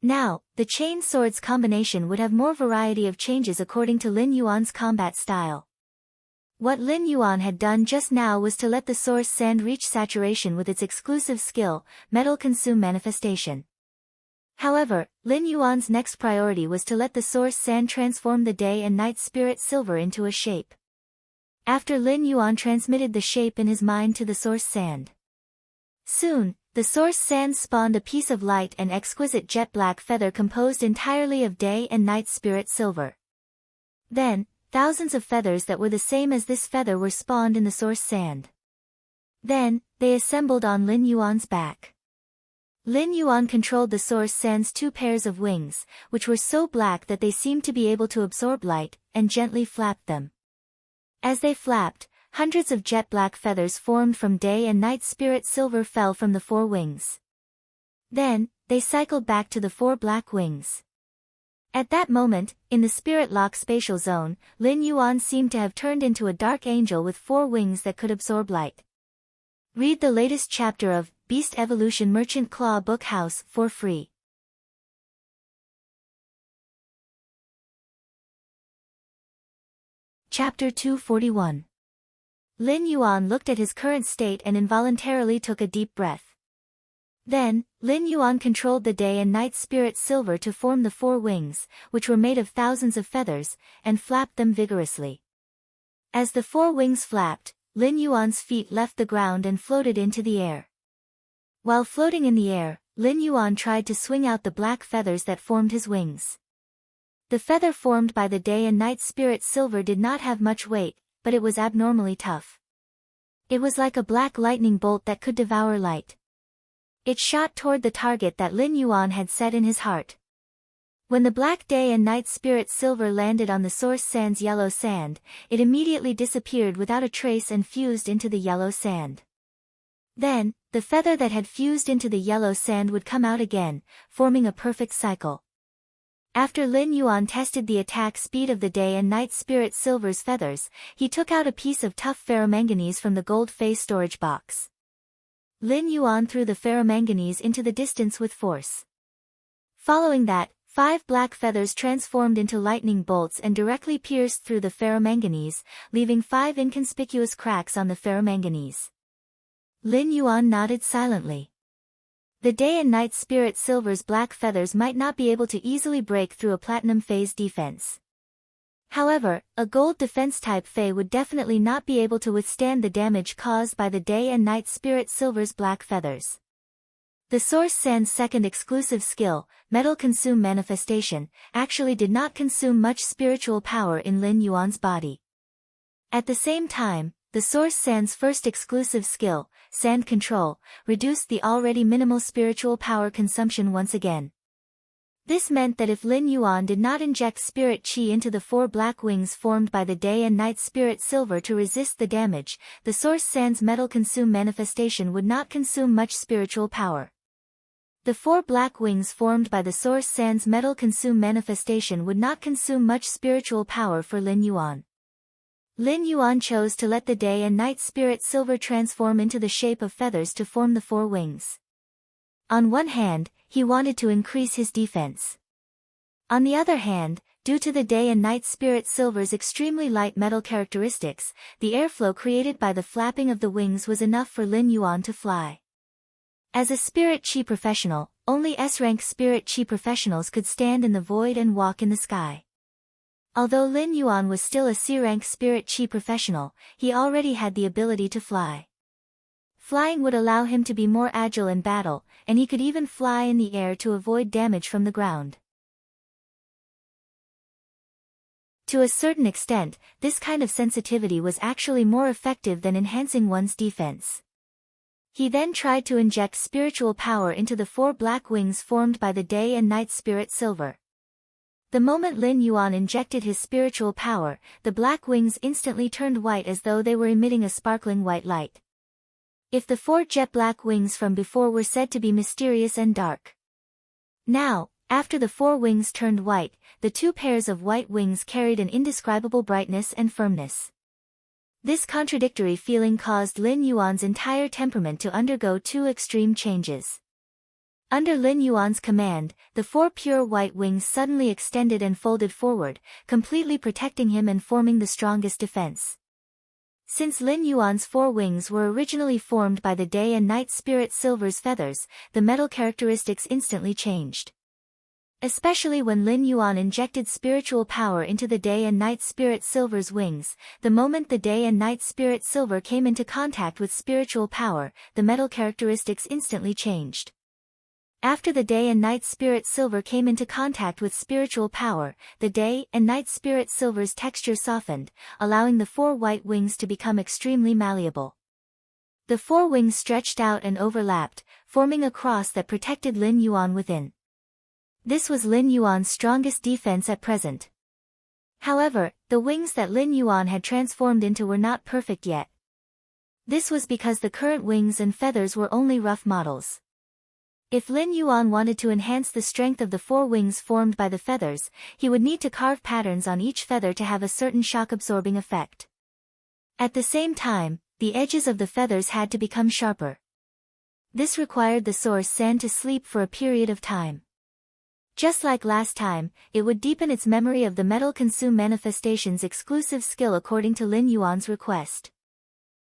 Now, the chain swords combination would have more variety of changes according to Lin Yuan's combat style. What Lin Yuan had done just now was to let the source sand reach saturation with its exclusive skill, Metal Consume Manifestation. However, Lin Yuan's next priority was to let the source sand transform the day and night spirit silver into a shape. After Lin Yuan transmitted the shape in his mind to the source sand. Soon, the source sand spawned a piece of light and exquisite jet black feather composed entirely of day and night spirit silver. Then, thousands of feathers that were the same as this feather were spawned in the source sand. Then, they assembled on Lin Yuan's back. Lin Yuan controlled the source sand's 2 pairs of wings, which were so black that they seemed to be able to absorb light, and gently flapped them. As they flapped, hundreds of jet black feathers formed from day and night spirit silver fell from the 4 wings. Then, they cycled back to the 4 black wings. At that moment, in the Spirit Lock spatial zone, Lin Yuan seemed to have turned into a dark angel with 4 wings that could absorb light. Read the latest chapter of Beast Evolution Merchant Claw Book House for free. Chapter 241. Lin Yuan looked at his current state and involuntarily took a deep breath. Then, Lin Yuan controlled the day and night spirit silver to form the 4 wings, which were made of thousands of feathers, and flapped them vigorously. As the 4 wings flapped, Lin Yuan's feet left the ground and floated into the air. While floating in the air, Lin Yuan tried to swing out the black feathers that formed his wings. The feather formed by the day and night spirit silver did not have much weight, but it was abnormally tough. It was like a black lightning bolt that could devour light. It shot toward the target that Lin Yuan had set in his heart. When the black day and night spirit silver landed on the source sand's yellow sand, it immediately disappeared without a trace and fused into the yellow sand. Then, the feather that had fused into the yellow sand would come out again, forming a perfect cycle. After Lin Yuan tested the attack speed of the day and night spirit silver's feathers, he took out a piece of tough ferromanganese from the gold phase storage box. Lin Yuan threw the ferromanganese into the distance with force. Following that, 5 black feathers transformed into lightning bolts and directly pierced through the ferromanganese, leaving 5 inconspicuous cracks on the ferromanganese. Lin Yuan nodded silently. The day and night spirit silver's black feathers might not be able to easily break through a platinum phase defense. However, a gold defense type Fey would definitely not be able to withstand the damage caused by the day and night spirit silver's black feathers. The source sand's second exclusive skill, Metal Consume Manifestation, actually did not consume much spiritual power in Lin Yuan's body. At the same time, the source sand's first exclusive skill, Sand Control, reduced the already minimal spiritual power consumption once again. This meant that if Lin Yuan did not inject spirit qi into the 4 black wings formed by the day and night spirit silver to resist the damage, the source sand's Metal Consume Manifestation would not consume much spiritual power. The 4 black wings formed by the source sand's Metal Consume Manifestation would not consume much spiritual power for Lin Yuan. Lin Yuan chose to let the day and night spirit silver transform into the shape of feathers to form the 4 wings. On one hand, he wanted to increase his defense. On the other hand, due to the day and night spirit silver's extremely light metal characteristics, the airflow created by the flapping of the wings was enough for Lin Yuan to fly. As a spirit qi professional, only S-rank spirit qi professionals could stand in the void and walk in the sky. Although Lin Yuan was still a C-rank spirit qi professional, he already had the ability to fly. Flying would allow him to be more agile in battle, and he could even fly in the air to avoid damage from the ground. To a certain extent, this kind of sensitivity was actually more effective than enhancing one's defense. He then tried to inject spiritual power into the 4 black wings formed by the day and night spirit silver. The moment Lin Yuan injected his spiritual power, the black wings instantly turned white as though they were emitting a sparkling white light. If the 4 jet black wings from before were said to be mysterious and dark. Now, after the 4 wings turned white, the 2 pairs of white wings carried an indescribable brightness and firmness. This contradictory feeling caused Lin Yuan's entire temperament to undergo 2 extreme changes. Under Lin Yuan's command, the 4 pure white wings suddenly extended and folded forward, completely protecting him and forming the strongest defense. Since Lin Yuan's 4 wings were originally formed by the day and night spirit silver's feathers, the metal characteristics instantly changed. Especially when Lin Yuan injected spiritual power into the day and night spirit silver's wings, the moment the day and night spirit silver came into contact with spiritual power, the metal characteristics instantly changed. After the day and night spirit silver came into contact with spiritual power, the day and night spirit silver's texture softened, allowing the 4 white wings to become extremely malleable. The 4 wings stretched out and overlapped, forming a cross that protected Lin Yuan within. This was Lin Yuan's strongest defense at present. However, the wings that Lin Yuan had transformed into were not perfect yet. This was because the current wings and feathers were only rough models. If Lin Yuan wanted to enhance the strength of the four wings formed by the feathers, he would need to carve patterns on each feather to have a certain shock-absorbing effect. At the same time, the edges of the feathers had to become sharper. This required the source sand to sleep for a period of time. Just like last time, it would deepen its memory of the metal consume manifestation's exclusive skill according to Lin Yuan's request.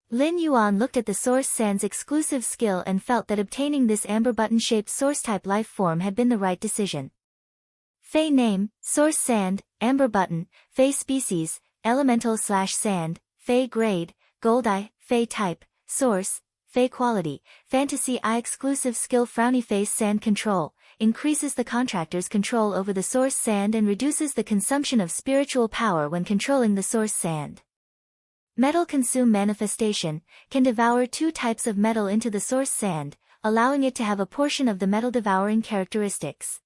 Lin Yuan looked at the source sand's exclusive skill and felt that obtaining this amber button-shaped source-type life form had been the right decision. Fey name, source sand, amber button, Fey species, elemental/sand, Fey grade, gold eye, Fey type, source, Fey quality, fantasy eye exclusive skill frowny face sand control, increases the contractor's control over the source sand and reduces the consumption of spiritual power when controlling the source sand. Metal consume manifestation, can devour two types of metal into the source sand, allowing it to have a portion of the metal devouring characteristics.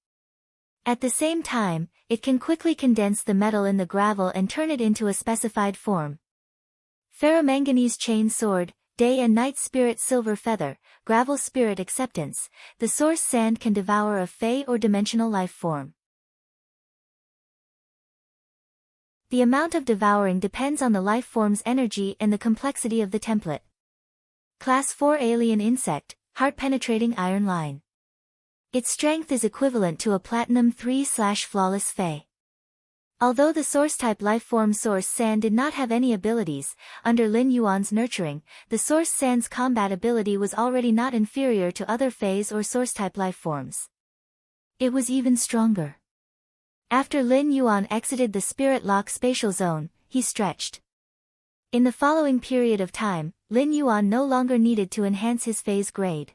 At the same time, it can quickly condense the metal in the gravel and turn it into a specified form. Ferromanganese chain sword, day and night spirit silver feather, gravel spirit acceptance, the source sand can devour a fey or dimensional life form. The amount of devouring depends on the life form's energy and the complexity of the template. Class 4 alien insect, heart-penetrating iron line. Its strength is equivalent to a platinum 3/flawless fey. Although the source-type lifeform source sand did not have any abilities, under Lin Yuan's nurturing, the source sand's combat ability was already not inferior to other feys or source-type lifeforms. It was even stronger. After Lin Yuan exited the Spirit Lock spatial zone, he stretched. In the following period of time, Lin Yuan no longer needed to enhance his phase grade.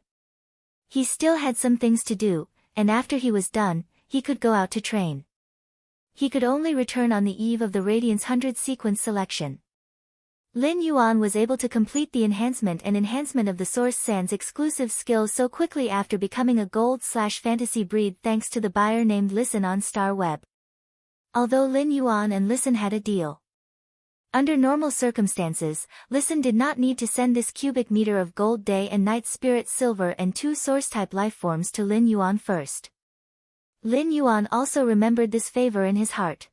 He still had some things to do, and after he was done, he could go out to train. He could only return on the eve of the Radiance 100 sequence selection. Lin Yuan was able to complete the enhancement of the source sand's exclusive skill so quickly after becoming a gold/fantasy breed thanks to the buyer named Listen on Star Web. Although Lin Yuan and Listen had a deal. Under normal circumstances, Listen did not need to send this cubic meter of gold day and night spirit silver and 2 source-type lifeforms to Lin Yuan first. Lin Yuan also remembered this favor in his heart.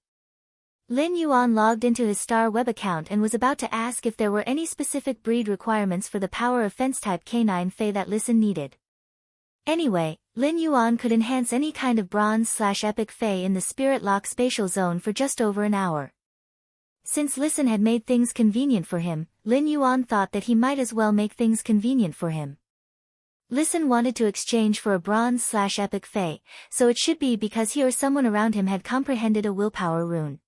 Lin Yuan logged into his Star Web account and was about to ask if there were any specific breed requirements for the power of fence-type canine fey that Listen needed. Anyway, Lin Yuan could enhance any kind of bronze/epic fey in the Spirit Lock spatial zone for just over an hour. Since Listen had made things convenient for him, Lin Yuan thought that he might as well make things convenient for him. Listen wanted to exchange for a bronze/epic fey, so it should be because he or someone around him had comprehended a willpower rune.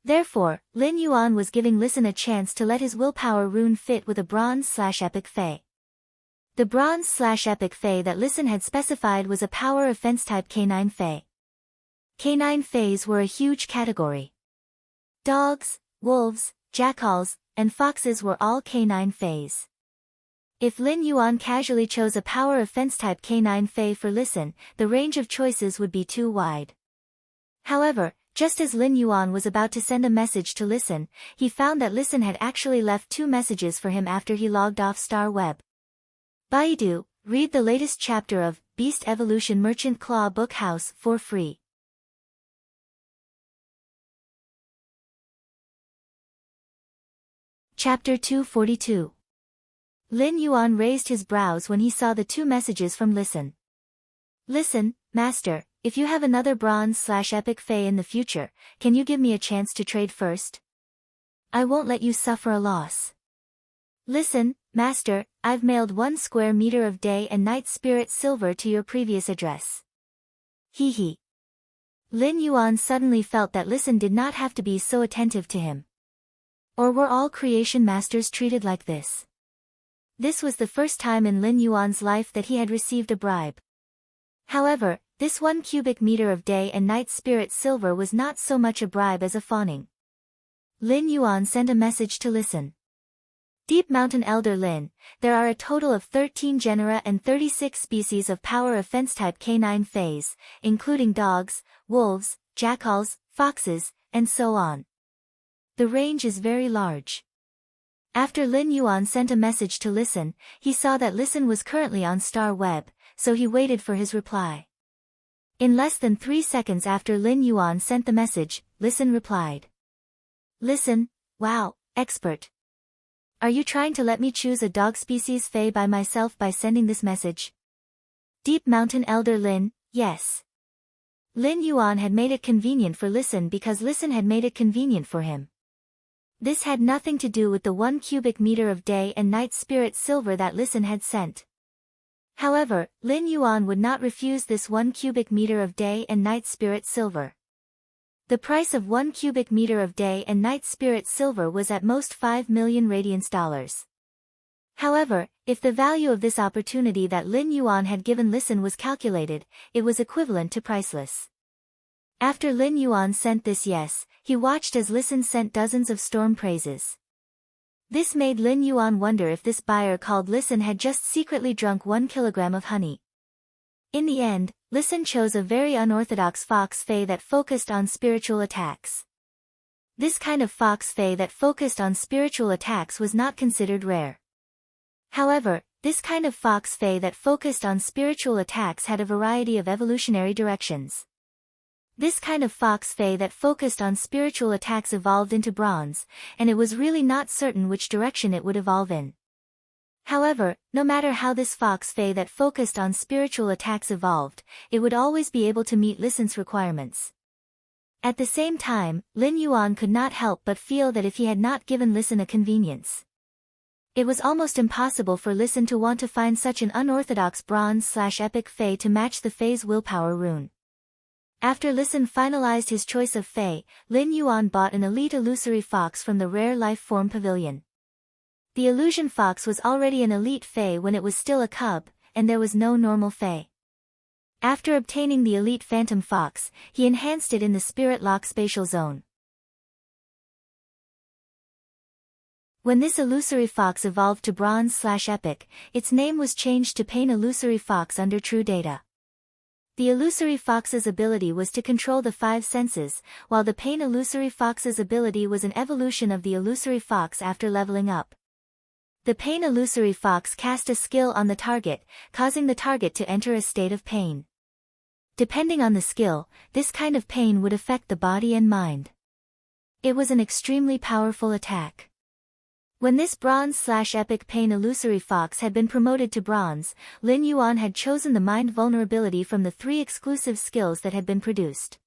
Therefore, Lin Yuan was giving Listen a chance to let his willpower rune fit with a bronze/epic fey. The bronze/epic fey that Listen had specified was a power of fence-type canine fey. Canine feys were a huge category. Dogs, wolves, jackals, and foxes were all canine feys. If Lin Yuan casually chose a power of fence-type canine fey for Listen, the range of choices would be too wide. However, just as Lin Yuan was about to send a message to Listen, he found that Listen had actually left 2 messages for him after he logged off Star Web. Baidu, read the latest chapter of Beast Evolution Merchant Claw Book House for free. Chapter 242. Lin Yuan raised his brows when he saw the 2 messages from Listen. Listen, Master, if you have another bronze/epic fey in the future, can you give me a chance to trade first? I won't let you suffer a loss. Listen, Master, I've mailed 1 square meter of day and night spirit silver to your previous address. Hee hee. Lin Yuan suddenly felt that Listen did not have to be so attentive to him. Or were all creation masters treated like this? This was the first time in Lin Yuan's life that he had received a bribe. However, this 1 cubic meter of day and night spirit silver was not so much a bribe as a fawning. Lin Yuan sent a message to Listen. Deep Mountain Elder Lin, there are a total of 13 genera and 36 species of power of fence-type canine feys, including dogs, wolves, jackals, foxes, and so on. The range is very large. After Lin Yuan sent a message to Listen, he saw that Listen was currently on Star Web, so he waited for his reply. In less than 3 seconds after Lin Yuan sent the message, Listen replied. Listen, wow, expert. Are you trying to let me choose a dog species Fey by myself by sending this message? Deep Mountain Elder Lin, yes. Lin Yuan had made it convenient for Listen because Listen had made it convenient for him. This had nothing to do with the 1 cubic meter of day and night spirit silver that Listen had sent. However, Lin Yuan would not refuse this 1 cubic meter of day and night spirit silver. The price of 1 cubic meter of day and night spirit silver was at most 5 million radiance dollars. However, if the value of this opportunity that Lin Yuan had given Listen was calculated, it was equivalent to priceless. After Lin Yuan sent this yes, he watched as Listen sent dozens of storm praises. This made Lin Yuan wonder if this buyer called Listen had just secretly drunk 1 kilogram of honey. In the end, Listen chose a very unorthodox fox Fey that focused on spiritual attacks. This kind of fox Fey that focused on spiritual attacks was not considered rare. However, this kind of fox Fey that focused on spiritual attacks had a variety of evolutionary directions. This kind of fox Fey that focused on spiritual attacks evolved into bronze, and it was really not certain which direction it would evolve in. However, no matter how this fox Fey that focused on spiritual attacks evolved, it would always be able to meet Listen's requirements. At the same time, Lin Yuan could not help but feel that if he had not given Listen a convenience, it was almost impossible for Listen to want to find such an unorthodox bronze/epic Fey to match the Fey's willpower rune. After Listen finalized his choice of Fey, Lin Yuan bought an elite illusory fox from the Rare Life Form Pavilion. The illusion fox was already an elite Fey when it was still a cub, and there was no normal Fey. After obtaining the elite phantom fox, he enhanced it in the Spirit Lock spatial zone. When this illusory fox evolved to bronze/epic, its name was changed to Pain Illusory Fox under True Data. The illusory fox's ability was to control the 5 senses, while the Pain Illusory Fox's ability was an evolution of the illusory fox after leveling up. The Pain Illusory Fox cast a skill on the target, causing the target to enter a state of pain. Depending on the skill, this kind of pain would affect the body and mind. It was an extremely powerful attack. When this bronze/epic Pain Illusory Fox had been promoted to bronze, Lin Yuan had chosen the mind vulnerability from the 3 exclusive skills that had been produced.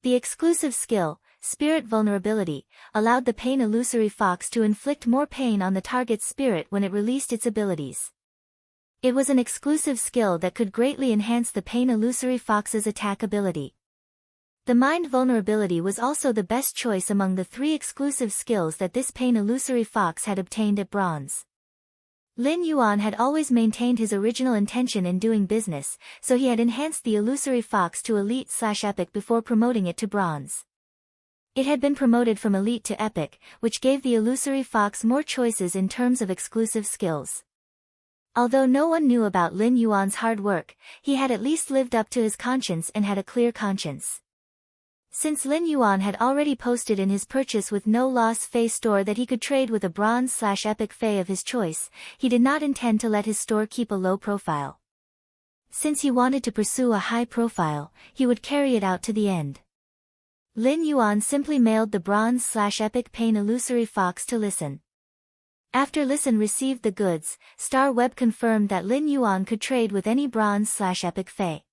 The exclusive skill, Spirit Vulnerability, allowed the Pain Illusory Fox to inflict more pain on the target's spirit when it released its abilities. It was an exclusive skill that could greatly enhance the Pain Illusory Fox's attack ability. The Mind Vulnerability was also the best choice among the 3 exclusive skills that this Pain Illusory Fox had obtained at bronze. Lin Yuan had always maintained his original intention in doing business, so he had enhanced the Illusory Fox to Elite/Epic before promoting it to bronze. It had been promoted from Elite to Epic, which gave the Illusory Fox more choices in terms of exclusive skills. Although no one knew about Lin Yuan's hard work, he had at least lived up to his conscience and had a clear conscience. Since Lin Yuan had already posted in his purchase with no loss Fey store that he could trade with a bronze/epic Fey of his choice, he did not intend to let his store keep a low profile. Since he wanted to pursue a high profile, he would carry it out to the end. Lin Yuan simply mailed the bronze/epic Pain Illusory Fox to Listen. After Listen received the goods, Star Web confirmed that Lin Yuan could trade with any bronze/epic Fey.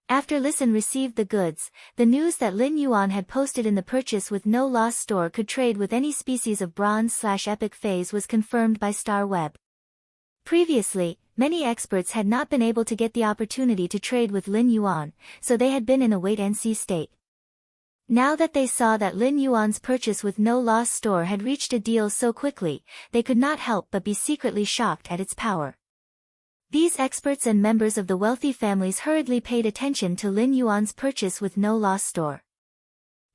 After Listen received the goods, the news that Lin Yuan had posted in the purchase with no loss store could trade with any species of bronze/epic Feys was confirmed by Star Web. Previously, many experts had not been able to get the opportunity to trade with Lin Yuan, so they had been in a wait-and-see state. Now that they saw that Lin Yuan's purchase with no loss store had reached a deal so quickly, they could not help but be secretly shocked at its power. These experts and members of the wealthy families hurriedly paid attention to Lin Yuan's purchase with no loss store.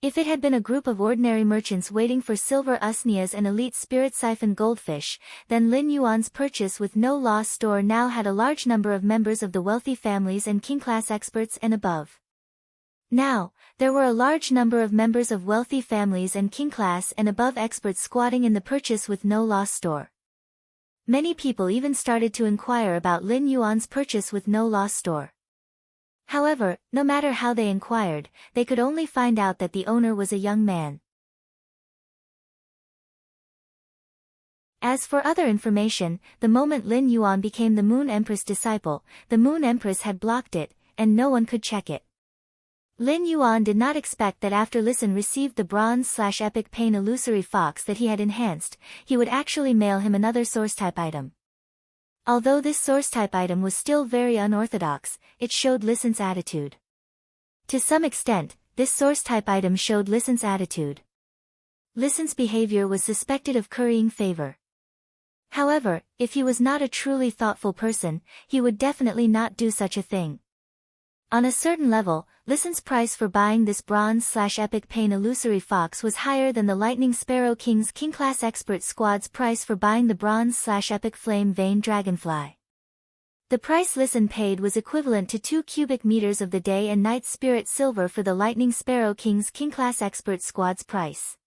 If it had been a group of ordinary merchants waiting for silver usnias and elite spirit siphon goldfish, then Lin Yuan's purchase with no loss store now had a large number of members of the wealthy families and king-class experts and above. Now, there were a large number of members of wealthy families and king-class and above experts squatting in the purchase with no loss store. Many people even started to inquire about Lin Yuan's purchase with no loss store. However, no matter how they inquired, they could only find out that the owner was a young man. As for other information, the moment Lin Yuan became the Moon Empress disciple, the Moon Empress had blocked it, and no one could check it. Lin Yuan did not expect that after Listen received the bronze/epic pain illusory fox that he had enhanced, he would actually mail him another source-type item. Although this source-type item was still very unorthodox, it showed Listen's attitude. To some extent, this source-type item showed Listen's attitude. Listen's behavior was suspected of currying favor. However, if he was not a truly thoughtful person, he would definitely not do such a thing. On a certain level, Listen's price for buying this bronze/epic pain illusory fox was higher than the Lightning Sparrow King's King-class expert squad's price for buying the bronze/epic flame vein dragonfly. The price Listen paid was equivalent to 2 cubic meters of the day and night spirit silver for the Lightning Sparrow King's King-class expert squad's price.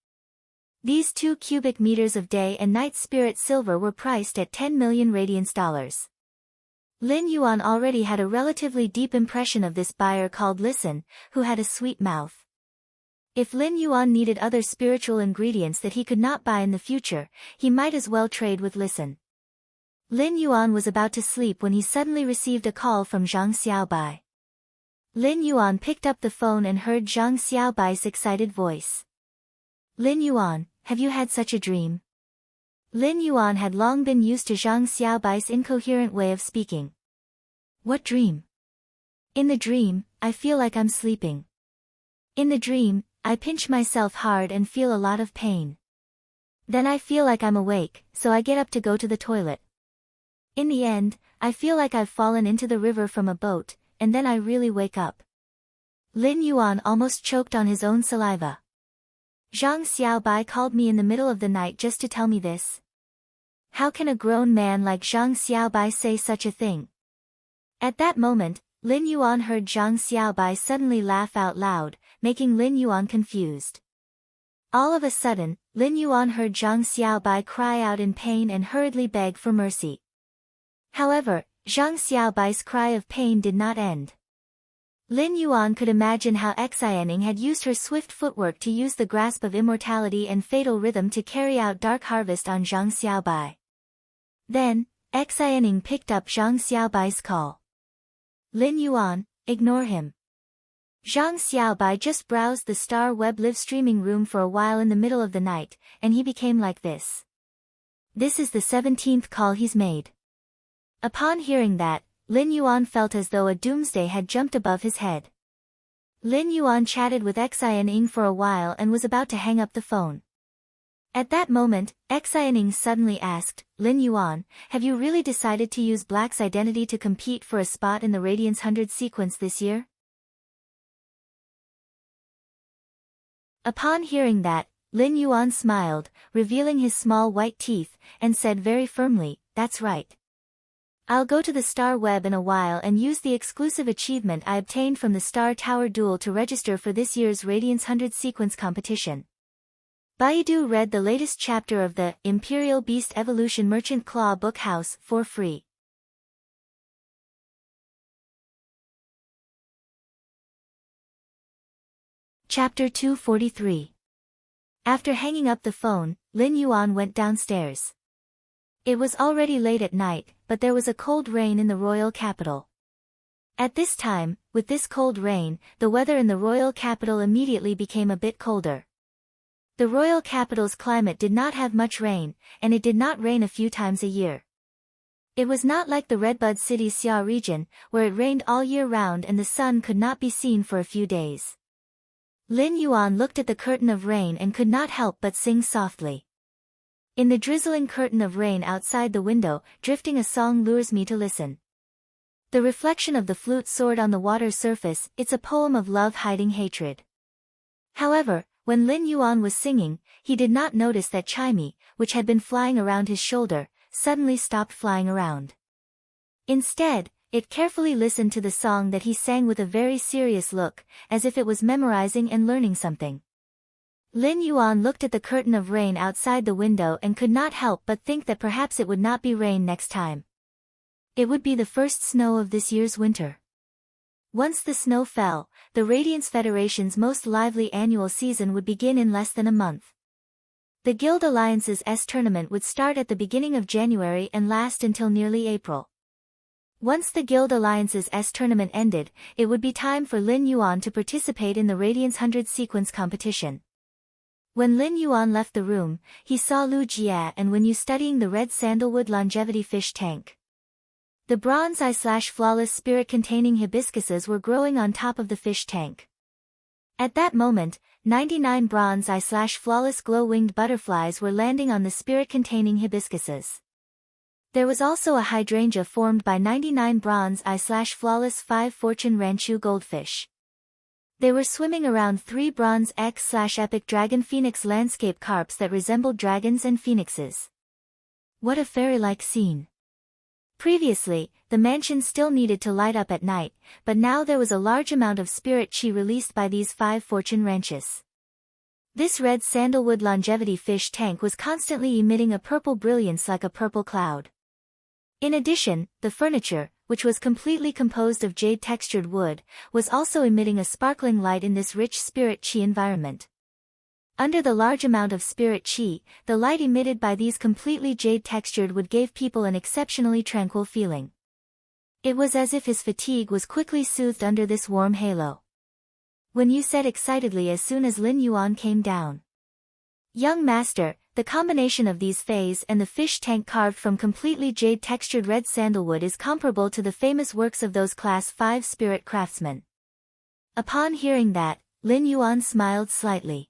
These 2 cubic meters of day and night spirit silver were priced at 10 million radiance dollars. Lin Yuan already had a relatively deep impression of this buyer called Listen, who had a sweet mouth. If Lin Yuan needed other spiritual ingredients that he could not buy in the future, he might as well trade with Listen. Lin Yuan was about to sleep when he suddenly received a call from Zhang Xiaobai. Lin Yuan picked up the phone and heard Zhang Xiaobai's excited voice. Lin Yuan, have you had such a dream? Lin Yuan had long been used to Zhang Xiaobai's incoherent way of speaking. What dream? In the dream, I feel like I'm sleeping. In the dream, I pinch myself hard and feel a lot of pain. Then I feel like I'm awake, so I get up to go to the toilet. In the end, I feel like I've fallen into the river from a boat, and then I really wake up. Lin Yuan almost choked on his own saliva. Zhang Xiaobai called me in the middle of the night just to tell me this. How can a grown man like Zhang Xiaobai say such a thing? At that moment, Lin Yuan heard Zhang Xiaobai suddenly laugh out loud, making Lin Yuan confused. All of a sudden, Lin Yuan heard Zhang Xiaobai cry out in pain and hurriedly beg for mercy. However, Zhang Xiaobai's cry of pain did not end. Lin Yuan could imagine how Xianing had used her swift footwork to use the grasp of immortality and fatal rhythm to carry out Dark Harvest on Zhang Xiaobai. Then, Xianing picked up Zhang Xiaobai's call. Lin Yuan, ignore him. Zhang Xiaobai just browsed the Star Web live streaming room for a while in the middle of the night, and he became like this. This is the 17th call he's made. Upon hearing that, Lin Yuan felt as though a doomsday had jumped above his head. Lin Yuan chatted with Xianing for a while and was about to hang up the phone. At that moment, Xianing suddenly asked, Lin Yuan, have you really decided to use Black's identity to compete for a spot in the Radiance 100 sequence this year? Upon hearing that, Lin Yuan smiled, revealing his small white teeth, and said very firmly, that's right. I'll go to the Star Web in a while and use the exclusive achievement I obtained from the Star Tower duel to register for this year's Radiance 100 sequence competition. Baidu read the latest chapter of the Imperial Beast Evolution Merchant Claw book house for free. Chapter 243. After hanging up the phone, Lin Yuan went downstairs. It was already late at night, but there was a cold rain in the royal capital. At this time, with this cold rain, the weather in the royal capital immediately became a bit colder. The royal capital's climate did not have much rain, and it did not rain a few times a year. It was not like the Redbud City's Xia region, where it rained all year round and the sun could not be seen for a few days. Lin Yuan looked at the curtain of rain and could not help but sing softly. In the drizzling curtain of rain outside the window, drifting a song lures me to listen. The reflection of the flute soared on the water's surface, it's a poem of love hiding hatred. However, when Lin Yuan was singing, he did not notice that Chimey, which had been flying around his shoulder, suddenly stopped flying around. Instead, it carefully listened to the song that he sang with a very serious look, as if it was memorizing and learning something. Lin Yuan looked at the curtain of rain outside the window and could not help but think that perhaps it would not be rain next time. It would be the first snow of this year's winter. Once the snow fell, the Radiance Federation's most lively annual season would begin in less than a month. The Guild Alliance's tournament would start at the beginning of January and last until nearly April. Once the Guild Alliance's tournament ended, it would be time for Lin Yuan to participate in the Radiance 100 sequence competition. When Lin Yuan left the room, he saw Lu Jia and Wenyu studying the red sandalwood longevity fish tank. The bronze eye/flawless spirit-containing hibiscuses were growing on top of the fish tank. At that moment, 99 bronze eye/flawless glow-winged butterflies were landing on the spirit-containing hibiscuses. There was also a hydrangea formed by 99 bronze eye/flawless 5 fortune ranchu goldfish. They were swimming around 3 bronze X/epic dragon phoenix landscape carps that resembled dragons and phoenixes. What a fairy-like scene. Previously, the mansion still needed to light up at night, but now there was a large amount of spirit chi released by these 5 fortune ranches. This red sandalwood longevity fish tank was constantly emitting a purple brilliance like a purple cloud. In addition, the furniture, which was completely composed of jade-textured wood, was also emitting a sparkling light in this rich spirit chi environment. Under the large amount of spirit chi, the light emitted by these completely jade-textured wood gave people an exceptionally tranquil feeling. It was as if his fatigue was quickly soothed under this warm halo. Wenyu said excitedly as soon as Lin Yuan came down. Young master, the combination of these fays and the fish tank carved from completely jade-textured red sandalwood is comparable to the famous works of those class 5 spirit craftsmen. Upon hearing that, Lin Yuan smiled slightly.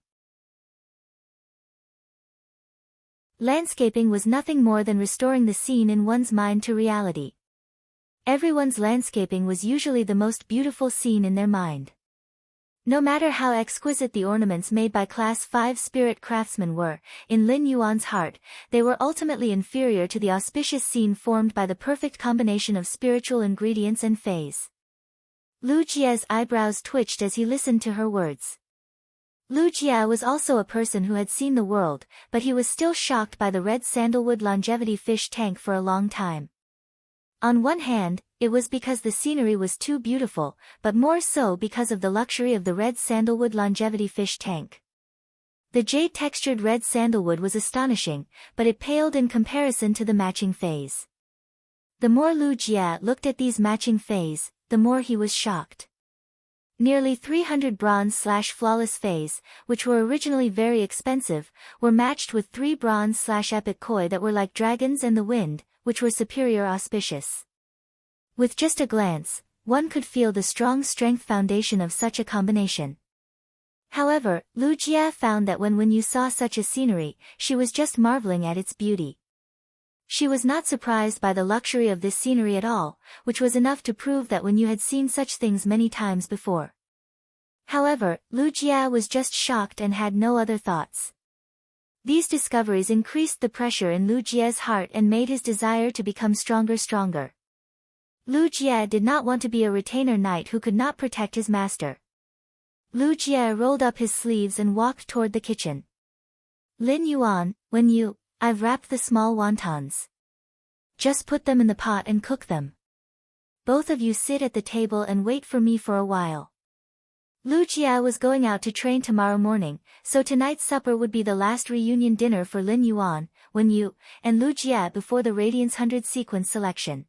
Landscaping was nothing more than restoring the scene in one's mind to reality. Everyone's landscaping was usually the most beautiful scene in their mind. No matter how exquisite the ornaments made by Class 5 spirit craftsmen were, in Lin Yuan's heart, they were ultimately inferior to the auspicious scene formed by the perfect combination of spiritual ingredients and fays. Lu Jia's eyebrows twitched as he listened to her words. Lu Jia was also a person who had seen the world, but he was still shocked by the red sandalwood longevity fish tank for a long time. On one hand, it was because the scenery was too beautiful, but more so because of the luxury of the red sandalwood longevity fish tank. The jade-textured red sandalwood was astonishing, but it paled in comparison to the matching fays. The more Lu Jia looked at these matching fays, the more he was shocked. Nearly 300 bronze/flawless fays, which were originally very expensive, were matched with 3 bronze/epic koi that were like dragons and the wind, which were superior auspicious. With just a glance, one could feel the strong strength foundation of such a combination. However, Lu Jia found that when you saw such a scenery, she was just marveling at its beauty. She was not surprised by the luxury of this scenery at all, which was enough to prove that Wenyu had seen such things many times before. However, Lu Jia was just shocked and had no other thoughts. These discoveries increased the pressure in Lu Jia's heart and made his desire to become stronger. Lu Jia did not want to be a retainer knight who could not protect his master. Lu Jia rolled up his sleeves and walked toward the kitchen. Lin Yuan, Wenyu, I've wrapped the small wontons. Just put them in the pot and cook them. Both of you sit at the table and wait for me for a while. Lu Jia was going out to train tomorrow morning, so tonight's supper would be the last reunion dinner for Lin Yuan, Wenyu, and Lu Jia before the Radiance 100 sequence selection.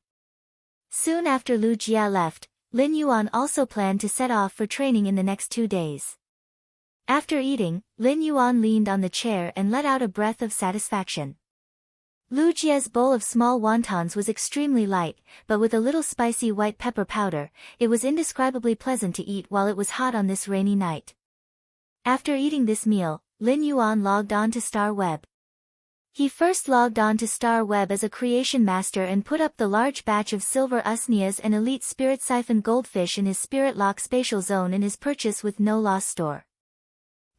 Soon after Lu Jia left, Lin Yuan also planned to set off for training in the next 2 days. After eating, Lin Yuan leaned on the chair and let out a breath of satisfaction. Lu Jia's bowl of small wontons was extremely light, but with a little spicy white pepper powder, it was indescribably pleasant to eat while it was hot on this rainy night. After eating this meal, Lin Yuan logged on to Star Web. He first logged on to Star Web as a creation master and put up the large batch of silver usnias and elite spirit siphon goldfish in his spirit lock spatial zone in his purchase with no loss store.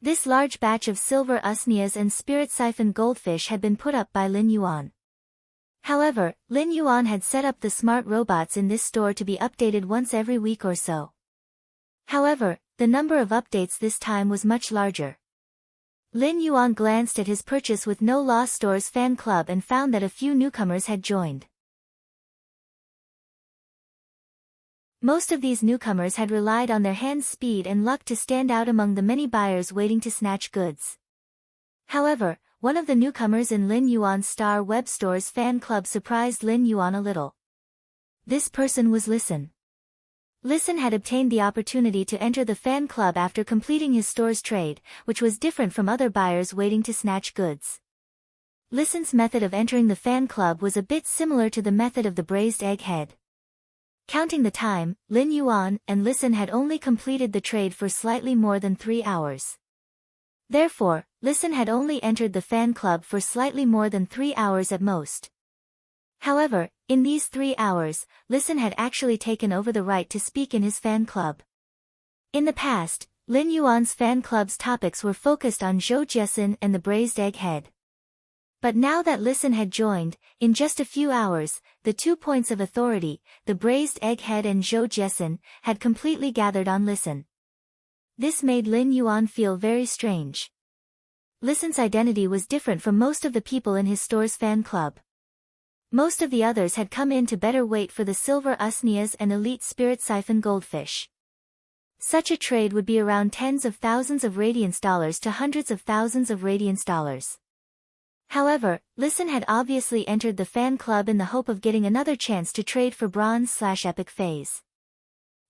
This large batch of silver usnias and spirit siphon goldfish had been put up by Lin Yuan. However, Lin Yuan had set up the smart robots in this store to be updated once every week or so. However, the number of updates this time was much larger. Lin Yuan glanced at his purchase with No Loss Store's fan club and found that a few newcomers had joined. Most of these newcomers had relied on their hands' speed and luck to stand out among the many buyers waiting to snatch goods. However, one of the newcomers in Lin Yuan's Star Web Store's fan club surprised Lin Yuan a little. This person was Listen. Listen had obtained the opportunity to enter the fan club after completing his store's trade, which was different from other buyers waiting to snatch goods. Listen's method of entering the fan club was a bit similar to the method of the braised egg head. Counting the time, Lin Yuan and Listen had only completed the trade for slightly more than 3 hours. Therefore, Listen had only entered the fan club for slightly more than 3 hours at most. However, in these 3 hours, Listen had actually taken over the right to speak in his fan club. In the past, Lin Yuan's fan club's topics were focused on Zhou Jiesin and the braised egg head. But now that Listen had joined, in just a few hours, the 2 points of authority, the braised egg head and Zhou Jiesin, had completely gathered on Listen. This made Lin Yuan feel very strange. Listen's identity was different from most of the people in his store's fan club. Most of the others had come in to better wait for the silver usnias and elite spirit siphon goldfish. Such a trade would be around tens of thousands of radiance dollars to hundreds of thousands of radiance dollars. However, Listen had obviously entered the fan club in the hope of getting another chance to trade for bronze/epic phase.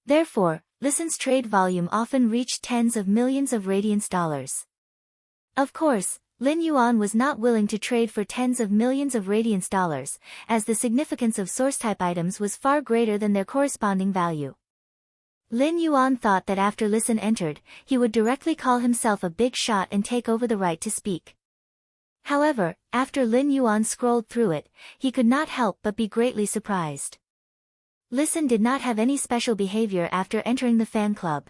Therefore, Listen's trade volume often reached tens of millions of radiance dollars. Of course, Lin Yuan was not willing to trade for tens of millions of radiance dollars, as the significance of source-type items was far greater than their corresponding value. Lin Yuan thought that after Listen entered, he would directly call himself a big shot and take over the right to speak. However, after Lin Yuan scrolled through it, he could not help but be greatly surprised. Listen did not have any special behavior after entering the fan club.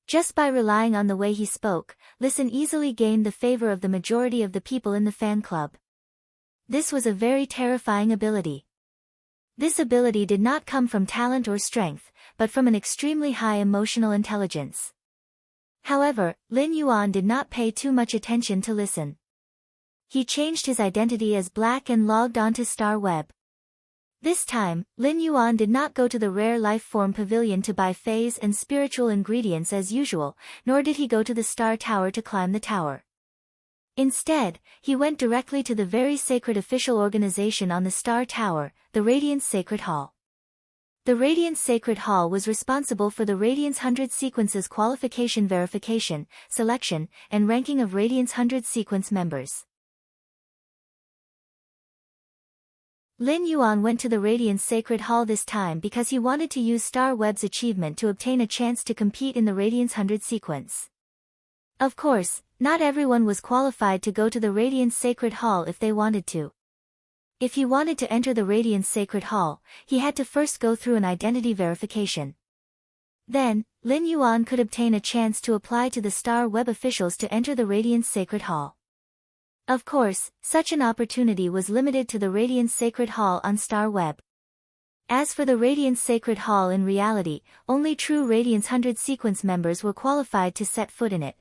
Just by relying on the way he spoke, Listen easily gained the favor of the majority of the people in the fan club. This was a very terrifying ability. This ability did not come from talent or strength, but from an extremely high emotional intelligence. However, Lin Yuan did not pay too much attention to Listen. He changed his identity as Black and logged onto Star Web. This time, Lin Yuan did not go to the Rare Life Form Pavilion to buy phase and spiritual ingredients as usual, nor did he go to the Star Tower to climb the tower. Instead, he went directly to the very sacred official organization on the Star Tower, the Radiance Sacred Hall. The Radiance Sacred Hall was responsible for the Radiance 100 Sequences qualification verification, selection, and ranking of Radiance 100 Sequence members. Lin Yuan went to the Radiance Sacred Hall this time because he wanted to use Star Web's achievement to obtain a chance to compete in the Radiance 100 sequence. Of course, not everyone was qualified to go to the Radiance Sacred Hall if they wanted to. If he wanted to enter the Radiance Sacred Hall, he had to first go through an identity verification. Then, Lin Yuan could obtain a chance to apply to the Star Web officials to enter the Radiance Sacred Hall. Of course, such an opportunity was limited to the Radiance Sacred Hall on Star Web. As for the Radiance Sacred Hall in reality, only true Radiance 100 sequence members were qualified to set foot in it.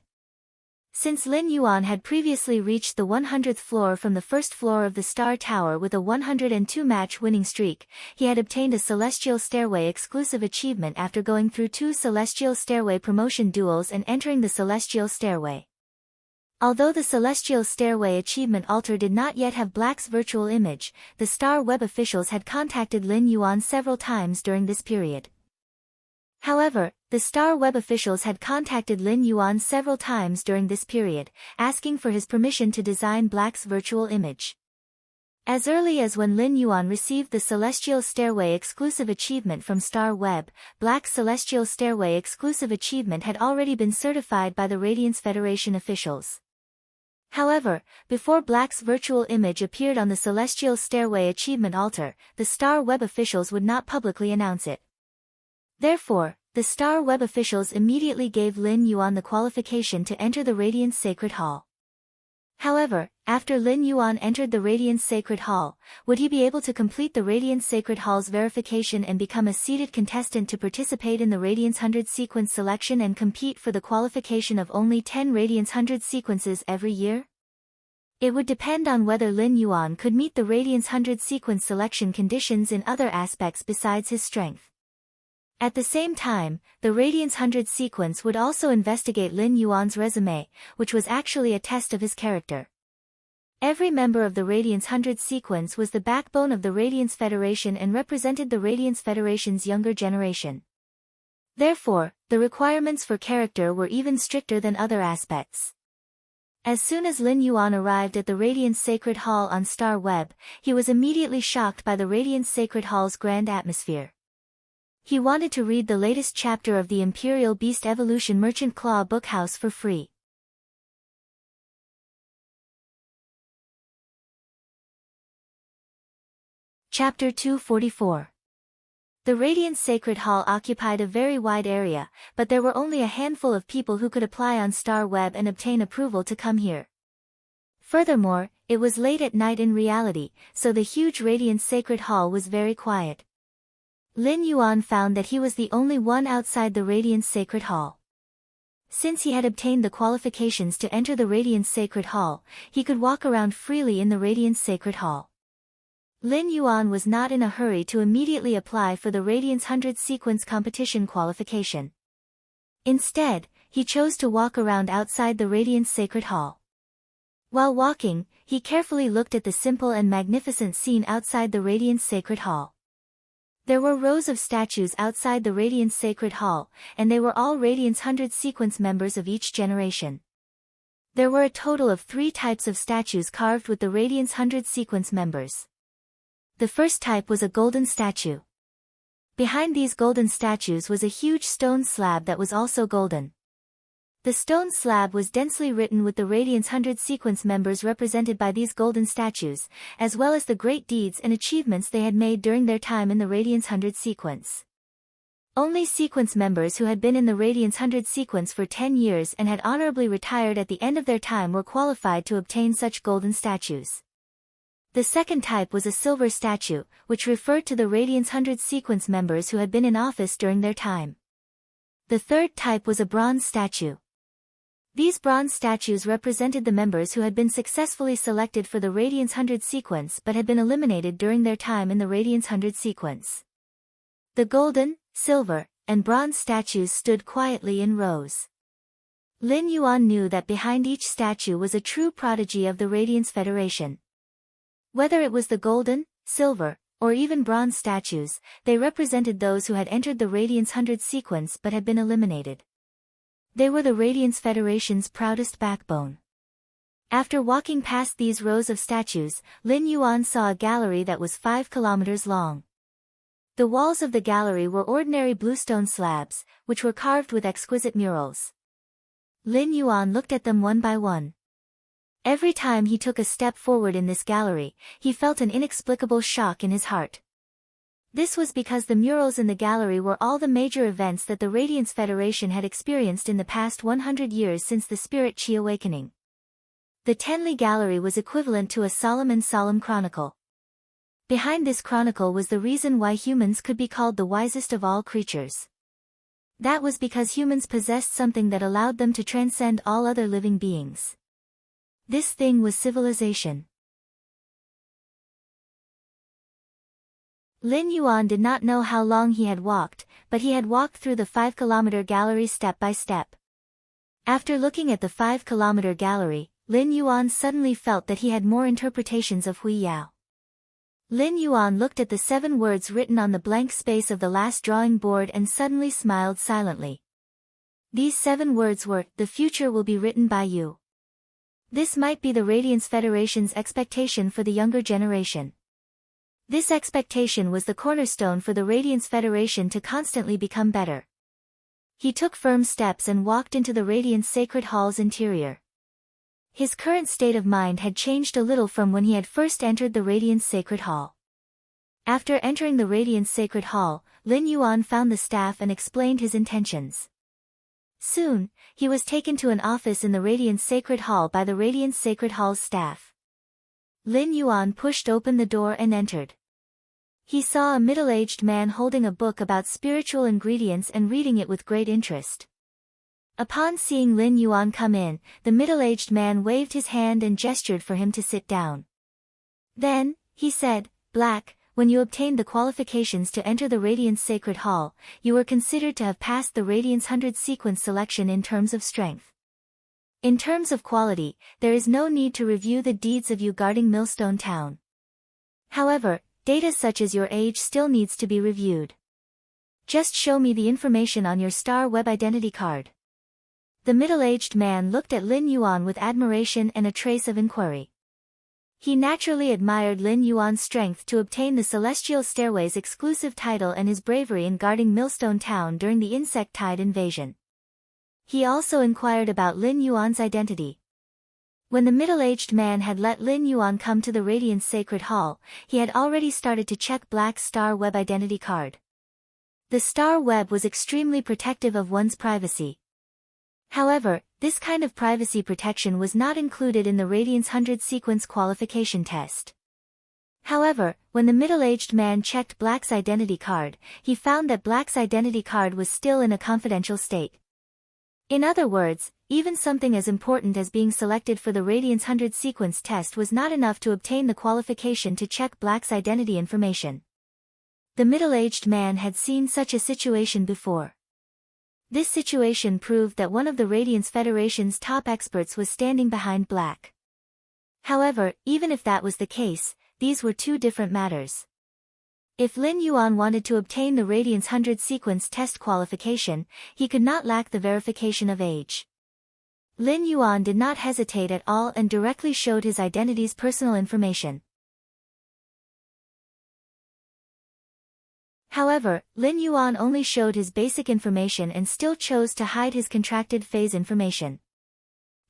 Since Lin Yuan had previously reached the 100th floor from the first floor of the Star Tower with a 102 match winning streak, he had obtained a Celestial Stairway exclusive achievement after going through 2 Celestial Stairway promotion duels and entering the Celestial Stairway. Although the Celestial Stairway achievement altar did not yet have Black's virtual image, the Star Web officials had contacted Lin Yuan several times during this period. However, the Star Web officials had contacted Lin Yuan several times during this period, asking for his permission to design Black's virtual image. As early as when Lin Yuan received the Celestial Stairway exclusive achievement from Star Web, Black's Celestial Stairway exclusive achievement had already been certified by the Radiance Federation officials. However, before Black's virtual image appeared on the Celestial Stairway achievement altar, the Star Web officials would not publicly announce it. Therefore, the Star Web officials immediately gave Lin Yuan the qualification to enter the Radiance Sacred Hall. However, after Lin Yuan entered the Radiance Sacred Hall, would he be able to complete the Radiance Sacred Hall's verification and become a seeded contestant to participate in the Radiance 100 sequence selection and compete for the qualification of only 10 Radiance 100 sequences every year? It would depend on whether Lin Yuan could meet the Radiance 100 sequence selection conditions in other aspects besides his strength. At the same time, the Radiance 100 sequence would also investigate Lin Yuan's resume, which was actually a test of his character. Every member of the Radiance 100 sequence was the backbone of the Radiance Federation and represented the Radiance Federation's younger generation. Therefore, the requirements for character were even stricter than other aspects. As soon as Lin Yuan arrived at the Radiance Sacred Hall on Star Web, he was immediately shocked by the Radiance Sacred Hall's grand atmosphere. He wanted to read the latest chapter of the Imperial Beast Evolution Merchant Claw Bookhouse for free. Chapter 244. The Radiance Sacred Hall occupied a very wide area, but there were only a handful of people who could apply on Star Web and obtain approval to come here. Furthermore, it was late at night in reality, so the huge Radiance Sacred Hall was very quiet. Lin Yuan found that he was the only one outside the Radiance Sacred Hall. Since he had obtained the qualifications to enter the Radiance Sacred Hall, he could walk around freely in the Radiance Sacred Hall. Lin Yuan was not in a hurry to immediately apply for the Radiance 100 sequence competition qualification. Instead, he chose to walk around outside the Radiance Sacred Hall. While walking, he carefully looked at the simple and magnificent scene outside the Radiance Sacred Hall. There were rows of statues outside the Radiance Sacred Hall, and they were all Radiance 100 sequence members of each generation. There were a total of 3 types of statues carved with the Radiance 100 sequence members. The first type was a golden statue. Behind these golden statues was a huge stone slab that was also golden. The stone slab was densely written with the Radiance 100 sequence members represented by these golden statues, as well as the great deeds and achievements they had made during their time in the Radiance 100 sequence. Only sequence members who had been in the Radiance 100 sequence for 10 years and had honorably retired at the end of their time were qualified to obtain such golden statues. The second type was a silver statue, which referred to the Radiance 100 sequence members who had been in office during their time. The third type was a bronze statue. These bronze statues represented the members who had been successfully selected for the Radiance 100 sequence but had been eliminated during their time in the Radiance 100 sequence. The golden, silver, and bronze statues stood quietly in rows. Lin Yuan knew that behind each statue was a true prodigy of the Radiance Federation. Whether it was the golden, silver, or even bronze statues, they represented those who had entered the Radiance 100 sequence but had been eliminated. They were the Radiance Federation's proudest backbone. After walking past these rows of statues, Lin Yuan saw a gallery that was 5 kilometers long. The walls of the gallery were ordinary bluestone slabs, which were carved with exquisite murals. Lin Yuan looked at them one by one. Every time he took a step forward in this gallery, he felt an inexplicable shock in his heart. This was because the murals in the gallery were all the major events that the Radiance Federation had experienced in the past 100 years since the Spirit Chi awakening. The Tenli Gallery was equivalent to a solemn and solemn chronicle. Behind this chronicle was the reason why humans could be called the wisest of all creatures. That was because humans possessed something that allowed them to transcend all other living beings. This thing was civilization. Lin Yuan did not know how long he had walked, but he had walked through the 5-kilometer gallery step by step. After looking at the 5-kilometer gallery, Lin Yuan suddenly felt that he had more interpretations of Hui Yao. Lin Yuan looked at the 7 words written on the blank space of the last drawing board and suddenly smiled silently. These 7 words were, "The future will be written by you." This might be the Radiance Federation's expectation for the younger generation. This expectation was the cornerstone for the Radiance Federation to constantly become better. He took firm steps and walked into the Radiance Sacred Hall's interior. His current state of mind had changed a little from when he had first entered the Radiance Sacred Hall. After entering the Radiance Sacred Hall, Lin Yuan found the staff and explained his intentions. Soon, he was taken to an office in the Radiance Sacred Hall by the Radiance Sacred Hall's staff. Lin Yuan pushed open the door and entered. He saw a middle-aged man holding a book about spiritual ingredients and reading it with great interest. Upon seeing Lin Yuan come in, the middle-aged man waved his hand and gestured for him to sit down. Then, he said, "Black, when you obtained the qualifications to enter the Radiance Sacred Hall, you were considered to have passed the Radiance 100 sequence selection in terms of strength. In terms of quality, there is no need to review the deeds of you guarding Millstone Town. However, data such as your age still needs to be reviewed. Just show me the information on your Star Web identity card." The middle-aged man looked at Lin Yuan with admiration and a trace of inquiry. He naturally admired Lin Yuan's strength to obtain the Celestial Stairway's exclusive title and his bravery in guarding Millstone Town during the Insect Tide invasion. He also inquired about Lin Yuan's identity. When the middle-aged man had let Lin Yuan come to the Radiance Sacred Hall, he had already started to check Black's Star Web identity card. The Star Web was extremely protective of one's privacy. However, this kind of privacy protection was not included in the Radiance 100 sequence qualification test. However, when the middle-aged man checked Black's identity card, he found that Black's identity card was still in a confidential state. In other words, even something as important as being selected for the Radiance 100 sequence test was not enough to obtain the qualification to check Black's identity information. The middle-aged man had seen such a situation before. This situation proved that one of the Radiance Federation's top experts was standing behind Black. However, even if that was the case, these were two different matters. If Lin Yuan wanted to obtain the Radiance 100 sequence test qualification, he could not lack the verification of age. Lin Yuan did not hesitate at all and directly showed his identity's personal information. However, Lin Yuan only showed his basic information and still chose to hide his contracted phase information.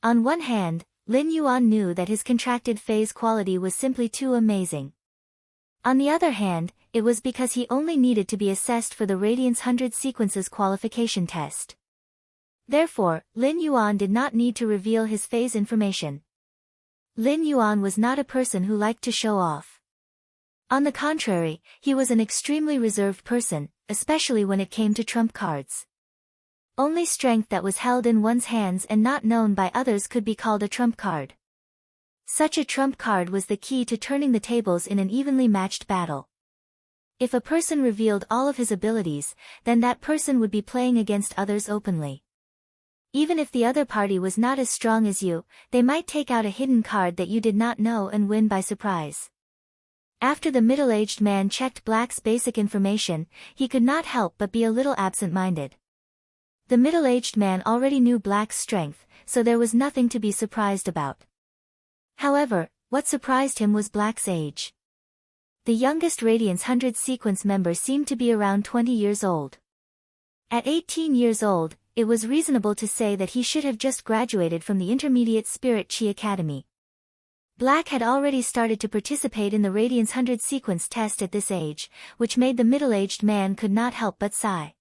On one hand, Lin Yuan knew that his contracted phase quality was simply too amazing. On the other hand, it was because he only needed to be assessed for the Radiance 100 sequences qualification test. Therefore, Lin Yuan did not need to reveal his phase information. Lin Yuan was not a person who liked to show off. On the contrary, he was an extremely reserved person, especially when it came to trump cards. Only strength that was held in one's hands and not known by others could be called a trump card. Such a trump card was the key to turning the tables in an evenly matched battle. If a person revealed all of his abilities, then that person would be playing against others openly. Even if the other party was not as strong as you, they might take out a hidden card that you did not know and win by surprise. After the middle-aged man checked Black's basic information, he could not help but be a little absent-minded. The middle-aged man already knew Black's strength, so there was nothing to be surprised about. However, what surprised him was Black's age. The youngest Radiance 100 sequence member seemed to be around 20 years old. At 18 years old, it was reasonable to say that he should have just graduated from the Intermediate Spirit Chi Academy. Black had already started to participate in the Radiance 100 sequence test at this age, which made the middle-aged man could not help but sigh.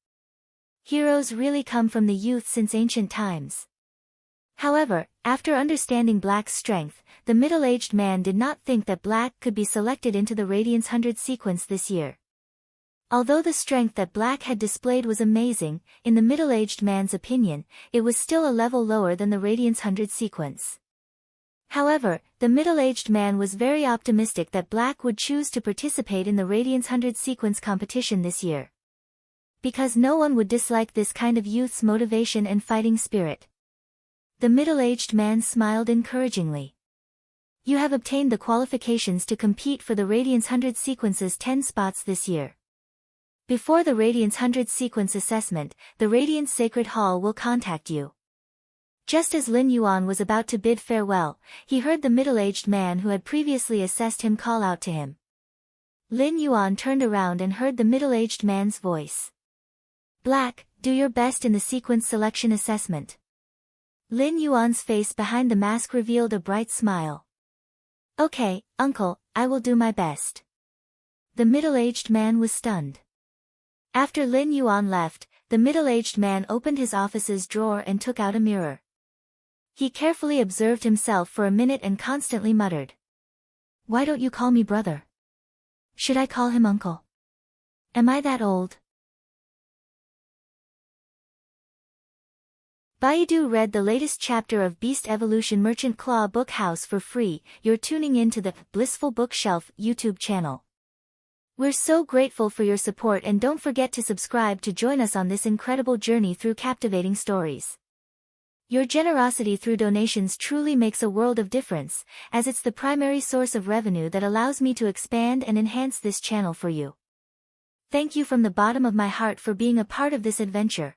Heroes really come from the youth since ancient times. However, after understanding Black's strength, the middle-aged man did not think that Black could be selected into the Radiance 100 sequence this year. Although the strength that Black had displayed was amazing, in the middle-aged man's opinion, it was still a level lower than the Radiance 100 sequence. However, the middle-aged man was very optimistic that Black would choose to participate in the Radiance 100 sequence competition this year. Because no one would dislike this kind of youth's motivation and fighting spirit. The middle-aged man smiled encouragingly. You have obtained the qualifications to compete for the Radiance 100 sequence's 10 spots this year. Before the Radiance 100 sequence assessment, the Radiance Sacred Hall will contact you. Just as Lin Yuan was about to bid farewell, he heard the middle-aged man who had previously assessed him call out to him. Lin Yuan turned around and heard the middle-aged man's voice. Black, do your best in the sequence selection assessment. Lin Yuan's face behind the mask revealed a bright smile. Okay, uncle, I will do my best. The middle-aged man was stunned. After Lin Yuan left, the middle-aged man opened his office's drawer and took out a mirror. He carefully observed himself for a minute and constantly muttered. Why don't you call me brother? Should I call him uncle? Am I that old? Baidu read the latest chapter of Beast Evolution Merchant Claw Book House for free. You're tuning in to the Blissful Bookshelf YouTube channel. We're so grateful for your support, and don't forget to subscribe to join us on this incredible journey through captivating stories. Your generosity through donations truly makes a world of difference, as it's the primary source of revenue that allows me to expand and enhance this channel for you. Thank you from the bottom of my heart for being a part of this adventure.